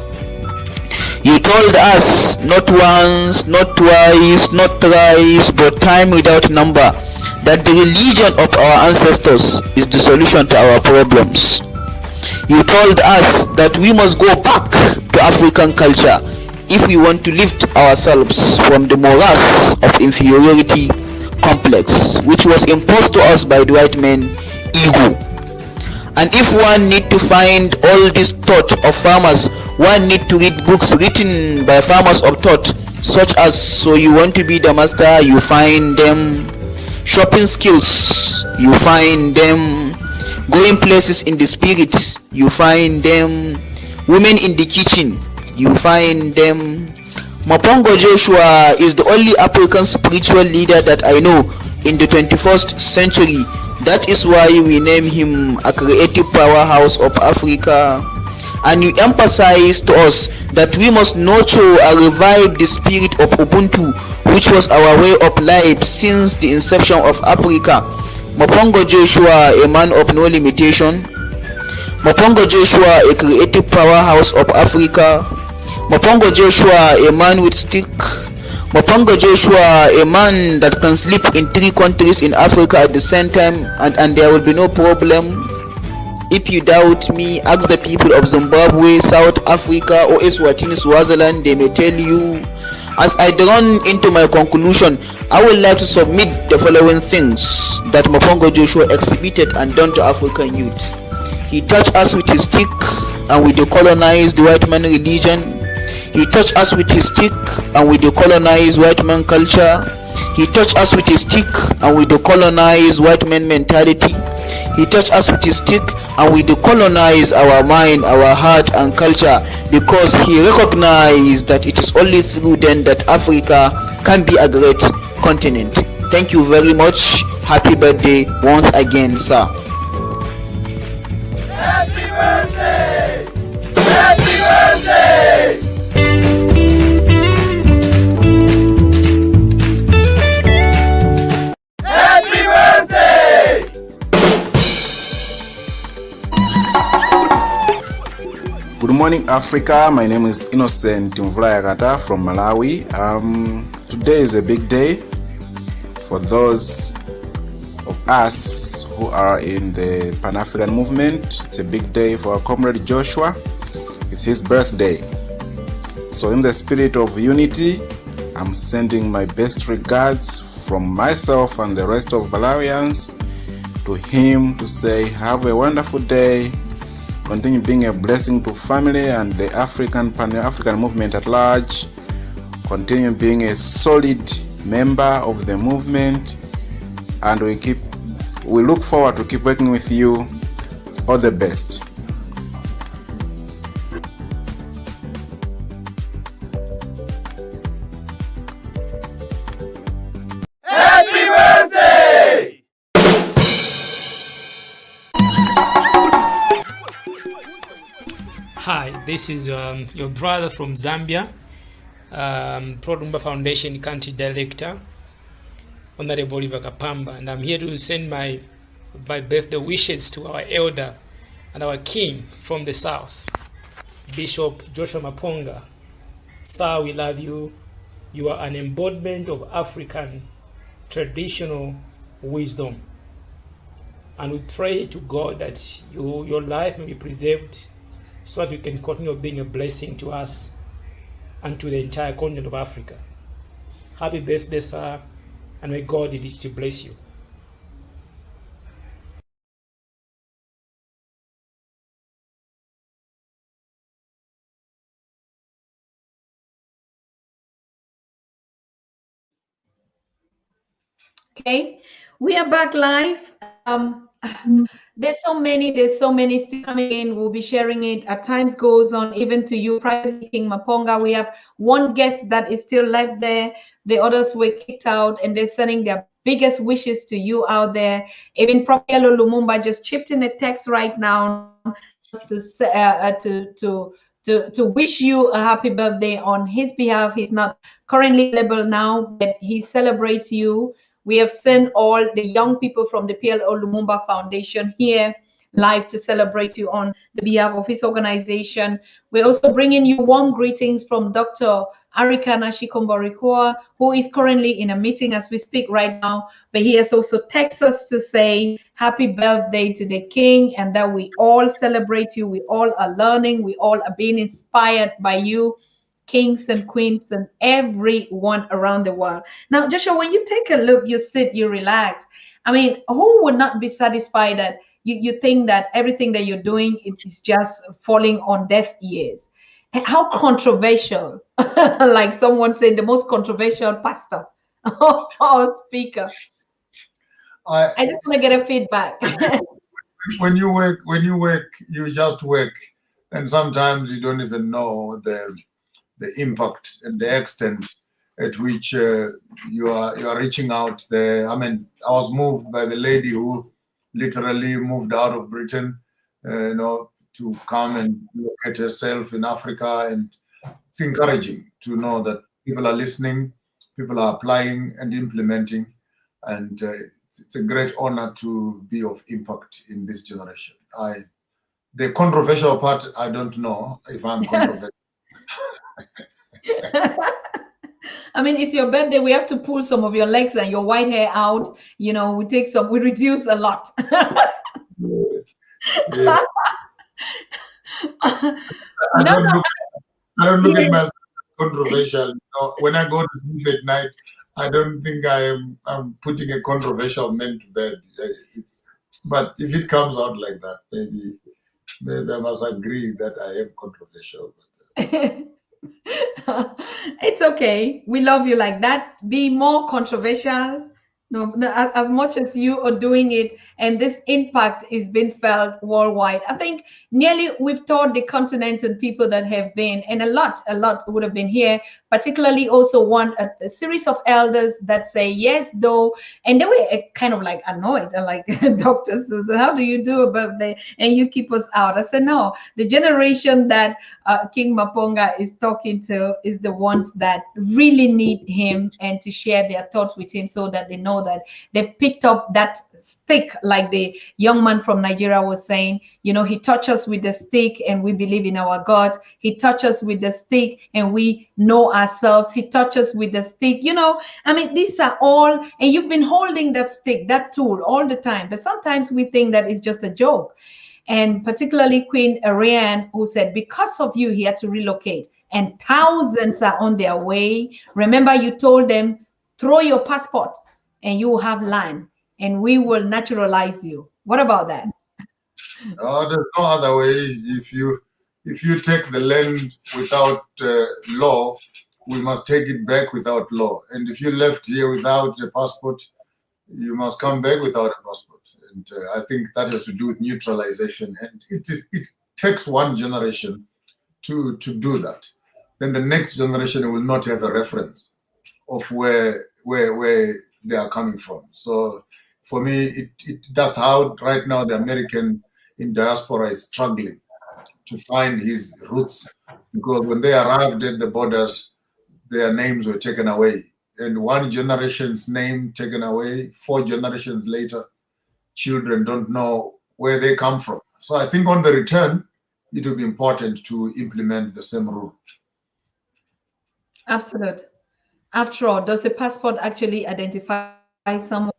You told us not once, not twice, not thrice, but time without number that the religion of our ancestors is the solution to our problems. You told us that we must go back to African culture if we want to lift ourselves from the morass of inferiority complex which was imposed to us by the white man ego. And if one need to find all this thought of farmers, one need to read books written by farmers of thought, such as So You Want to Be the Master, you find them. Shopping skills, you find them. Going places in the spirit, you find them. Women in the kitchen, you find them. Maponga Joshua is the only African spiritual leader that I know in the 21st century. That is why we name him a creative powerhouse of Africa. And you emphasize to us that we must nurture and revive the spirit of Ubuntu, which was our way of life since the inception of Africa. Maponga Joshua, a man of no limitation. Maponga Joshua, a creative powerhouse of Africa. Maponga Joshua, a man with stick. Maponga Joshua, a man that can sleep in 3 countries in Africa at the same time, and there will be no problem. If you doubt me, ask the people of Zimbabwe, South Africa, or Eswatini, Swaziland. They may tell you. As I run into my conclusion, I would like to submit the following things that Maponga Joshua exhibited and done to African youth. He touched us with his stick and we decolonized the white man religion. He touched us with his stick and we decolonized white man culture. He touched us with his stick and we decolonized white man mentality. He touched us with his stick and we decolonize our mind, our heart and culture, because he recognized that it is only through then that Africa can be a great continent. Thank you very much. Happy birthday once again, sir. Happy birthday! Happy birthday! Happy birthday! Good morning, Africa. My name is Innocent Mvula from Malawi. Today is a big day for those of us who are in the Pan-African movement. It's a big day for our comrade Joshua. It's his birthday. So in the spirit of unity, I'm sending my best regards from myself and the rest of Malawians to him to say, have a wonderful day. Continue being a blessing to family and the Pan-African movement at large. Continue being a solid member of the movement, and we look forward to keep working with you. All the best. Happy birthday! Hi, this is your brother from Zambia, Product Foundation Country Director, Honorable Oliver Kapamba, and I'm here to send my birthday wishes to our elder and our king from the south, Bishop Joshua Maponga. Sir, we love you. You are an embodiment of African traditional wisdom. And we pray to God that your life may be preserved so that you can continue being a blessing to us and to the entire continent of Africa. Happy birthday, sir, and may God richly bless you. Okay, we are back live. There's so many still coming in. We'll be sharing it as times goes on, even to you, Private King Maponga. We have one guest that is still left there. The others were kicked out, and they're sending their biggest wishes to you out there. Even Propielo Lumumba just chipped in a text right now to wish you a happy birthday on his behalf. He's not currently available now, but he celebrates you. We have sent all the young people from the PLO Lumumba Foundation here live to celebrate you on the behalf of his organization. We're also bringing you warm greetings from Dr. Arikana Shikomborikwa, who is currently in a meeting as we speak right now, but he has also texted us to say happy birthday to the king and that we all celebrate you. We all are learning. We all are being inspired by you, kings and queens and everyone around the world. Now, Joshua, when you take a look, you sit, you relax. I mean, who would not be satisfied that you think that everything that you're doing is just falling on deaf ears? How controversial, like someone said, the most controversial pastor or speaker. I just want to get a feedback. When you work, you just work, and sometimes you don't even know the impact and the extent at which you are reaching out there. I mean, I was moved by the lady who literally moved out of Britain, to come and look at herself in Africa, and it's encouraging to know that people are listening, people are applying and implementing, and it's a great honor to be of impact in this generation. The controversial part, I don't know if I'm controversial. I mean, it's your birthday. We have to pull some of your legs and your white hair out. We reduce a lot. Yeah. I don't look at myself as controversial. When I go to sleep at night, I don't think I'm putting a controversial man to bed. But if it comes out like that, maybe I must agree that I am controversial. It's okay. We love you like that. Be more controversial. No, as much as you are doing it, and this impact is being felt worldwide. I think nearly we've taught the continent and people that have been, and a lot would have been here, particularly also a series of elders that say yes, though, and they were kind of like annoyed, like, Dr. Susan, how do you do a birthday and you keep us out? I said, no, the generation that King Maponga is talking to is the ones that really need him and to share their thoughts with him, so that they know that they've picked up that stick, like the young man from Nigeria was saying. He touched us with the stick and we believe in our God. He touched us with the stick and we know ourselves. He touched us with the stick. I mean, these are all, and you've been holding that stick, that tool all the time, but sometimes we think that it's just a joke. And particularly Queen Ariane, who said, because of you, he had to relocate, and thousands are on their way. Remember, you told them, throw your passport and you will have land and we will naturalize you. What about that? There's no other way. If you take the land without law, we must take it back without law. And if you left here without a passport, you must come back without a passport. And I think that has to do with neutralization. And it takes one generation to do that. Then the next generation will not have a reference of where they are coming from. So for me, that's how right now the American in diaspora is struggling to find his roots, because when they arrived at the borders, their names were taken away. And one generation's name taken away, 4 generations later, children don't know where they come from. So I think on the return, it will be important to implement the same rule. Absolutely. After all, does a passport actually identify someone?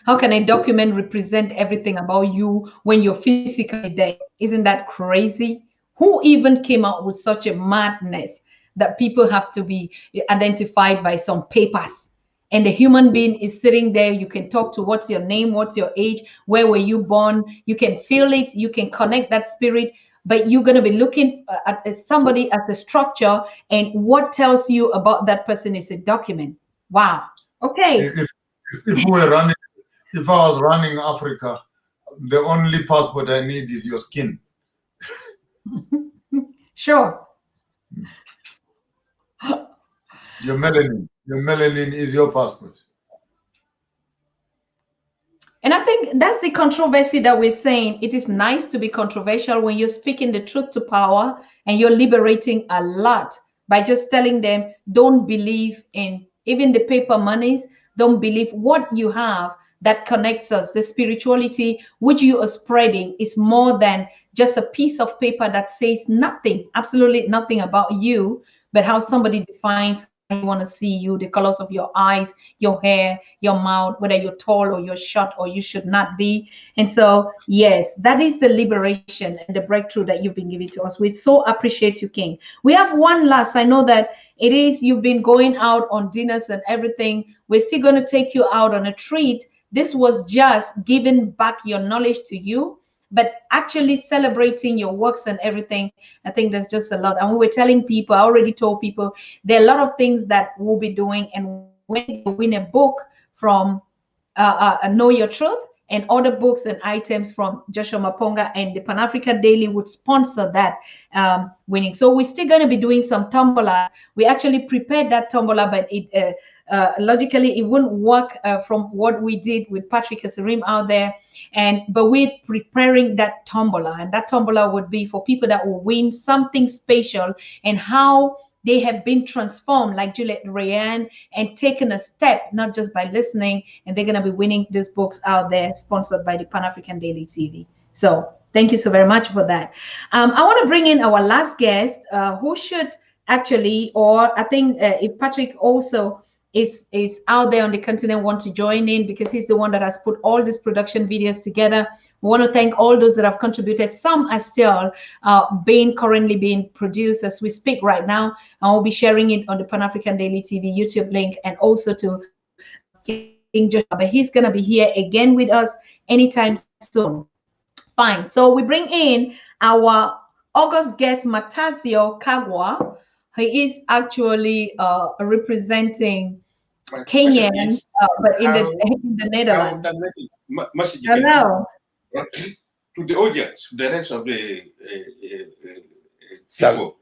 How can a document represent everything about you when you're physically there? Isn't that crazy? Who even came up with such a madness that people have to be identified by some papers? And the human being is sitting there. You can talk to what's your name, what's your age, where were you born? You can feel it. You can connect that spirit. But you're going to be looking at somebody as a structure, and what tells you about that person is a document. Wow. Okay. If I was running Africa, the only passport I need is your skin. Sure. Your melanin is your passport. And I think that's the controversy that we're saying. It is nice to be controversial when you're speaking the truth to power, and you're liberating a lot by just telling them, don't believe in even the paper monies, don't believe what you have that connects us. The spirituality which you are spreading is more than just a piece of paper that says nothing, absolutely nothing about you, but how somebody defines how you want to see you, the colors of your eyes, your hair, your mouth, whether you're tall or you're short or you should not be. And so, yes, that is the liberation and the breakthrough that you've been giving to us. We so appreciate you, King. We have one last. I know that it is, you've been going out on dinners and everything. We're still going to take you out on a treat. This was just giving back your knowledge to you, but actually celebrating your works and everything. I think there's just a lot. And we were telling people, I already told people, there are a lot of things that we'll be doing. And when you win a book from Know Your Truth, and other books and items from Joshua Maponga and the Pan-African Daily would sponsor that winning. So we're still going to be doing some tombola. We actually prepared that tombola, but it logically it wouldn't work from what we did with Patrick Asarim out there. But we're preparing that tombola, and that tombola would be for people that will win something special, and how they have been transformed, like Juliet Rayan, and taken a step, not just by listening, and they're going to be winning these books out there, sponsored by the Pan-African Daily TV. So thank you so very much for that. I want to bring in our last guest, who should actually, or I think if Patrick also is out there on the continent, want to join in, because he's the one that has put all these production videos together. We want to thank all those that have contributed. Some are still currently being produced as we speak right now. I will be sharing it on the Pan-African Daily TV YouTube link, and also to King Joshua. But he's going to be here again with us anytime soon. Fine. So we bring in our August guest, Matasio Kagwa. He is actually representing Kenyan, but in the Netherlands. Hello. To the audience, the rest of the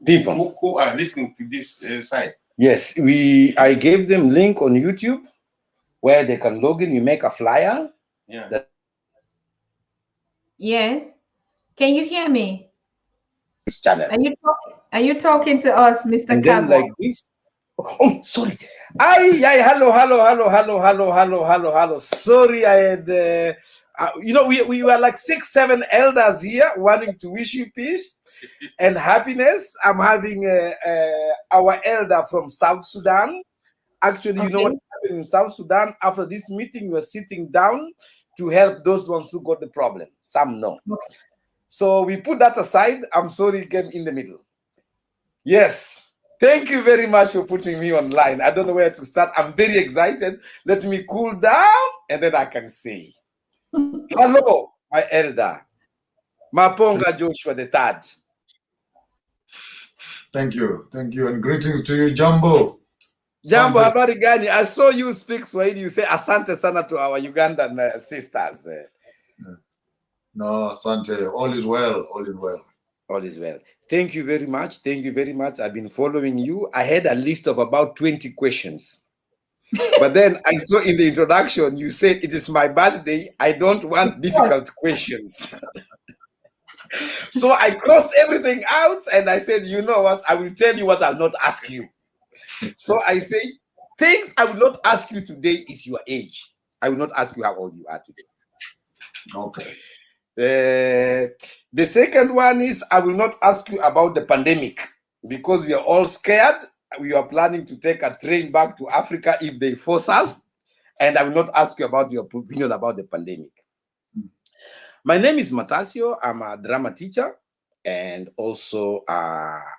people who are listening to this site. Yes, I gave them link on YouTube where they can log in. You make a flyer. Yeah. Yes. Can you hear me? Channel. Are you talking to us, Mr. And then Kagwa? like this. Oh, sorry. Hello. Sorry, I had, we were like 6-7 elders here wanting to wish you peace and happiness. I'm having our elder from South Sudan. Actually, you know what happened in South Sudan? After this meeting, we were sitting down to help those ones who got the problem. Some know. Okay. So we put that aside. I'm sorry it came in the middle. Yes. Thank you very much for putting me online. I don't know where to start. I'm very excited. Let me cool down and then I can say, hello, my elder, Maponga Joshua the Third. Thank you. Thank you. And greetings to you, Jambo. Jambo, habari gani? I saw you speak Swahili. You say asante sana to our Ugandan sisters. No, asante. All is well. All is well. All is well. Thank you very much. Thank you very much. I've been following you. I had a list of about 20 questions. But then I saw in the introduction, you said, it is my birthday. I don't want difficult questions. So I crossed everything out and I said, you know what? I will tell you what I'll not ask you. So I say, things I will not ask you today is your age. I will not ask you how old you are today. Okay. The second one is, I will not ask you about the pandemic because we are all scared. We are planning to take a train back to Africa if they force us. And I will not ask you about your opinion about the pandemic. My name is Matasio. I'm a drama teacher and also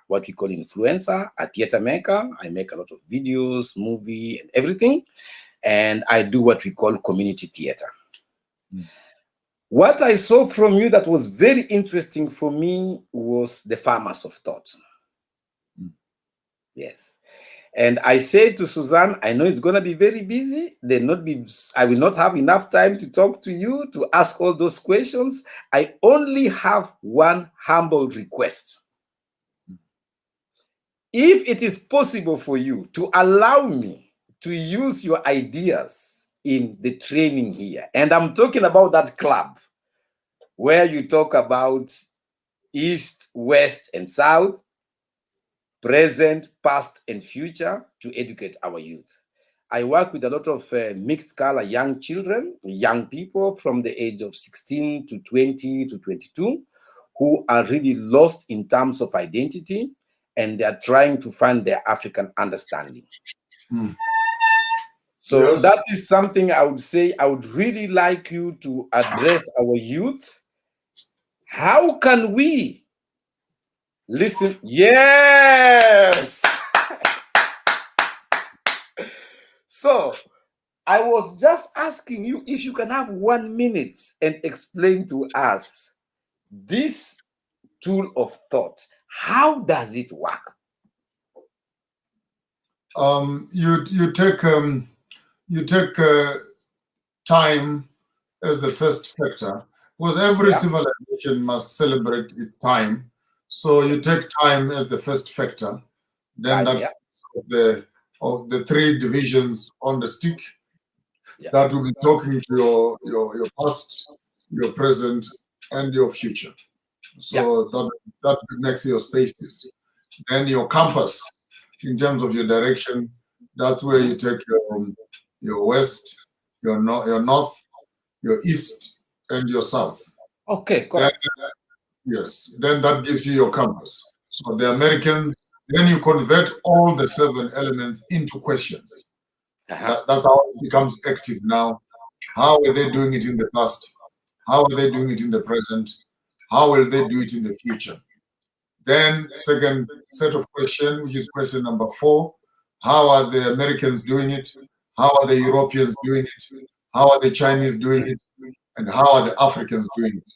what we call influencer, a theater maker. I make a lot of videos, movie, and everything. And I do what we call community theater. What I saw from you that was very interesting for me was the farmers of thought. Yes. And I said to Suzanne, I know it's going to be very busy. I will not have enough time to talk to you, to ask all those questions. I only have one humble request. If it is possible for you to allow me to use your ideas in the training here, and I'm talking about that club where you talk about East, West, and South, present, past, and future to educate our youth. I work with a lot of mixed color young children, young people from the age of 16 to 20 to 22 who are really lost in terms of identity and they are trying to find their African understanding. So yes, that is something I would say I would really like you to address our youth. How can we listen? Yes. So I was just asking you if you can have 1 minute and explain to us this tool of thought. How does it work? You take time as the first factor, because every civilization must celebrate its time. So you take time as the first factor. Then that's of the three divisions on the stick. That will be talking to your past, your present, and your future. So that makes your spaces. Then your compass, in terms of your direction, that's where you take your west, your north, your east, and your south. Okay, correct. Yes, then that gives you your compass. So the Americans, then you convert all the 7 elements into questions. That's how it becomes active now. How are they doing it in the past? How are they doing it in the present? How will they do it in the future? Then second set of questions, which is question number 4. How are the Americans doing it? How are the Europeans doing it? How are the Chinese doing it? And how are the Africans doing it?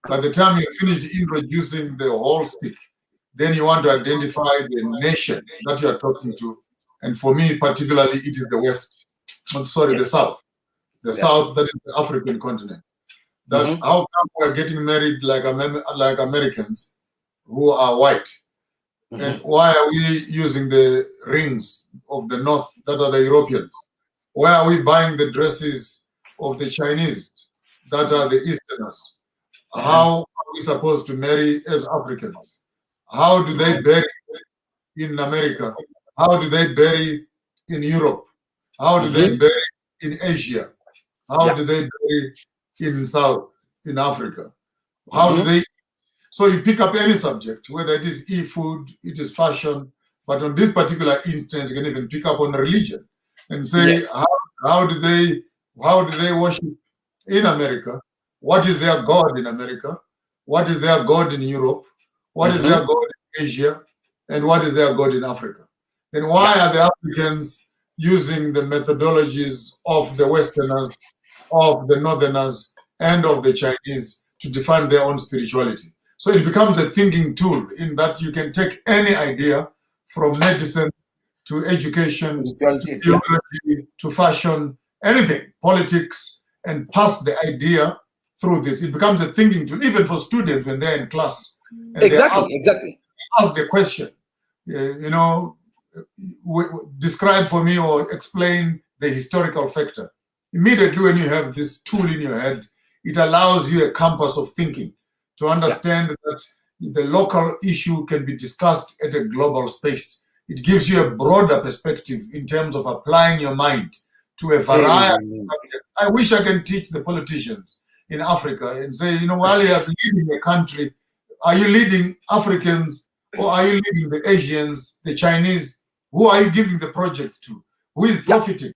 By the time you finish introducing the whole stick, then you want to identify the nation that you are talking to. And for me, particularly, it is the West. I'm sorry, the South. The South, that is the African continent. That how come we are getting married like Americans who are white? And why are we using the rings of the North that are the Europeans? Why are we buying the dresses of the Chinese that are the Easterners? How are we supposed to marry as Africans? How do they bury in America? How do they bury in Europe? How do they bury in Asia? How do they bury in South, in Africa? How do they? So you pick up any subject, whether it is e-food, it is fashion, but on this particular instance, you can even pick up on religion and say, how do they worship in America? What is their God in America? What is their God in Europe? What is their God in Asia? And what is their God in Africa? And why are the Africans using the methodologies of the Westerners, of the Northerners, and of the Chinese to define their own spirituality? So it becomes a thinking tool in that you can take any idea from medicine to education, to theology, to fashion, anything, politics, and pass the idea through this. It becomes a thinking tool, even for students when they're in class. And Exactly. they ask the question, describe for me or explain the historical factor. Immediately when you have this tool in your head, it allows you a compass of thinking to understand that the local issue can be discussed at a global space. It gives you a broader perspective in terms of applying your mind to a variety of subjects. I wish I can teach the politicians in Africa and say, while you are leading a country, are you leading Africans or are you leading the Asians, the Chinese? Who are you giving the projects to? Who is profiting?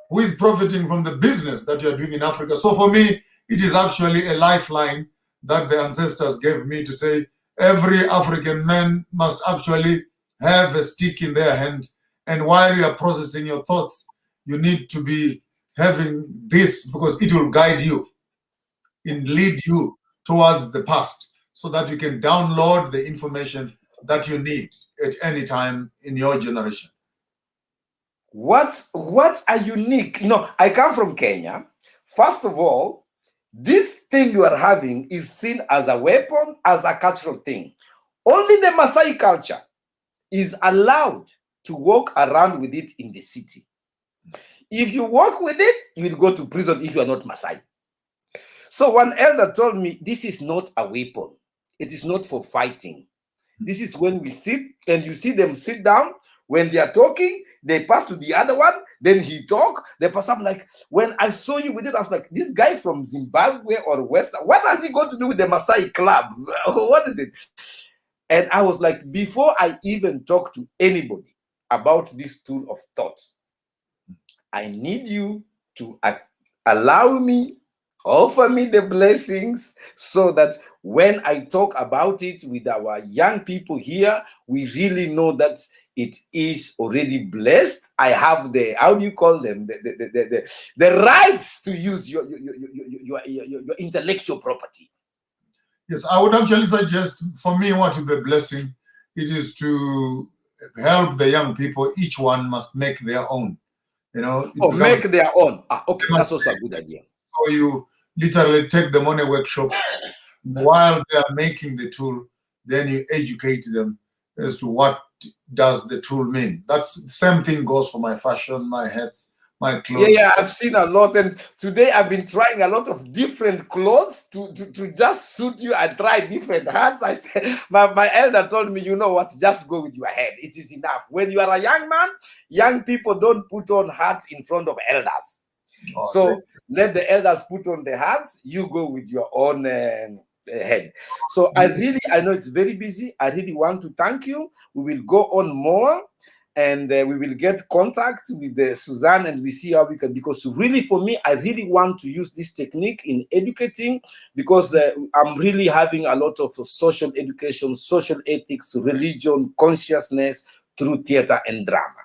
Who is profiting from the business that you're doing in Africa? So for me, it is actually a lifeline that the ancestors gave me to say every African man must actually have a stick in their hand. And while you are processing your thoughts, you need to be having this because it will guide you and lead you towards the past so that you can download the information that you need at any time in your generation. What are unique? I come from Kenya. First of all, this thing you are having is seen as a weapon, as a cultural thing. Only the Maasai culture is allowed to walk around with it in the city. If you walk with it, you will go to prison if you are not Maasai. So one elder told me, this is not a weapon. It is not for fighting. This is when we sit and you see them sit down. When they are talking, they pass to the other one. Then he talk. They pass up. Like when I saw you with it, I was like, this guy from Zimbabwe or West, what has he got to do with the Maasai club? What is it? And I was like, before I even talk to anybody about this tool of thought, I need you to allow me, offer me the blessings so that when I talk about it with our young people here, we really know that it is already blessed. I have the, how do you call them? The rights to use your intellectual property. Yes, I would actually suggest, for me, what would be a blessing, it is to help the young people. Each one must make their own. Make their own. Okay, that's also a good idea. So you literally take them on a workshop while they are making the tool, then you educate them as to what does the tool mean. That's the same thing goes for my fashion, my hats, my clothes. Yeah, I've seen a lot, and today I've been trying a lot of different clothes to just suit you. I tried different hats. I said, my elder told me, you know what, just go with your head. It is enough. When you are a young man, young people don't put on hats in front of elders. So let the elders put on the hats, you go with your own head. So I know it's very busy. I really want to thank you. We will go on more and we will get contact with Suzanne and we see how we can, because really for me, I really want to use this technique in educating because I'm really having a lot of social education, social ethics, religion, consciousness through theater and drama.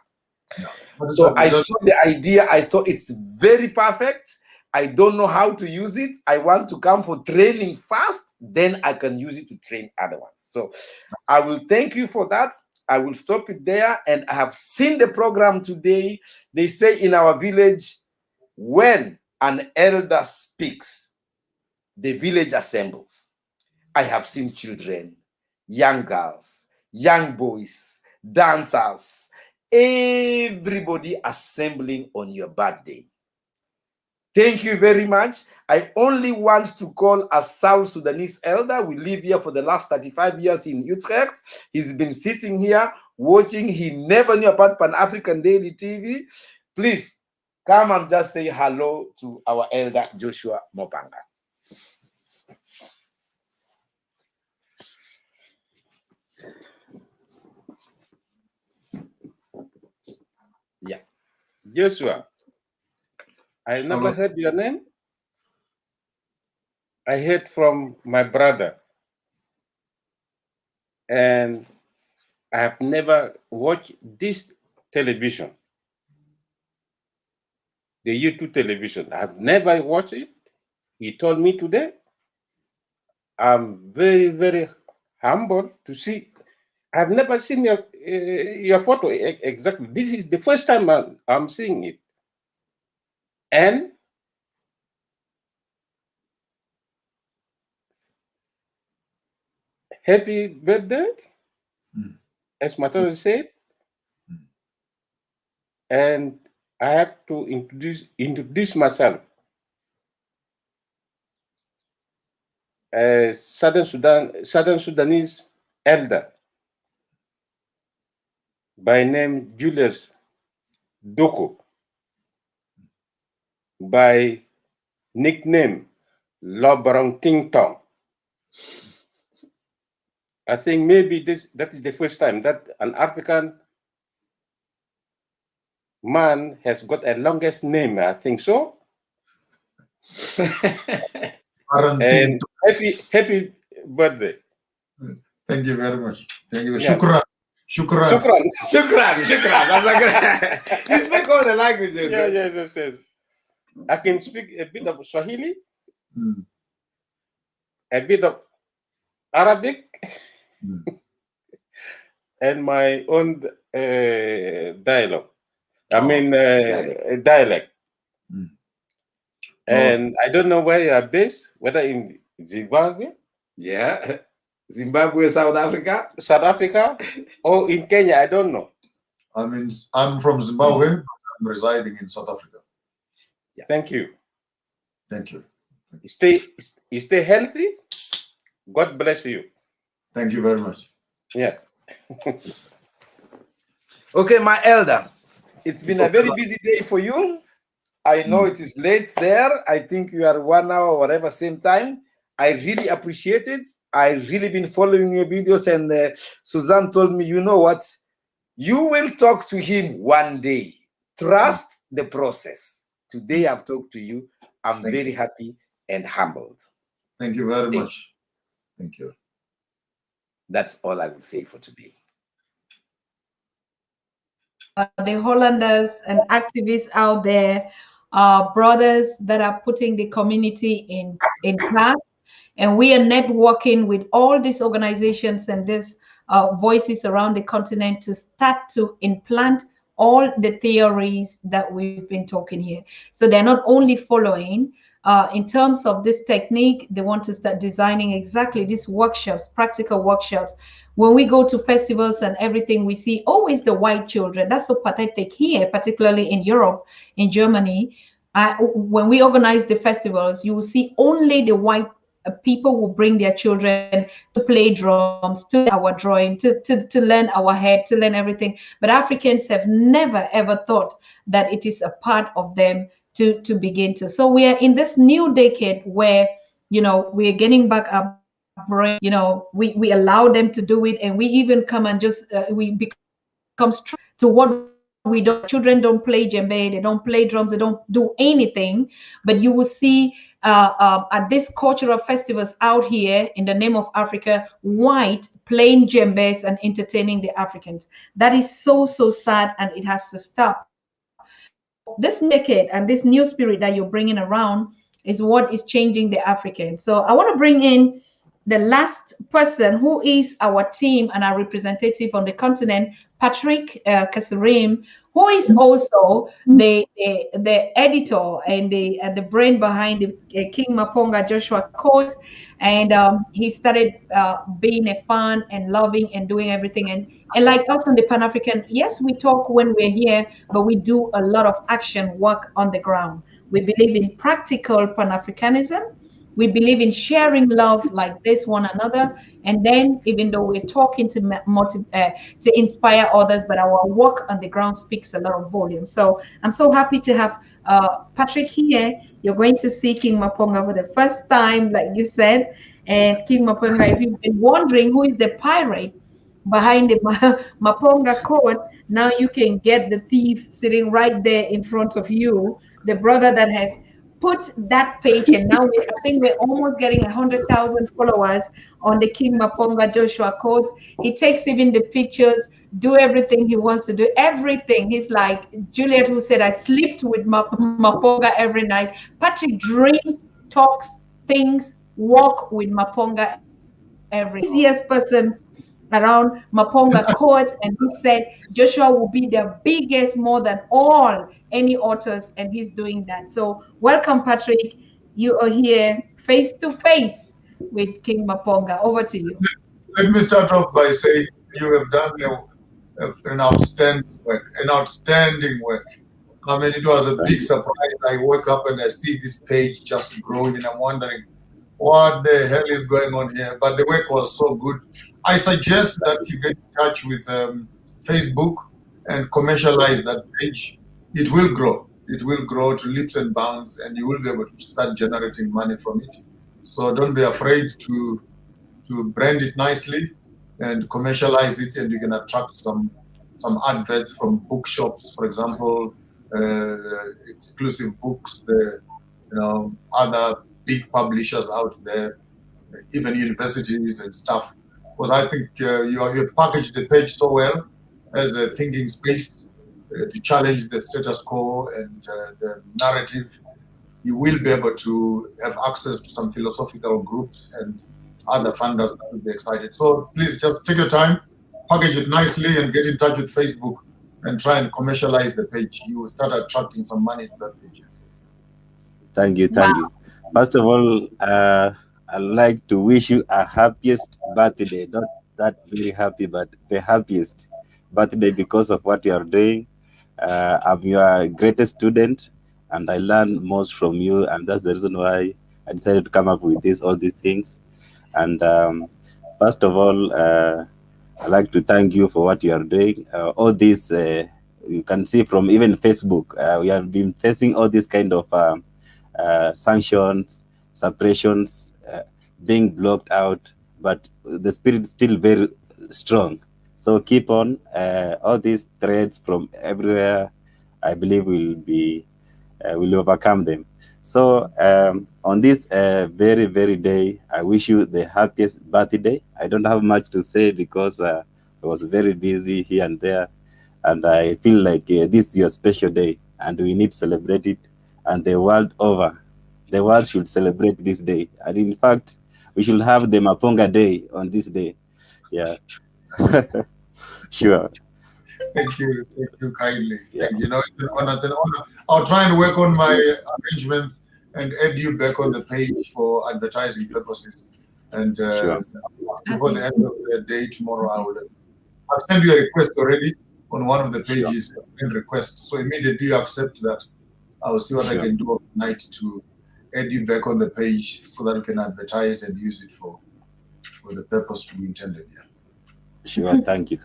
So I saw the idea, I thought it's very perfect. I don't know how to use it. I want to come for training first, then I can use it to train other ones. So I will thank you for that. I will stop it there. And I have seen the program today. They say in our village, when an elder speaks, the village assembles. I have seen children, young girls, young boys, dancers, everybody assembling on your birthday. Thank you very much. I only want to call a South Sudanese elder. We live here for the last 35 years in Utrecht. He's been sitting here watching. He never knew about Pan-African Daily TV. Please come and just say hello to our elder Joshua Mopanga. Yeah. Joshua, I never heard your name. I heard from my brother. And I have never watched this television. The YouTube television. I have never watched it. He told me today. I'm very, very humbled to see. I've never seen your photo exactly. This is the first time I'm seeing it. And happy birthday, as Matoro said. And I have to introduce myself. As Southern Sudanese elder, by name Julius Doko, by nickname Lobarong King Tong. I think maybe that is the first time that an African man has got a longest name. I think so. And happy birthday. Thank you very much. Thank you. Yeah. Shukran. Shukran. You speak all the languages. Yes. I can speak a bit of Swahili, a bit of Arabic, and my own dialogue. Dialect. And I don't know where you are based, whether in Zimbabwe. Yeah. Zimbabwe, South Africa, or in Kenya. I don't know. I'm from Zimbabwe, but I'm residing in South Africa. Yeah. Thank you. Thank you. Stay healthy. God bless you. Thank you very much. Yes. Okay, my elder. It's been a very busy day for you. I know it is late there. I think you are 1 hour or whatever, same time. I really appreciate it. I really been following your videos, and Suzanne told me, you know what? You will talk to him one day. Trust the process. Today I've talked to you. I'm very happy and humbled. Thank you very much. Thank you. That's all I will say for today. The Hollanders and activists out there, brothers that are putting the community in class. And we are networking with all these organizations and these voices around the continent to start to implant all the theories that we've been talking here. So they're not only following, in terms of this technique, they want to start designing exactly these workshops, practical workshops. When we go to festivals and everything, we see always the white children. That's so pathetic here, particularly in Europe, in Germany. When we organize the festivals, you will see only the white people will bring their children to play drums, to our drawing, to learn our head, to learn everything. But Africans have never, ever thought that it is a part of them to begin to. So we are in this new decade where, we're getting back our brain, we allow them to do it. And we even come and just, we become strong to what we don't. Children don't play djembe, they don't play drums, they don't do anything. But you will see at these cultural festivals out here in the name of Africa, white playing djembes and entertaining the Africans. That is so sad, and it has to stop. So this decade and this new spirit that you're bringing around is what is changing the African. So I want to bring in the last person who is our team and our representative on the continent, Patrick Kasarim, who is also the editor and the brain behind the King Maponga Joshua Code. And he started being a fan and loving and doing everything. And like us on the Pan-African, yes, we talk when we're here, but we do a lot of action work on the ground. We believe in practical Pan-Africanism. We believe in sharing love like this one another. And then, even though we're talking to inspire others, but our work on the ground speaks a lot of volume. So I'm so happy to have Patrick here. You're going to see King Maponga for the first time, like you said. And King Maponga, if you've been wondering who is the pirate behind the Maponga code, now you can get the thief sitting right there in front of you, the brother that has put that page, and now I think we're almost getting 100,000 followers on the King Maponga Joshua Code. He takes even the pictures, do everything he wants to do, everything. He's like Juliet, who said, I slept with Maponga every night. Patrick dreams, talks, thinks, walk with Maponga every easiest person around Maponga court, and he said Joshua will be the biggest, more than all any authors, and he's doing that. So welcome, Patrick. You are here face to face with King Maponga. Over to you. Let me start off by saying you have done an outstanding work, I mean, it was a big surprise. I woke up and I see this page just growing, and I'm wondering what the hell is going on here. But the work was so good. I suggest that you get in touch with Facebook and commercialize that page. It will grow. It will grow to leaps and bounds, and you will be able to start generating money from it. So don't be afraid to brand it nicely and commercialize it, and you can attract some adverts from bookshops, for example, exclusive books, other big publishers out there, even universities and stuff. Because I think you have packaged the page so well as a thinking space to challenge the status quo and the narrative. You will be able to have access to some philosophical groups and other funders that will be excited. So please just take your time, package it nicely, and get in touch with Facebook and try and commercialize the page. You will start attracting some money to that page. Thank you. First of all, I'd like to wish you a happiest birthday. Not that very happy, but the happiest birthday because of what you are doing. I'm your greatest student, and I learn most from you, and that's the reason why I decided to come up with all these things. And first of all, I'd like to thank you for what you are doing. All this, you can see from even Facebook, we have been facing all these kind of sanctions, suppressions, being blocked out, but the spirit is still very strong. So keep on. All these threats from everywhere, I believe we'll overcome them. So on this very, very day, I wish you the happiest birthday. I don't have much to say because I was very busy here and there. And I feel like this is your special day and we need to celebrate it. And the world over, the world should celebrate this day. And in fact, we should have the Maponga Day on this day. Yeah. Sure. Thank you kindly. Yeah. You know, it's an honor. I'll try and work on my arrangements and add you back on the page for advertising purposes. And sure. Before the end of the day tomorrow, I'll send you a request already on one of the pages, sure. Requests. So immediately you accept that, I'll see what sure. I can do overnight to add you back on the page so that you can advertise and use it for the purpose we intended. Yeah. Sure. Thank you.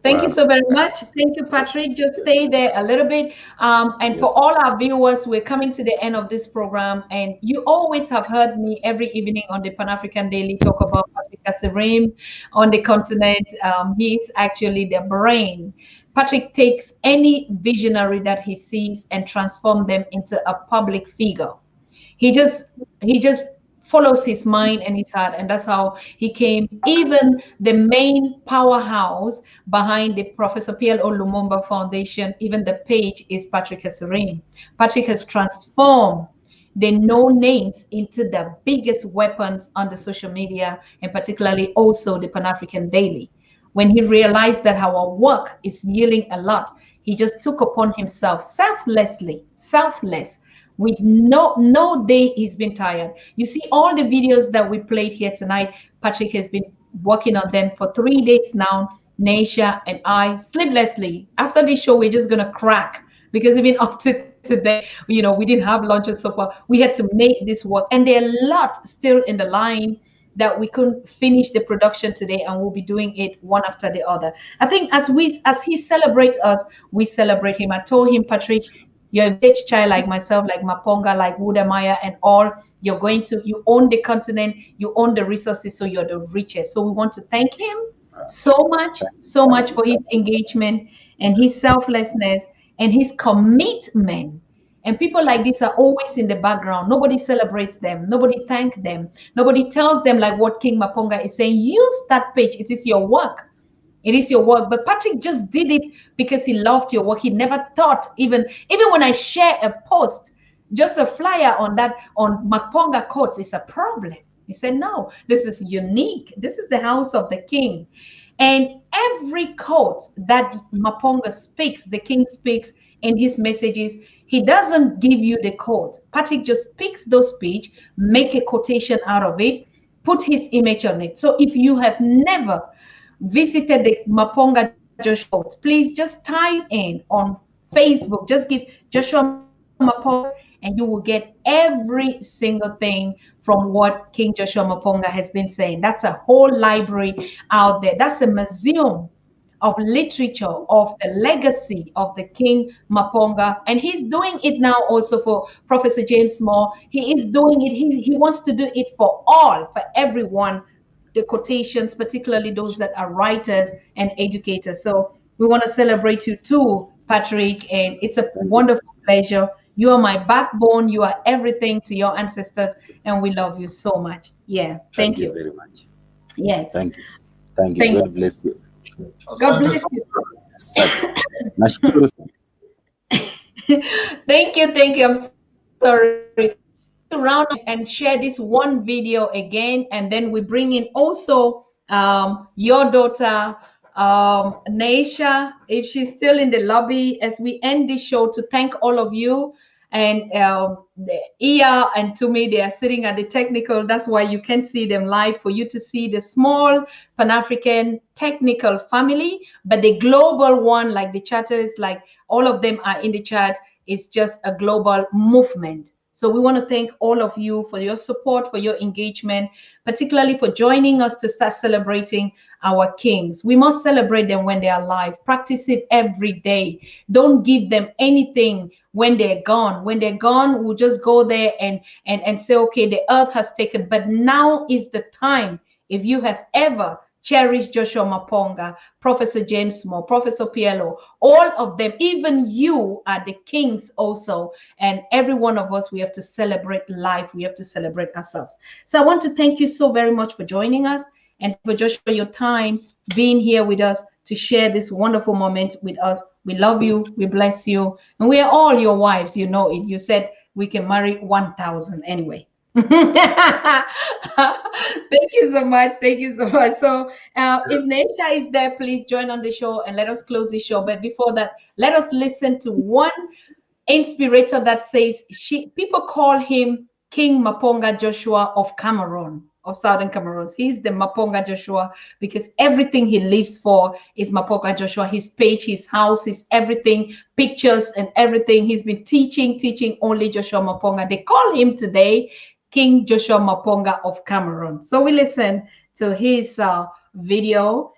Thank you so very much. Thank you, Patrick. Just stay there a little bit. And yes. For all our viewers, we're coming to the end of this program. And you always have heard me every evening on the Pan-African Daily talk about Patrick Kaserim on the continent. He's actually the brain. Patrick takes any visionary that he sees and transforms them into a public figure. He just follows his mind and his heart, and that's how he came. Even the main powerhouse behind the Professor P.L.O. Lumumba Foundation, even the page is Patrick Kaserim. Patrick has transformed the no names into the biggest weapons on the social media, and particularly also the Pan-African Daily. When he realized that our work is yielding a lot, he just took upon himself selfless, with no day he's been tired. You see all the videos that we played here tonight, Patrick has been working on them for 3 days now. Naisha and I sleeplessly. After this show, we're just gonna crack because even up to today, you know, we didn't have lunch and so far. We had to make this work, and there are a lot still in the line that we couldn't finish the production today, and we'll be doing it one after the other. I think as he celebrates us, we celebrate him. I told him, Patrick, you're a rich child like myself, like Maponga, like Wudamaya, and all. You own the continent, you own the resources, so you're the richest. So we want to thank him so much for his engagement and his selflessness and his commitment. And people like this are always in the background. Nobody celebrates them. Nobody thanks them. Nobody tells them like what King Maponga is saying. Use that page. It is your work. It is your work. But Patrick just did it because he loved your work. He never thought, even when I share a post, just a flyer on Maponga quotes is a problem. He said, no, this is unique. This is the house of the king. And every quote that Maponga speaks, the king speaks in his messages, he doesn't give you the quote. Patrick just picks those speech, make a quotation out of it, put his image on it. So if you have never visited the Maponga Joshua, please just type in on Facebook, just give Joshua Maponga, and you will get every single thing from what King Joshua Maponga has been saying. That's a whole library out there. That's a museum of literature, of the legacy of the King Maponga. And he's doing it now also for Professor James Moore. He is doing it. He wants to do it for all, for everyone, the quotations, particularly those that are writers and educators. So we want to celebrate you too, Patrick, and it's a wonderful pleasure. You are my backbone. You are everything to your ancestors, and we love you so much. Yeah, thank you very much. Yes. Thank you. Thank you. Thank God bless you. God bless you. Thank you. Thank you. I'm sorry. Around and share this one video again, and then we bring in also your daughter Naisha, if she's still in the lobby, as we end this show, to thank all of you. And Iya and Tumi, they are sitting at the technical. That's why you can see them live, for you to see the small Pan-African technical family, but the global one, like the chatters, like all of them are in the chat, is just a global movement. So we want to thank all of you for your support, for your engagement, particularly for joining us to start celebrating our kings. We must celebrate them when they are alive. Practice it every day. Don't give them anything when they're gone. When they're gone, we'll just go there and say, okay, the earth has taken. But now is the time. If you have ever cherished Joshua Maponga, Professor James Moore, Professor Pielo, all of them, even you are the kings also. And every one of us, we have to celebrate life. We have to celebrate ourselves. So I want to thank you so very much for joining us, and for Joshua, your time being here with us to share this wonderful moment with us. We love you. We bless you. And we are all your wives. You know it. You said we can marry 1,000 anyway. Thank you so much. Thank you so much. So if Naisha is there, please join on the show and let us close the show. But before that, let us listen to one inspirator that says people call him King Maponga Joshua of Cameroon, of Southern Cameroon. He's the Maponga Joshua because everything he lives for is Maponga Joshua. His page, his house, his everything, pictures and everything. He's been teaching only Joshua Maponga. They call him today King Joshua Maponga of Cameroon. So we listen to his video.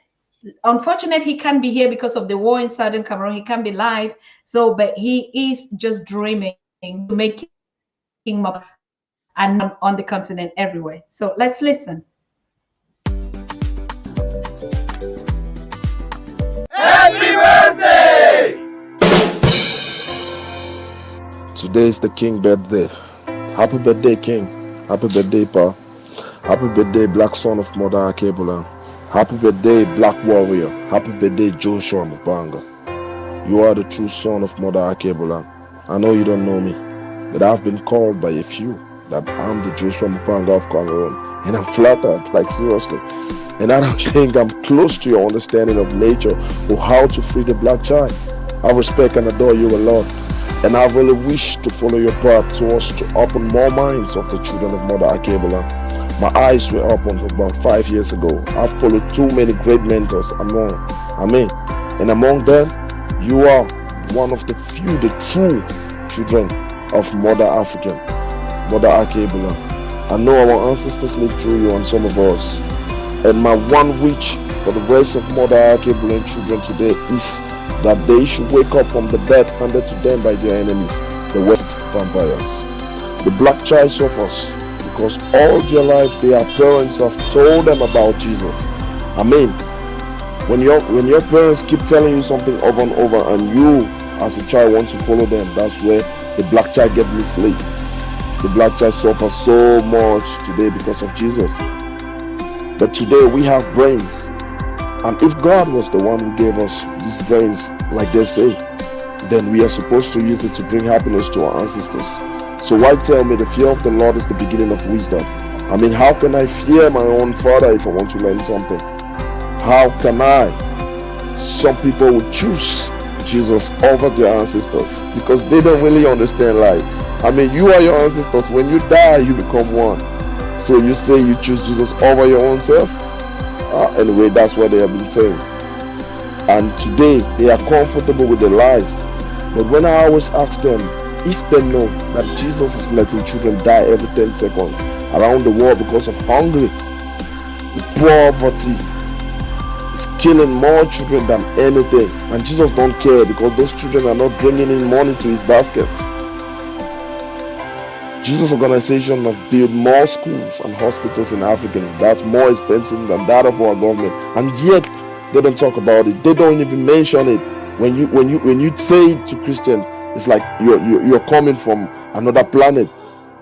Unfortunately, he can't be here because of the war in Southern Cameroon. He can't be live. So, but he is just dreaming to make King Maponga and on the continent everywhere. So let's listen. Happy birthday! Today is the King birthday. Happy birthday, King. Happy birthday, Pa. Happy birthday, Black Son of Mother Akebola. Happy birthday, Black Warrior. Happy birthday, Joshua Maponga. You are the true son of Mother Akebola. I know you don't know me, but I've been called by a few that I'm the Joshua Maponga of Cameroon, and I'm flattered, like seriously. And I don't think I'm close to your understanding of nature or how to free the black child. I respect and adore you a lot, and I really wish to follow your path so as to open more minds of the children of Mother Akebola. My eyes were opened about 5 years ago. I've followed too many great mentors and among them, you are one of the few, the true children of Mother Akebola. I know our ancestors lived through you and some of us. And my one wish for the race of Mother Akebola children today is that they should wake up from the death handed to them by their enemies, the West vampires. The black child suffers because all their life their parents have told them about Jesus. When your parents keep telling you something over and over and you as a child want to follow them, that's where the black child gets misled. The black child suffers so much today because of Jesus. But today we have brains. And if God was the one who gave us these brains, like they say, then we are supposed to use it to bring happiness to our ancestors. So why tell me the fear of the Lord is the beginning of wisdom? I mean, how can I fear my own father if I want to learn something? How can I? Some people will choose Jesus over their ancestors because they don't really understand life. I mean, you are your ancestors. When you die, you become one. So you say you choose Jesus over your own self? Anyway, that's what they have been saying. And today, they are comfortable with their lives. But when I always ask them, if they know that Jesus is letting children die every 10 seconds around the world because of hunger, poverty, it's killing more children than anything. And Jesus don't care because those children are not bringing in money to his basket. Jesus' organization must build more schools and hospitals in Africa. That's more expensive than that of our government. And yet, they don't talk about it. They don't even mention it. When you say it to Christians, it's like you're coming from another planet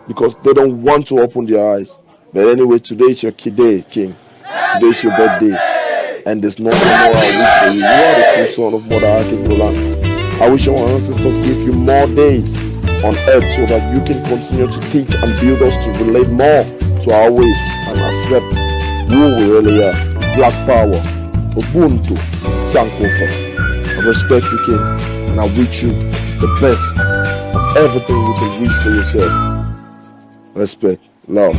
because they don't want to open their eyes. But anyway, today is your day, King. Today is your birthday. And there's no more I wish for you. You are the true son of Mother Akinola. I wish our ancestors give you more days on earth so that you can continue to teach and build us to relate more to our ways and accept who we really are. Black power, Ubuntu, Sankofa. I respect you, King, and I wish you the best of everything you can wish for yourself. Respect, love.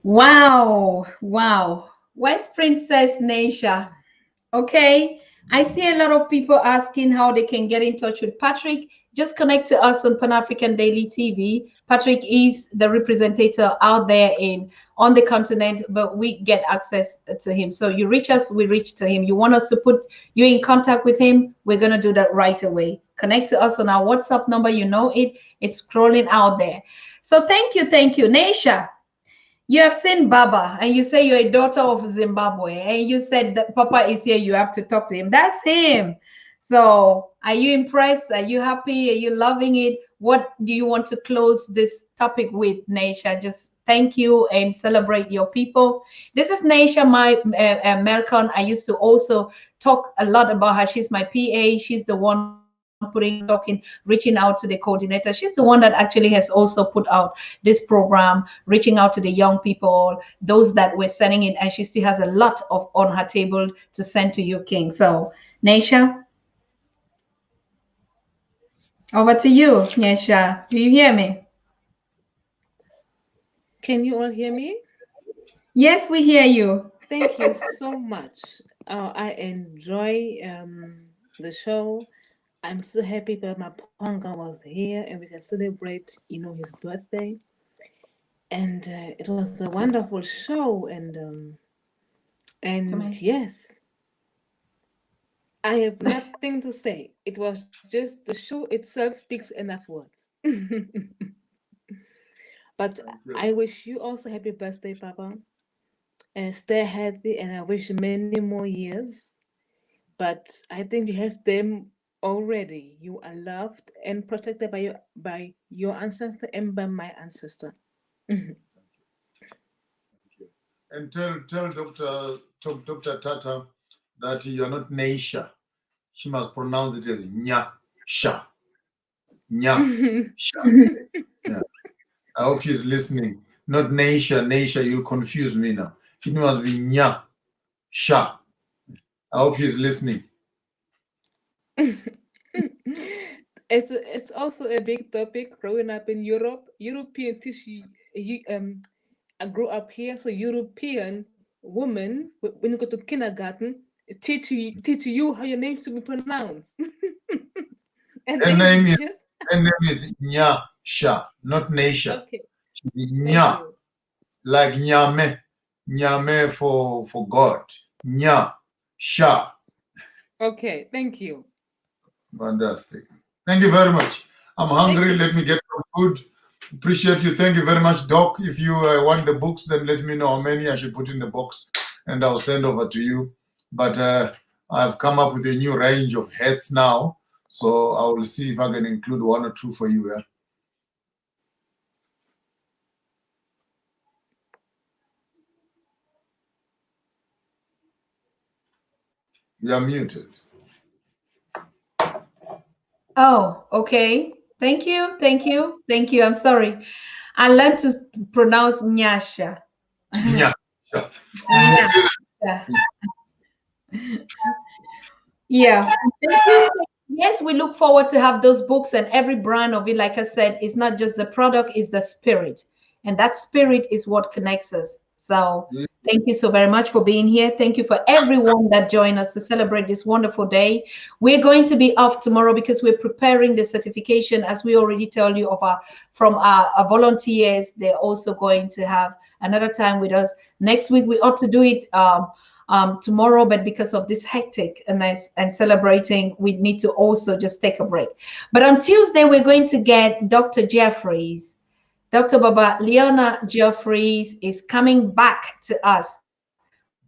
Wow, wow. West Princess Naisha. Okay, I see a lot of people asking how they can get in touch with Patrick. Just connect to us on Pan African Daily TV. Patrick is the representative out there on the continent, but we get access to him. So you reach us, we reach to him. You want us to put you in contact with him, we're going to do that right away. Connect to us on our WhatsApp number. You know it's scrolling out there. So thank you, Naisha. You have seen Baba and you say you're a daughter of Zimbabwe and you said that Papa is here, you have to talk to him. That's him. So are you impressed? Are you happy? Are you loving it? What do you want to close this topic with, Naisha? Just thank you and celebrate your people. This is Naisha, my American. I used to also talk a lot about her. She's my PA. She's the one reaching out to the coordinator. She's the one that actually has also put out this program, reaching out to the young people, those that we're sending in, and she still has a lot on her table to send to you, King. So, Naisha, over to you, Naisha. Do you hear me? Can you all hear me? Yes, we hear you. Thank you so much. I enjoy the show. I'm so happy that Maponga was here and we can celebrate, his birthday. And it was a wonderful show. And yes, I have nothing to say. It was just the show itself speaks enough words. But I wish you also happy birthday, Papa. And stay healthy, and I wish you many more years. But I think you have them already. You are loved and protected by your ancestor and by my ancestor. And tell Dr. Tata that you are not Naisha. She must pronounce it as Nya-sha. Nya-sha. Yeah. I hope she's listening. Not Naisha. Naisha, you'll confuse me now. It must be Nya-sha. I hope she's listening. It's also a big topic growing up in Europe. European tissue. I grew up here, so European women, when you go to kindergarten, teach you how your name should be pronounced. Her name is Nya-sha, not Naisha. Okay. Nya, like Nyame for God. Nya-sha. Okay, thank you. Fantastic. Thank you very much. I'm hungry. Let me get some food. Appreciate you. Thank you very much, Doc. If you want the books, then let me know how many I should put in the box and I'll send over to you. But I've come up with a new range of hats now. So I will see if I can include 1 or 2 for you. Yeah? You are muted. Oh, okay. Thank you, thank you, thank you. I'm sorry. I learned to pronounce Nyasha. Yeah. Nyasha. Yeah. Thank you. Yes, we look forward to have those books, and every brand of it, like I said, it's not just the product, it's the spirit. And that spirit is what connects us. So thank you so very much for being here. Thank you for everyone that joined us to celebrate this wonderful day. We're going to be off tomorrow because we're preparing the certification, as we already tell you, of our volunteers. They're also going to have another time with us. Next week, we ought to do it tomorrow, but because of this hectic and celebrating, we need to also just take a break. But on Tuesday, we're going to get Dr. Jeffries. Dr. Baba Leona Jeffries is coming back to us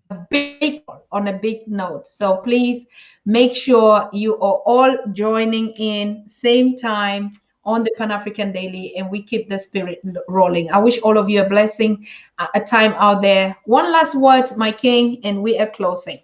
on a big note. So please make sure you are all joining in same time on the Pan-African Daily, and we keep the spirit rolling. I wish all of you a blessing, a time out there. One last word, my king, and we are closing.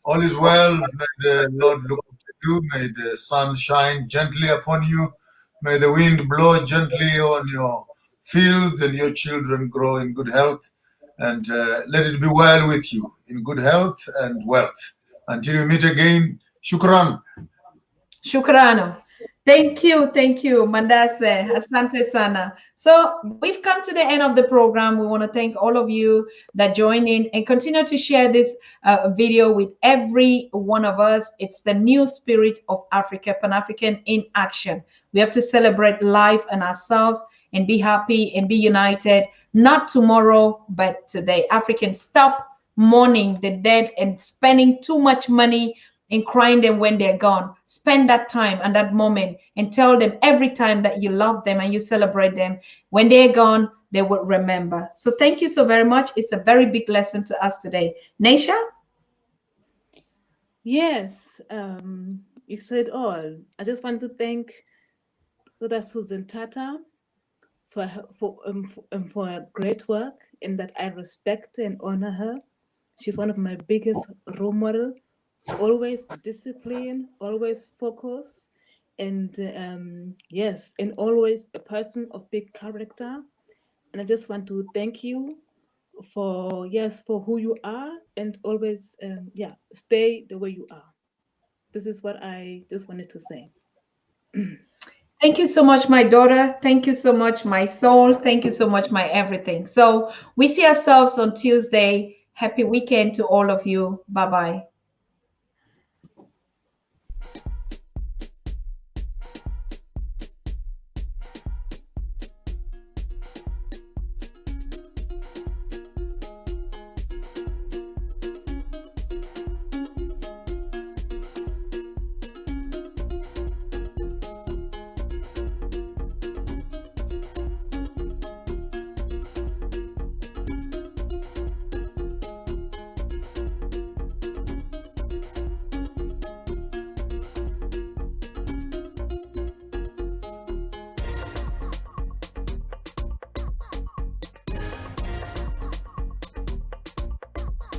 All is well. May the Lord look at you. May the sun shine gently upon you. May the wind blow gently on your fields, and your children grow in good health. And let it be well with you in good health and wealth. Until we meet again, shukran. Shukrano. Thank you, Mandase, asante sana. So we've come to the end of the program. We want to thank all of you that join in and continue to share this video with every one of us. It's the new spirit of Africa, Pan-African in action. We have to celebrate life and ourselves and be happy and be united, not tomorrow, but today. Africans, stop mourning the dead and spending too much money and crying them when they're gone. Spend that time and that moment and tell them every time that you love them and you celebrate them. When they're gone, they will remember. So thank you so very much. It's a very big lesson to us today. Naisha? Yes, you said all. I just want to thank Dr. Susan Tata for her great work, and that I respect and honor her. She's one of my biggest role models. Always disciplined, always focused, and yes, and always a person of big character. And I just want to thank you for who you are, and always stay the way you are. This is what I just wanted to say. Thank you so much, my daughter. Thank you so much, my soul. Thank you so much, my everything. So we see ourselves on Tuesday. Happy weekend to all of you. Bye-bye.